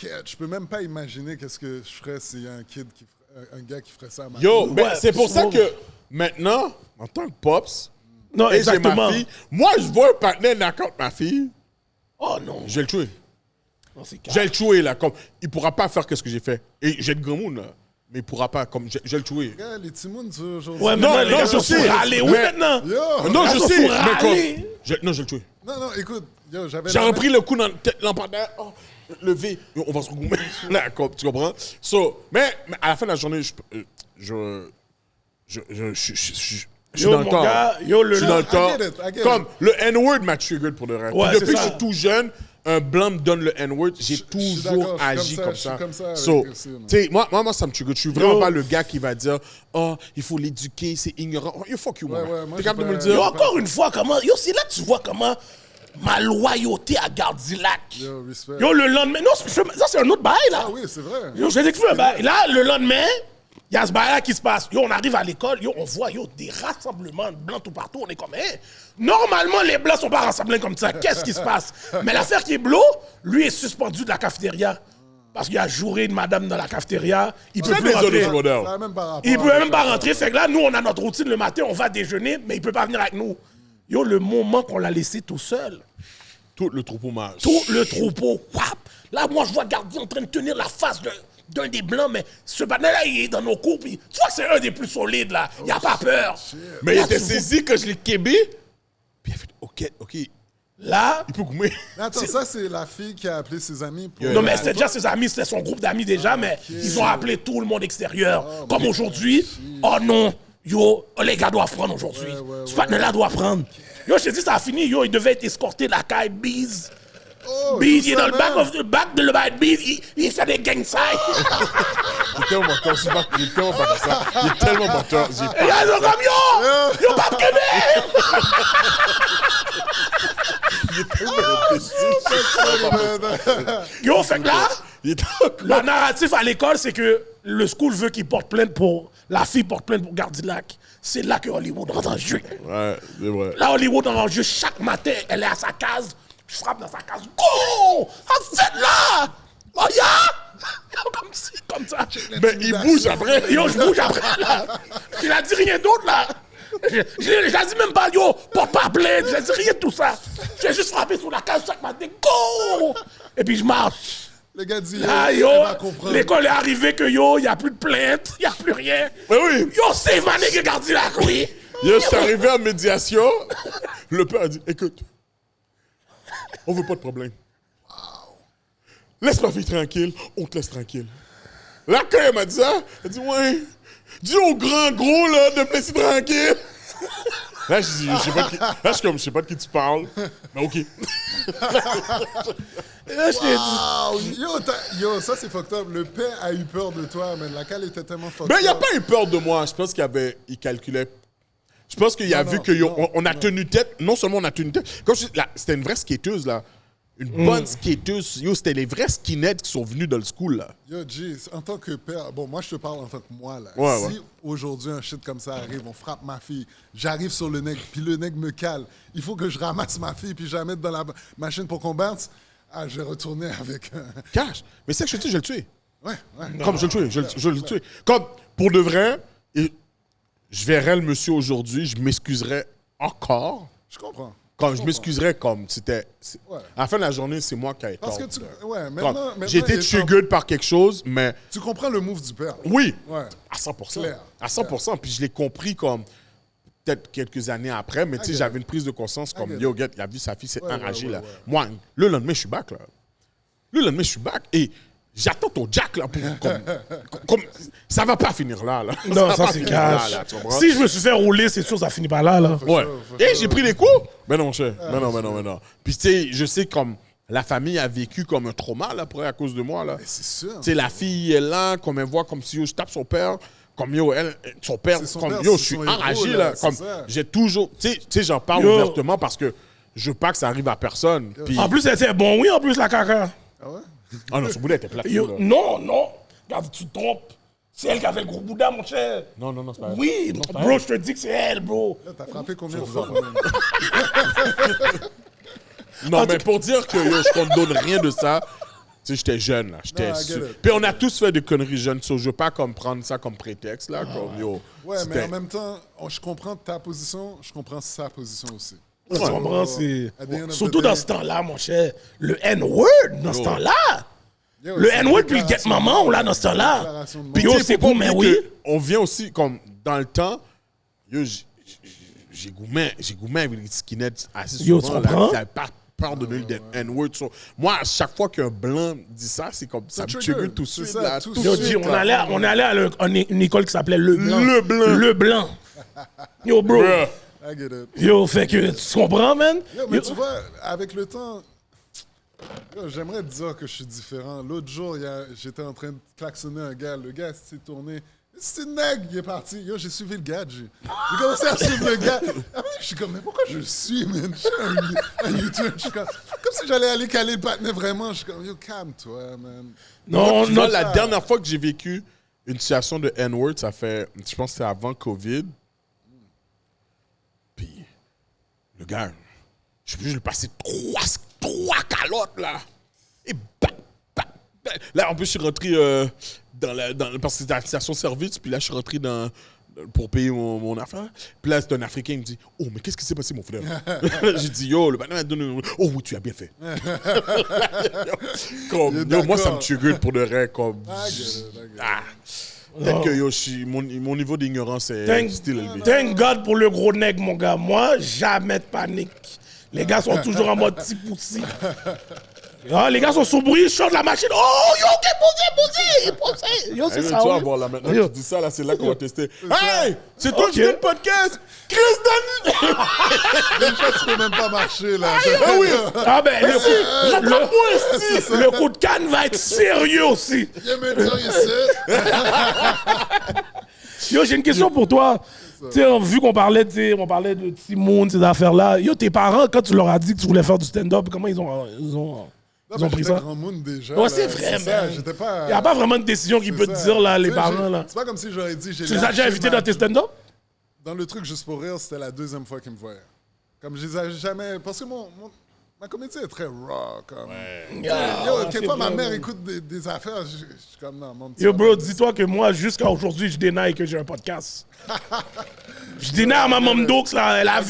je peux même pas imaginer qu'est-ce que je ferais s'il y a un gars qui ferait ça à ma Yo, fille. ben, Ouais, c'est pour ça c'est que maintenant, en tant que Pops, Non, et j'ai exactement. ma fille, moi, je vois un partenaire knock-out ma fille, Oh non. je vais le tuer. Non, c'est Je vais le tuer, là. Comme, il pourra pas faire ce que j'ai fait. Et j'ai de grand monde, là. Mais il pourra pas, comme, je vais le tuer. Gars, les Timouns aujourd'hui. Ouais, Non, maintenant, les non, gars je sont sais. pour râler. Oui, Mais- maintenant. Yo! Non, Là, je ça, sais, faut mais râler. comme... Non, je vais le tuer. Non, écoute, yo, j'avais J'ai la repris le coup dans la tête, lampadaire. Oh, levé. Yo, on va se regrouper. Là, tu comprends? So, mais à la fin de la journée, je suis Yo, dans le mon tort. gars, yo, le Je suis dans le I tort. get it, I get Comme le N-word m'a triggered pour de vrai. Ouais, Puis c'est depuis que ça. je suis tout jeune, un blanc me donne le N-word, j'ai Je suis toujours d'accord, je suis agi comme comme ça, ça. je suis comme ça avec So, aussi, man. tu sais, moi, ça me trigger. Je suis vraiment Yo. pas le gars qui va dire, oh, il faut l'éduquer, c'est ignorant. Oh, yo, fuck you, moi. ouais, moi, T'es capable de j'ai me le pas- Yo, dire? encore une fois, comment. Yo, c'est là que tu vois comment ma loyauté à Gardilac. Yo, respect. Yo, le lendemain. Non, ça, c'est un autre bail, là. Ah oui, c'est vrai. Yo, je vais t'expliquer un bail. Là, le lendemain, il y a ce bail-là qui se passe. Yo, on arrive à l'école, yo, on voit, yo, des rassemblements de blancs tout partout. On est comme, hein. Normalement, les blancs sont pas rassemblés comme ça. Qu'est-ce qui se passe? Mais l'affaire qui est Blo, lui est suspendu de la cafétéria. Parce qu'il a jouré une madame dans la cafétéria. Il peut C'est plus des rentrer. autres modèles. Ça a même pas rapport Il peut avec même pas ça. rentrer. Fait que là, nous, on a notre routine le matin, on va déjeuner, mais il peut pas venir avec nous. Yo, le moment qu'on l'a laissé tout seul, Tout le troupeau mâche. tout le troupeau, wap. Là, moi, je vois Gardien en train de tenir la face d'un des blancs, mais ce banal-là, il est dans nos cours, puis tu vois que c'est un des plus solides, là. Il a pas peur. Mais il Là, était tu vois- saisi quand je l'ai kébé. Puis il a fait, OK, Là, il peut goumer. Mais attends, ça, c'est la fille qui a appelé ses amis pour... non, mais c'était déjà ses amis, c'était son groupe d'amis déjà, mais ils ont appelé tout le monde extérieur. Comme aujourd'hui, oh non, yo, les gars doivent prendre aujourd'hui. Ce partenaire-là doit prendre. Yo, je te dis, ça a fini, yo, il devait être escorté de la caille Bees. Oh, Bees, tout il est ça, dans le man. back de le bad Bees, il fait des gang signs. Il est tellement menteur, c'est pas- il est tellement pas comme ça. Il est tellement menteur. J'ai Et là, ils sont comme yo, pas Yo, fait que là, Il est le narratif à l'école, c'est que le school veut qu'il porte plainte pour. La fille porte plainte pour Gardilac. C'est là que Hollywood rentre en jeu. Ouais, c'est vrai. Là, Hollywood rentre en jeu chaque matin. Elle est à sa case. Je frappe dans sa case. Go! En fait, là! Oh, ya! Comme ça. Mais il bouge après. Yo, je bouge après, là. Je n'ai dit rien d'autre, là. Je n'ai dit même pas, yo, porte pas plainte. Je n'ai dit rien de tout ça. J'ai juste frappé sur la case chaque matin. Go! Et puis, je marche. Le gars dit, Ah, il yo, va comprendre. l'école est arrivée que yo, il n'y a plus de plainte, il n'y a plus rien. Mais oui. Yo, c'est Vané qui garde la oui. Yo, je suis arrivé en médiation. Le père a dit, écoute, on veut pas de problème. Laisse ma fille tranquille, on te laisse tranquille. Là, quand elle m'a dit ça, elle dit, ouais, dis au grand gros, là, de me laisser tranquille. Là, je sais pas de qui... Là, je suis comme, je sais pas de qui tu parles. Mais OK. Là, je t'ai dit. Yo, ça c'est fucked up. Le père a eu peur de toi, mais la cale était tellement fucked up. Mais il a pas eu peur de moi. Je pense il calculait. Je pense qu'il a vu qu'on a tenu tête. Non seulement on a tenu tête. Comme je dis, c'était une vraie skateuse, là. Une bonne skateuse. Yo, c'était les vrais skinheads qui sont venus dans le school, là. Yo, G, en tant que père, bon, moi je te parle en tant que moi, là. Ouais, Si aujourd'hui un shit comme ça arrive, on frappe ma fille, j'arrive sur le nègre, puis le nègre me cale, il faut que je ramasse ma fille, puis je la mette dans la machine pour qu'on battre. Ah, je vais retourner avec. Cash. Mais c'est que je te dis, je vais le tuer. Ouais. Comme je vais le tuer. Je vais le tuer. Comme, pour de vrai, et je verrais le monsieur aujourd'hui, je m'excuserais encore. Je comprends. Comme je m'excuserais comme c'était. Ouais. À la fin de la journée, c'est moi qui ai tort. Parce que tu. Ouais, Comme, maintenant. j'ai été triggered par quelque chose, mais Tu comprends le move du père. oui, Ouais. à 100%. Clair. À 100%. Puis je l'ai compris comme peut-être quelques années après, mais tu sais, get j'avais une prise de conscience comme get yo, get, il a vu sa fille s'est Ouais, enragée ouais, là. ouais. Moi, le lendemain, je suis back là. Le lendemain, je suis back et j'attends ton jack là pour comme ça va pas finir là. Non, va ça pas c'est finir là, cash. là, tu comprends? Si je me suis fait rouler, c'est sûr, ça finit par là. Ouais. For Et sure. j'ai pris des coups. Mais non, cher. Mais non. Puis tu sais, je sais comme la famille a vécu comme un trauma là, après à cause de moi là. Mais c'est sûr. Tu sais, la fille est là, comme elle voit comme si yo, je tape son père, comme yo, son père, C'est son comme père, yo, c'est je suis son héros, enragé là, là. c'est Comme ça. j'ai toujours, tu sais, j'en parle Yo. ouvertement parce que je veux pas que ça arrive à personne. Puis, En plus, elle était bon, oui, en plus, la caca. Ah ouais? ah non, ce boulet était plat. Yo, non. Regarde, tu te trompes. C'est elle qui a fait le gros Bouddha, mon cher. Non, c'est pas Oui, bro, je te dis que c'est elle, bro. Là, t'as frappé combien de fois, man? Non, mais pour dire que yo, je condamne rien de ça. Tu sais, j'étais jeune, là. J'étais Non, I get it. Puis on a tous fait des conneries jeunes, so je veux pas comme prendre ça comme prétexte, là. Comme, yo, Ouais, mais c'était- en même temps, je comprends ta position, je comprends sa position aussi. Tu comprends, c'est... At the end of Surtout the dans day- ce temps-là, mon cher. Le N-word, dans ce temps-là. Yo, Le c'est une N-word puis le Get déclaration Maman, on de l'a mort. dans ce temps-là. Déclaration de mort. Puis Tu yo, sais, c'est faut pas cool, mais oublier oui. que On vient aussi, comme, dans le temps, yo, j'ai goumé avec les skinheads assez Yo, souvent. tu comprends? J'avais pas peur de donner le N-word. So, moi, à chaque fois qu'un blanc dit ça, c'est comme ça me trigger. trigger tout de C'est suite. ça, Là, tout tout Yo, de suite. dis, suite, on là. allait à une école qui s'appelait Le Blanc. Le Blanc. Le Blanc. Yo, bro. Bruh. I get it. Yo, fait que tu comprends, man? Yo, mais Yo, tu vois, avec le temps, yo, j'aimerais te dire que je suis différent. L'autre jour, j'étais en train de klaxonner un gars. Le gars s'est tourné. C'est nègre, il est parti. Yo, j'ai suivi le gars. J'ai commencé à suivre le gars. Après, je suis comme, mais pourquoi je le suis, man? Je suis un YouTube. Je suis comme si j'allais aller caler le patinet vraiment. Je suis comme, yo, calme-toi, man. non, Tu vois, non. la dernière fois que j'ai vécu une situation de N-word, ça fait, je pense que c'était avant COVID. Puis, le gars, je suis lui passer trois calottes, là. Et là, en plus, je suis rentré parce que c'était la station-service, puis là, je suis rentré pour payer mon affaire. Puis là, c'est un Africain, il me dit « Oh, mais qu'est-ce qui s'est passé, mon frère? » J'ai dit « Yo, le patron m'a donné... Oh oui, tu as bien fait. » Comme, yo, moi, ça me trigger pour de vrai, comme... I get it, I get it. Ah. Peut-être que yo, mon niveau d'ignorance est still élevé. Thank God pour le gros nègre, mon gars. Moi, jamais de panique. Les gars sont toujours en mode petit poussi. Ah, les gars sont sous bruit, ils chantent la machine. Oh, yo, ok, posez. Yo, c'est Hey, ça. tu vas oui. voir là maintenant, Yo. tu dis ça, là, c'est là qu'on va tester. Hey! C'est toi Ok. qui fais le podcast! Chris Dani! Déjà, tu peux même pas marcher, là. Ah oui! Ah ben, le coup de canne va être sérieux aussi. Viens me dire ici. Yo, j'ai une question pour toi. Tu sais, vu qu'on parlait de Timoun, ces affaires-là. Yo, tes parents, quand tu leur as dit que tu voulais faire du stand-up, comment ils ont pris J'étais ça? grand monde déjà. Ouais, là. c'est vrai, ça, man. J'étais pas... Il n'y a pas vraiment de décision qui peut te dire, là, les Tu sais, parents, là. C'est pas comme si j'aurais dit... Tu les as déjà invités dans tes stand-up? Dans le truc Juste pour rire, c'était la deuxième fois qu'ils me voyaient. Comme je les ai jamais... Parce que ma comédie est très raw, comme... Yo, quelquefois, ma mère écoute des affaires, je suis comme, non, mon petit... Yo, bro, dis-toi que moi, jusqu'à aujourd'hui, je dénaille que j'ai un podcast. Je dénaille à ma mom Dox, là. Elle a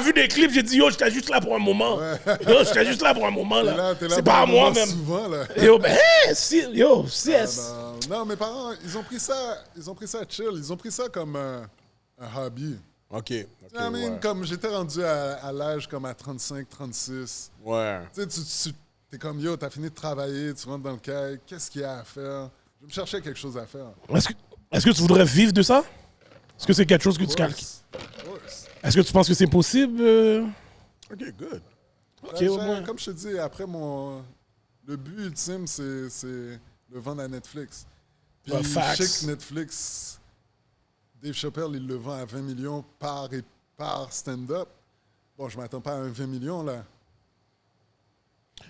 vu des clips, j'ai dit, yo, j'étais juste là pour un moment. Yo, j'étais juste là pour un moment, là. T'es là C'est pour pas un à moi, moment même. souvent, là. Yo, ben, yes. Non, mes parents, ils ont pris ça chill. Ils ont pris ça comme un hobby. OK. I mean, comme j'étais rendu à l'âge comme à 35, 36. Ouais. Tu sais, t'es comme, yo, t'as fini de travailler, tu rentres dans le cahier, qu'est-ce qu'il y a à faire? Je me cherchais quelque chose à faire. Est-ce que tu voudrais vivre de ça? Est-ce que c'est quelque chose que tu calques? Est-ce que tu penses que c'est possible? OK, good. Ok, au moins. Comme je te dis, après le but ultime, c'est le vendre à Netflix. Puis Ouais, je facts. sais que Netflix, Dave Chappelle, il le vend à 20 millions par stand-up. Bon, je m'attends pas à un 20 millions, là.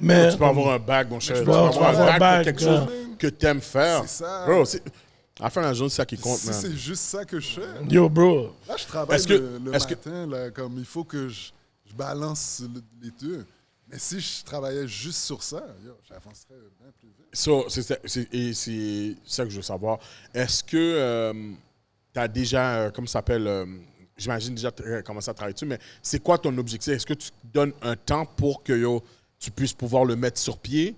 Mais Tu peux avoir un bag, mon cher. Tu peux tu avoir un bag pour quelque ouais. chose que t'aimes faire. C'est ça. Bro, à la fin de la journée, c'est ça qui compte, Si man. c'est juste ça que je fais, yo, bro. là, je travaille Est-ce que- le est-ce que- matin, là, comme il faut que je balance les deux. Mais si je travaillais juste sur ça, j'avancerais bien plus vite. C'est ça que je veux savoir. Est-ce que tu as déjà, comment ça s'appelle, j'imagine déjà commencé à travailler dessus, mais c'est quoi ton objectif? Est-ce que tu te donnes un temps pour que tu puisses pouvoir le mettre sur pied?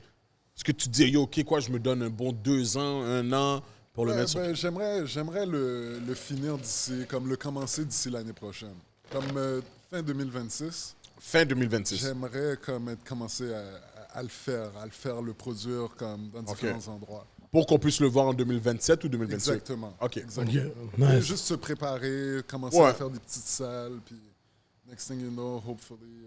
Est-ce que tu te dis, OK, quoi, je me donne un bon 2 ans, 1 an pour le mettre sur pied? J'aimerais le finir d'ici, comme le commencer d'ici l'année prochaine. Comme fin 2026. Fin 2026. J'aimerais comme commencer à le faire, le produire comme dans différents endroits. Pour qu'on puisse le voir en 2027 ou 2028? Exactement. OK. Exactement. Ok, nice. Juste se préparer, commencer Ouais. à faire des petites salles, puis next thing you know, hopefully,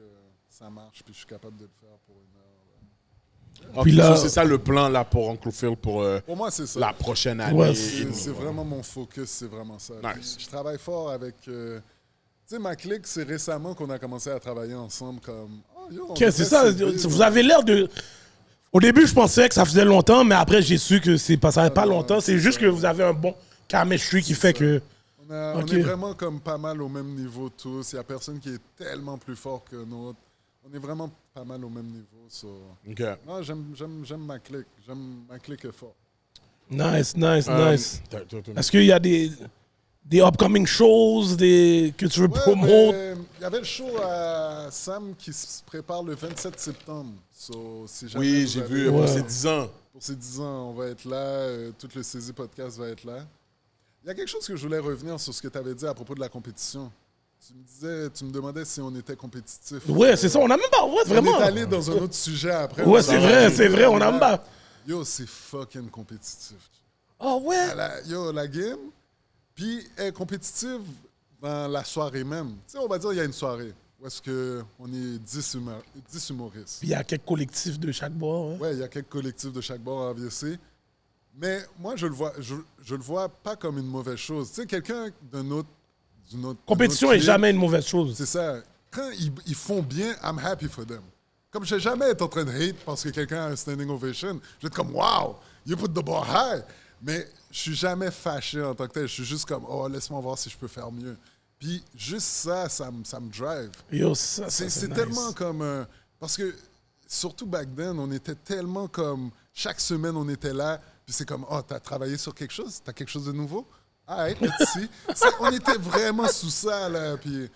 ça marche, puis je suis capable de le faire pour 1 heure. OK, Puis là- so c'est ça le plan là, pour Uncle Phil pour Pour moi, c'est ça. la prochaine année. Ouais, C'est vraiment mon focus, c'est vraiment ça. Nice. Puis je travaille fort avec... tu sais, ma clique, c'est récemment qu'on a commencé à travailler ensemble comme... Oh, yo, on Ok, c'est devrait ça. s'aider, Vous avez l'air de. Au début, je pensais que ça faisait longtemps, mais après, j'ai su que ça fait pas non, longtemps. C'est c'est juste ça. que vous avez un bon chemistry qui fait que. On Ok. est vraiment comme pas mal au même niveau tous. Il n'y a personne qui est tellement plus fort que nous. On est vraiment pas mal au même niveau. So. OK. Non, j'aime ma clique. Ma clique est forte. Nice, nice, nice. T'as- Est-ce qu'il y a des upcoming shows que tu veux promouvoir? Il y avait le show à Sam qui se prépare le 27 septembre. So, si jamais Oui, vous j'ai avez- vu pour ses 10 ans. Pour ces 10 ans, on va être là. Tout le Saisie Podcast va être là. Il y a quelque chose que je voulais revenir sur ce que tu avais dit à propos de la compétition. Tu me demandais si on était compétitif. Ouais, c'est ça. On a même pas. Ouais, vraiment. On est allé dans un autre sujet après. Ouais, c'est vrai. On a même pas. Yo, c'est fucking compétitif. Oh, ouais. La game, puis elle est compétitive dans la soirée même. Tu sais, on va dire il y a une soirée où est-ce qu'on est 10 humoristes. Il y a quelques collectifs de chaque bord. hein. Ouais, il y a quelques collectifs de chaque bord à AVC. Mais moi, je le vois pas comme une mauvaise chose. Tu sais, quelqu'un d'une autre Compétition d'une est autre jamais une mauvaise chose. C'est ça. Quand ils font bien, I'm happy for them. Comme je vais jamais être en train de hate parce que quelqu'un a un standing ovation. Je vais être comme, wow, you put the bar high. Mais je suis jamais fâché en tant que tel. Je suis juste comme, oh, laisse-moi voir si je peux faire mieux. Puis juste ça me drive. Yo, ça, C'est nice. tellement comme... parce que, surtout back then, on était tellement comme... Chaque semaine, on était là. Puis c'est comme, oh, t'as travaillé sur quelque chose? T'as quelque chose de nouveau? Ah, let's on était vraiment sous ça, là. Puis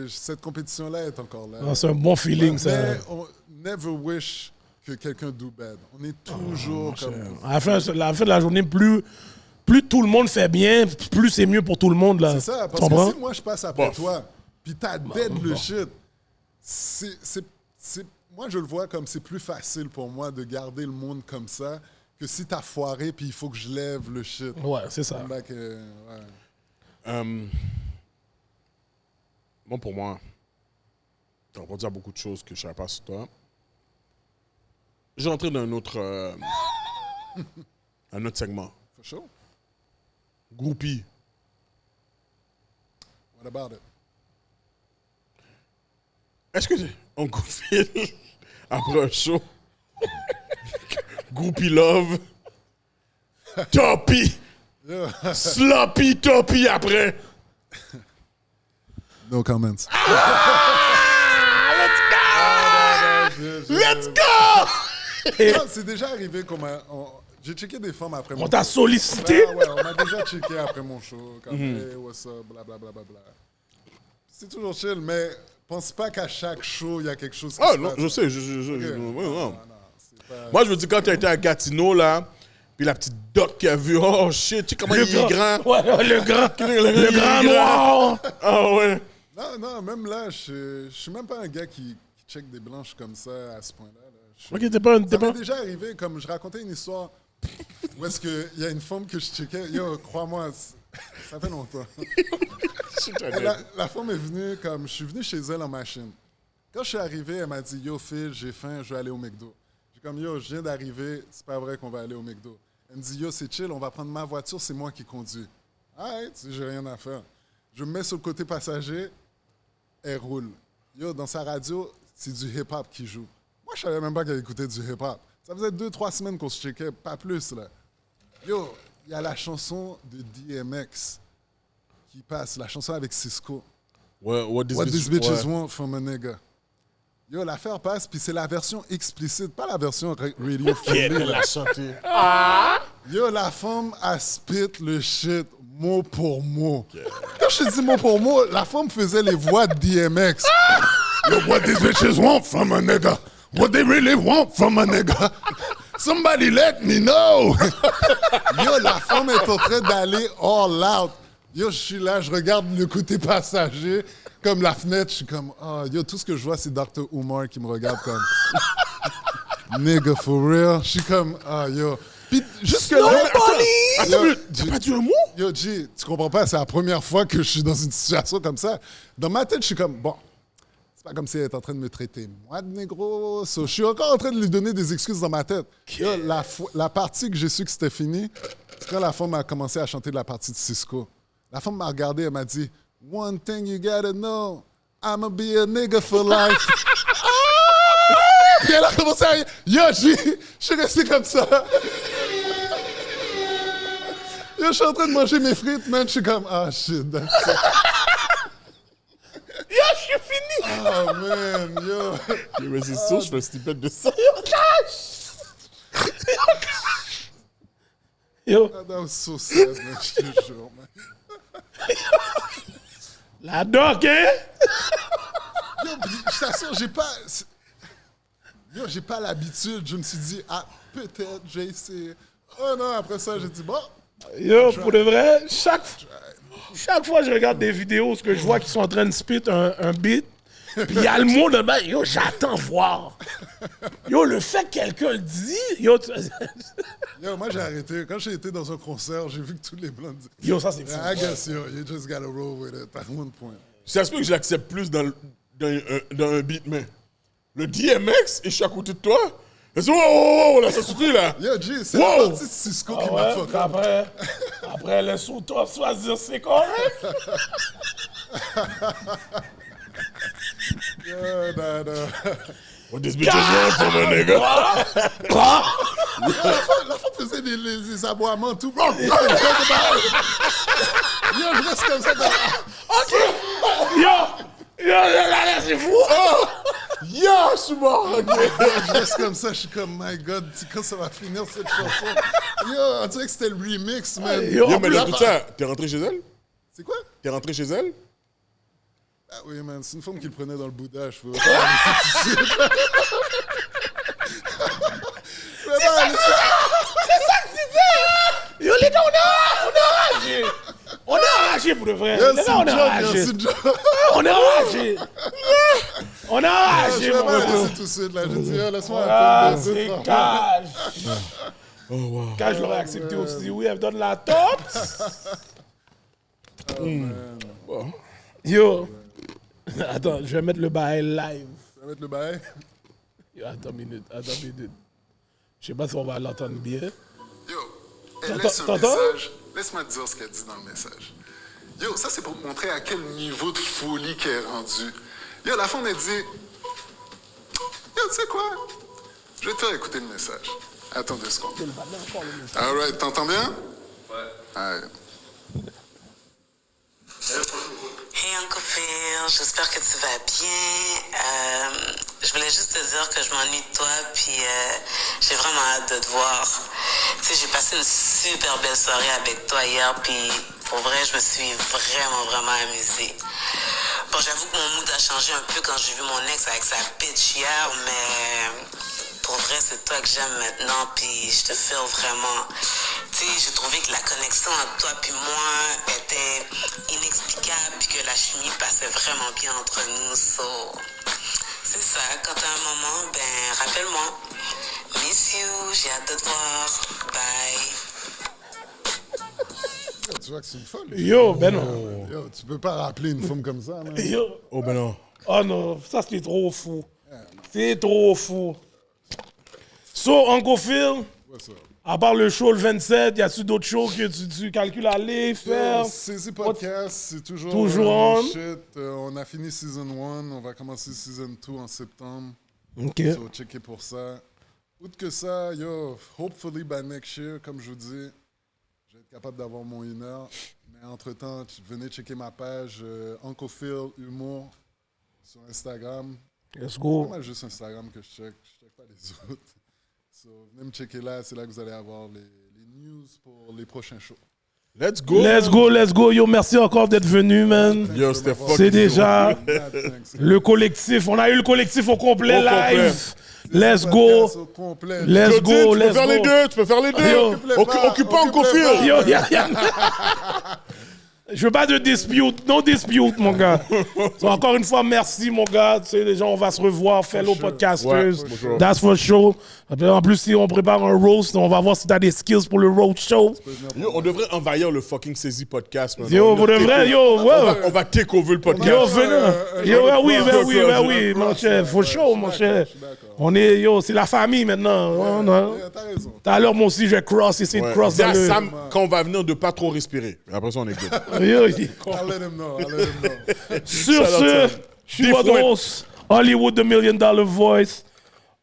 cette compétition-là est encore là. Ah, c'est un bon feeling, ça. Mais on never wish que quelqu'un do bad. On est toujours comme... À la fin de la journée, plus tout le monde fait bien, plus c'est mieux pour tout le monde. Là. C'est ça, Tu parce comprends? que si moi je passe après toi, puis t'as dead le shit, moi je le vois comme c'est plus facile pour moi de garder le monde comme ça que si t'as foiré puis il faut que je lève le shit. Ouais, c'est ça. Comme back, ouais. Bon, pour moi, on va dire beaucoup de choses que je ne savais pas sur toi. Je vais rentrer dans un autre segment. For sure. Groupie. What about it? Est-ce que on confie après un show? Groupie love. Toppy. Sloppy toppy après. No comments. Let's go! Non, c'est déjà arrivé qu'on m'a... J'ai checké des femmes après mon On t'a show. sollicité? Ouais, on m'a déjà checké après mon show. Comme, hey, what's up, blablabla. C'est toujours chill, mais pense pas qu'à chaque show, il y a quelque chose qui Ah se non, passe. je sais. Ok. Non. Non, c'est pas... Moi, je veux dire, quand tu as été à Gatineau, là, puis la petite dot qui a vu, oh shit, tu sais comment il est grand. Ouais, le grand. Le grand noir. Ah ouais. Non, même là, je suis même pas un gars qui check des blanches comme ça à ce point-là. Là. Ok, t'es pas. Ça m'est déjà arrivé, comme je racontais une histoire où est-ce qu'il y a une femme que je checkais. Yo, crois-moi, Ça fait longtemps. Je La femme est venue, comme je suis venu chez elle en machine. Quand je suis arrivé, elle m'a dit Yo, Phil, j'ai faim, je vais aller au McDo. J'ai comme Yo, je viens d'arriver, c'est pas vrai qu'on va aller au McDo. Elle me dit Yo, c'est chill, on va prendre ma voiture, c'est moi qui conduis. Alright, j'ai rien à faire. Je me mets sur le côté passager, elle roule. Yo, dans sa radio, c'est du hip-hop qui joue. Moi, je savais même pas qu'elle écoutait du hip-hop. Ça faisait 2-3 semaines qu'on se checkait, pas plus, là. Yo, il y a la chanson de DMX qui passe, la chanson avec Cisco. What These bitches want from a nigga. Yo, l'affaire passe, puis c'est la version explicite, pas la version radio friendly. Elle a chanté. Yo, la femme a spit le shit mot pour mot. Quand je te dis mot pour mot, la femme faisait les voix de DMX. Yo, what these bitches want from a nigga? What they really want from a nigga? Somebody let me know! Yo, la femme est en train d'aller all out. Yo, je suis là, je regarde le côté passager, comme la fenêtre, je suis comme, oh, yo, tout ce que je vois, c'est Dr. Umar qui me regarde comme, nigga, for real. Je suis comme, ah, yo. Puis, jusque là. Attends, t'as pas dit un mot? Yo, G, tu comprends pas, c'est la première fois que je suis dans une situation comme ça. Dans ma tête, je suis comme, bon, c'est pas comme si elle est en train de me traiter, moi, de négro. So, je suis encore en train de lui donner des excuses dans ma tête. Yo, la partie que j'ai su que c'était fini, c'est quand la femme a commencé à chanter de la partie de Cisco. La femme m'a regardé, elle m'a dit, one thing you gotta know, I'ma be a nigga for life. Puis elle a commencé à... Yo, je suis resté comme ça. Yo, je suis en train de manger mes frites, man. Je suis comme, ah, shit, that's it. Yo, je suis fini! Oh, man, yo. Mais c'est sûr, je fais un snippet de ça. Yo, That was so sad, man. Je te jure, man. la doc, hein? Yo, je t'assure, j'ai pas l'habitude. Je me suis dit, ah, peut-être, j'ai essayé. Oh non, après ça, j'ai dit, bon. Yo, pour de vrai, chaque fois que je regarde des vidéos, ce que je vois qu'ils sont en train de spit un beat, puis il y a le mot de bas, yo, j'attends voir. Yo, le fait que quelqu'un le dit, yo, Yo, moi, j'ai arrêté. Quand j'ai été dans un concert, j'ai vu que tous les blancs disaient, yo, ça c'est fou. I guess, yo, you just gotta roll with it at one point. Ça se peut que je l'accepte plus dans un beat, mais le DMX, et je suis à côté de toi. Et c'est wow, là, ça suffit, là. Yo, G, c'est Wow. la partie de Cisco qui m'a fuck up. Après, laisse-toi toi choisir, c'est correct. Yo, non. What this bitch is want from a nigga? La femme faisait des aboiements, tout. Yo, je reste comme ça. Yo, là, c'est fou. Yo, je suis mort, ok. Je reste comme ça, je suis comme, my God, quand ça va finir cette chanson? Yo, on dirait que c'était le remix, man. Yo, mais dans tout ça, t'es rentré chez elle? C'est quoi? T'es rentré chez elle? Ah oui, man, c'est une femme qui le prenait dans le boudage. Faut... Yo, les gars, on a enragé. On a enragé pour de vrai. Yo, Les c'est gars, on une a joke, yo, enragé. c'est une joke. On a enragé. On a Je enragé, vais mon pas gars. laisser tout de suite, là. J'ai dit, yo, laisse-moi Ah, attendre deux, c'est trois. Cage. Cage, je l'aurais accepté aussi. Oui, elle me donne la top. Yo. Attends, je vais mettre le bail live. Tu vas mettre le bail? Yo, attends une minute. Je sais pas si on va l'entendre bien. Yo, elle laisse un T'entends? message. Laisse-moi te dire ce qu'elle dit dans le message. Yo, ça, c'est pour te montrer à quel niveau de folie qu'elle est rendue. Yo, la femme, elle dit... Yo, tu sais quoi? Je vais te faire écouter le message. Attends 2 secondes. All right, t'entends bien? Ouais. All right. Hey Uncle Phil, j'espère que tu vas bien. Je voulais juste te dire que je m'ennuie de toi, puis j'ai vraiment hâte de te voir. Tu sais, j'ai passé une super belle soirée avec toi hier, puis pour vrai, je me suis vraiment amusée. Bon, j'avoue que mon mood a changé un peu quand j'ai vu mon ex avec sa bitch hier, mais pour vrai, c'est toi que j'aime maintenant, puis je te feel vraiment. Tu sais, j'ai trouvé que la connexion entre toi puis moi était inexplicable, puis que la chimie passait vraiment bien entre nous. So, c'est ça, quand t'as un moment, ben, rappelle-moi. Miss you, j'ai hâte de te voir. Bye. Yo, tu vois que c'est une folle. Yo, ben non. Yo, tu peux pas rappeler une femme comme ça, man. Yo. Oh, ben non. Oh non, ça c'est trop fou. C'est trop fou. So, Uncle Phil, What's up? à part le show le 27, y a-tu d'autres shows que tu calcules aller faire? Saisie Podcast, c'est toujours on. shit. On a fini Season 1, on va commencer Season 2 en septembre. Ok. So, checker pour ça. Outre que ça, yo, hopefully by next year, comme je vous dis, je vais être capable d'avoir mon 1 heure. Mais entre-temps, venez checker ma page Uncle Phil Humour sur Instagram. Let's C'est go. pas juste Instagram que je check pas les autres. So, venez me checker là, c'est là que vous allez avoir les news pour les prochains shows. Let's go. Let's go, let's go. Yo, merci encore d'être venu, man. Yo, c'était fucking C'est déjà Thanks. le collectif. On a eu le collectif au complet Au complet. live. Let's go. Podcast au complet. Let's Tu go, peux let's faire les go. deux, tu peux faire les deux. Yo. Occupe pas Uncle Occupe-les Phil. Yo, Je veux pas de dispute, no dispute, mon gars. So, encore une fois, merci, mon gars. Tu sais, déjà, on va se revoir, fellow podcasters. Ouais, for sure. That's for sure. En plus, si on prépare un roast, on va voir si t'as des skills pour le road show. Yo, on devrait envahir le fucking Saisie Podcast, man. Yo, pour de vrai, yo, ouais. On va take over le podcast. Yo, venez. Yo, oui, mon cher. For sure, mon cher. On est, yo, c'est la famille maintenant. T'as raison. Tout à l'heure, moi aussi, je vais essayer de Ouais. cross Dis dans à le... Sam, quand on va venir, de pas trop respirer. Après ça, on est good. Yo, il est con. I'll let him know. Sur Shout out ce, Sam. je suis votre host, Hollywood, the $1 Million Voice.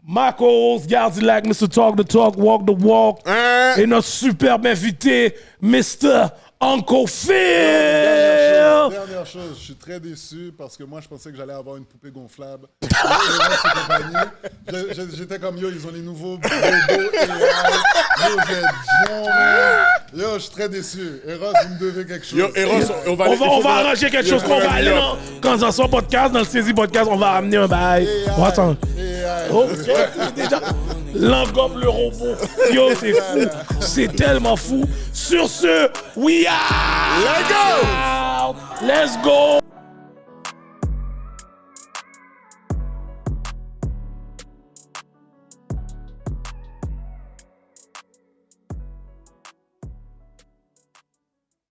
Ma co-host, Gardilac, Mr. Talk the Talk, Walk the Walk. Hein? Et notre superbe invité, Mr. Uncle Phil. Dernière chose, je suis très déçu parce que moi, je pensais que j'allais avoir une poupée gonflable. J'étais comme, yo, ils ont les nouveaux robots AI. Yo, vous êtes bons, man. Yo, je suis très déçu. Eros, vous me devez quelque chose. Yo, Eros, on va On va arranger quelque chose qu'on va aller dans, quand dans son podcast, dans le Saisie Podcast, on va ramener un bail. On va attendre. AI. Oh, déjà, l'engobe le robot. Yo, c'est fou. C'est tellement fou. Sur ce, we are. Let's go! Let's go.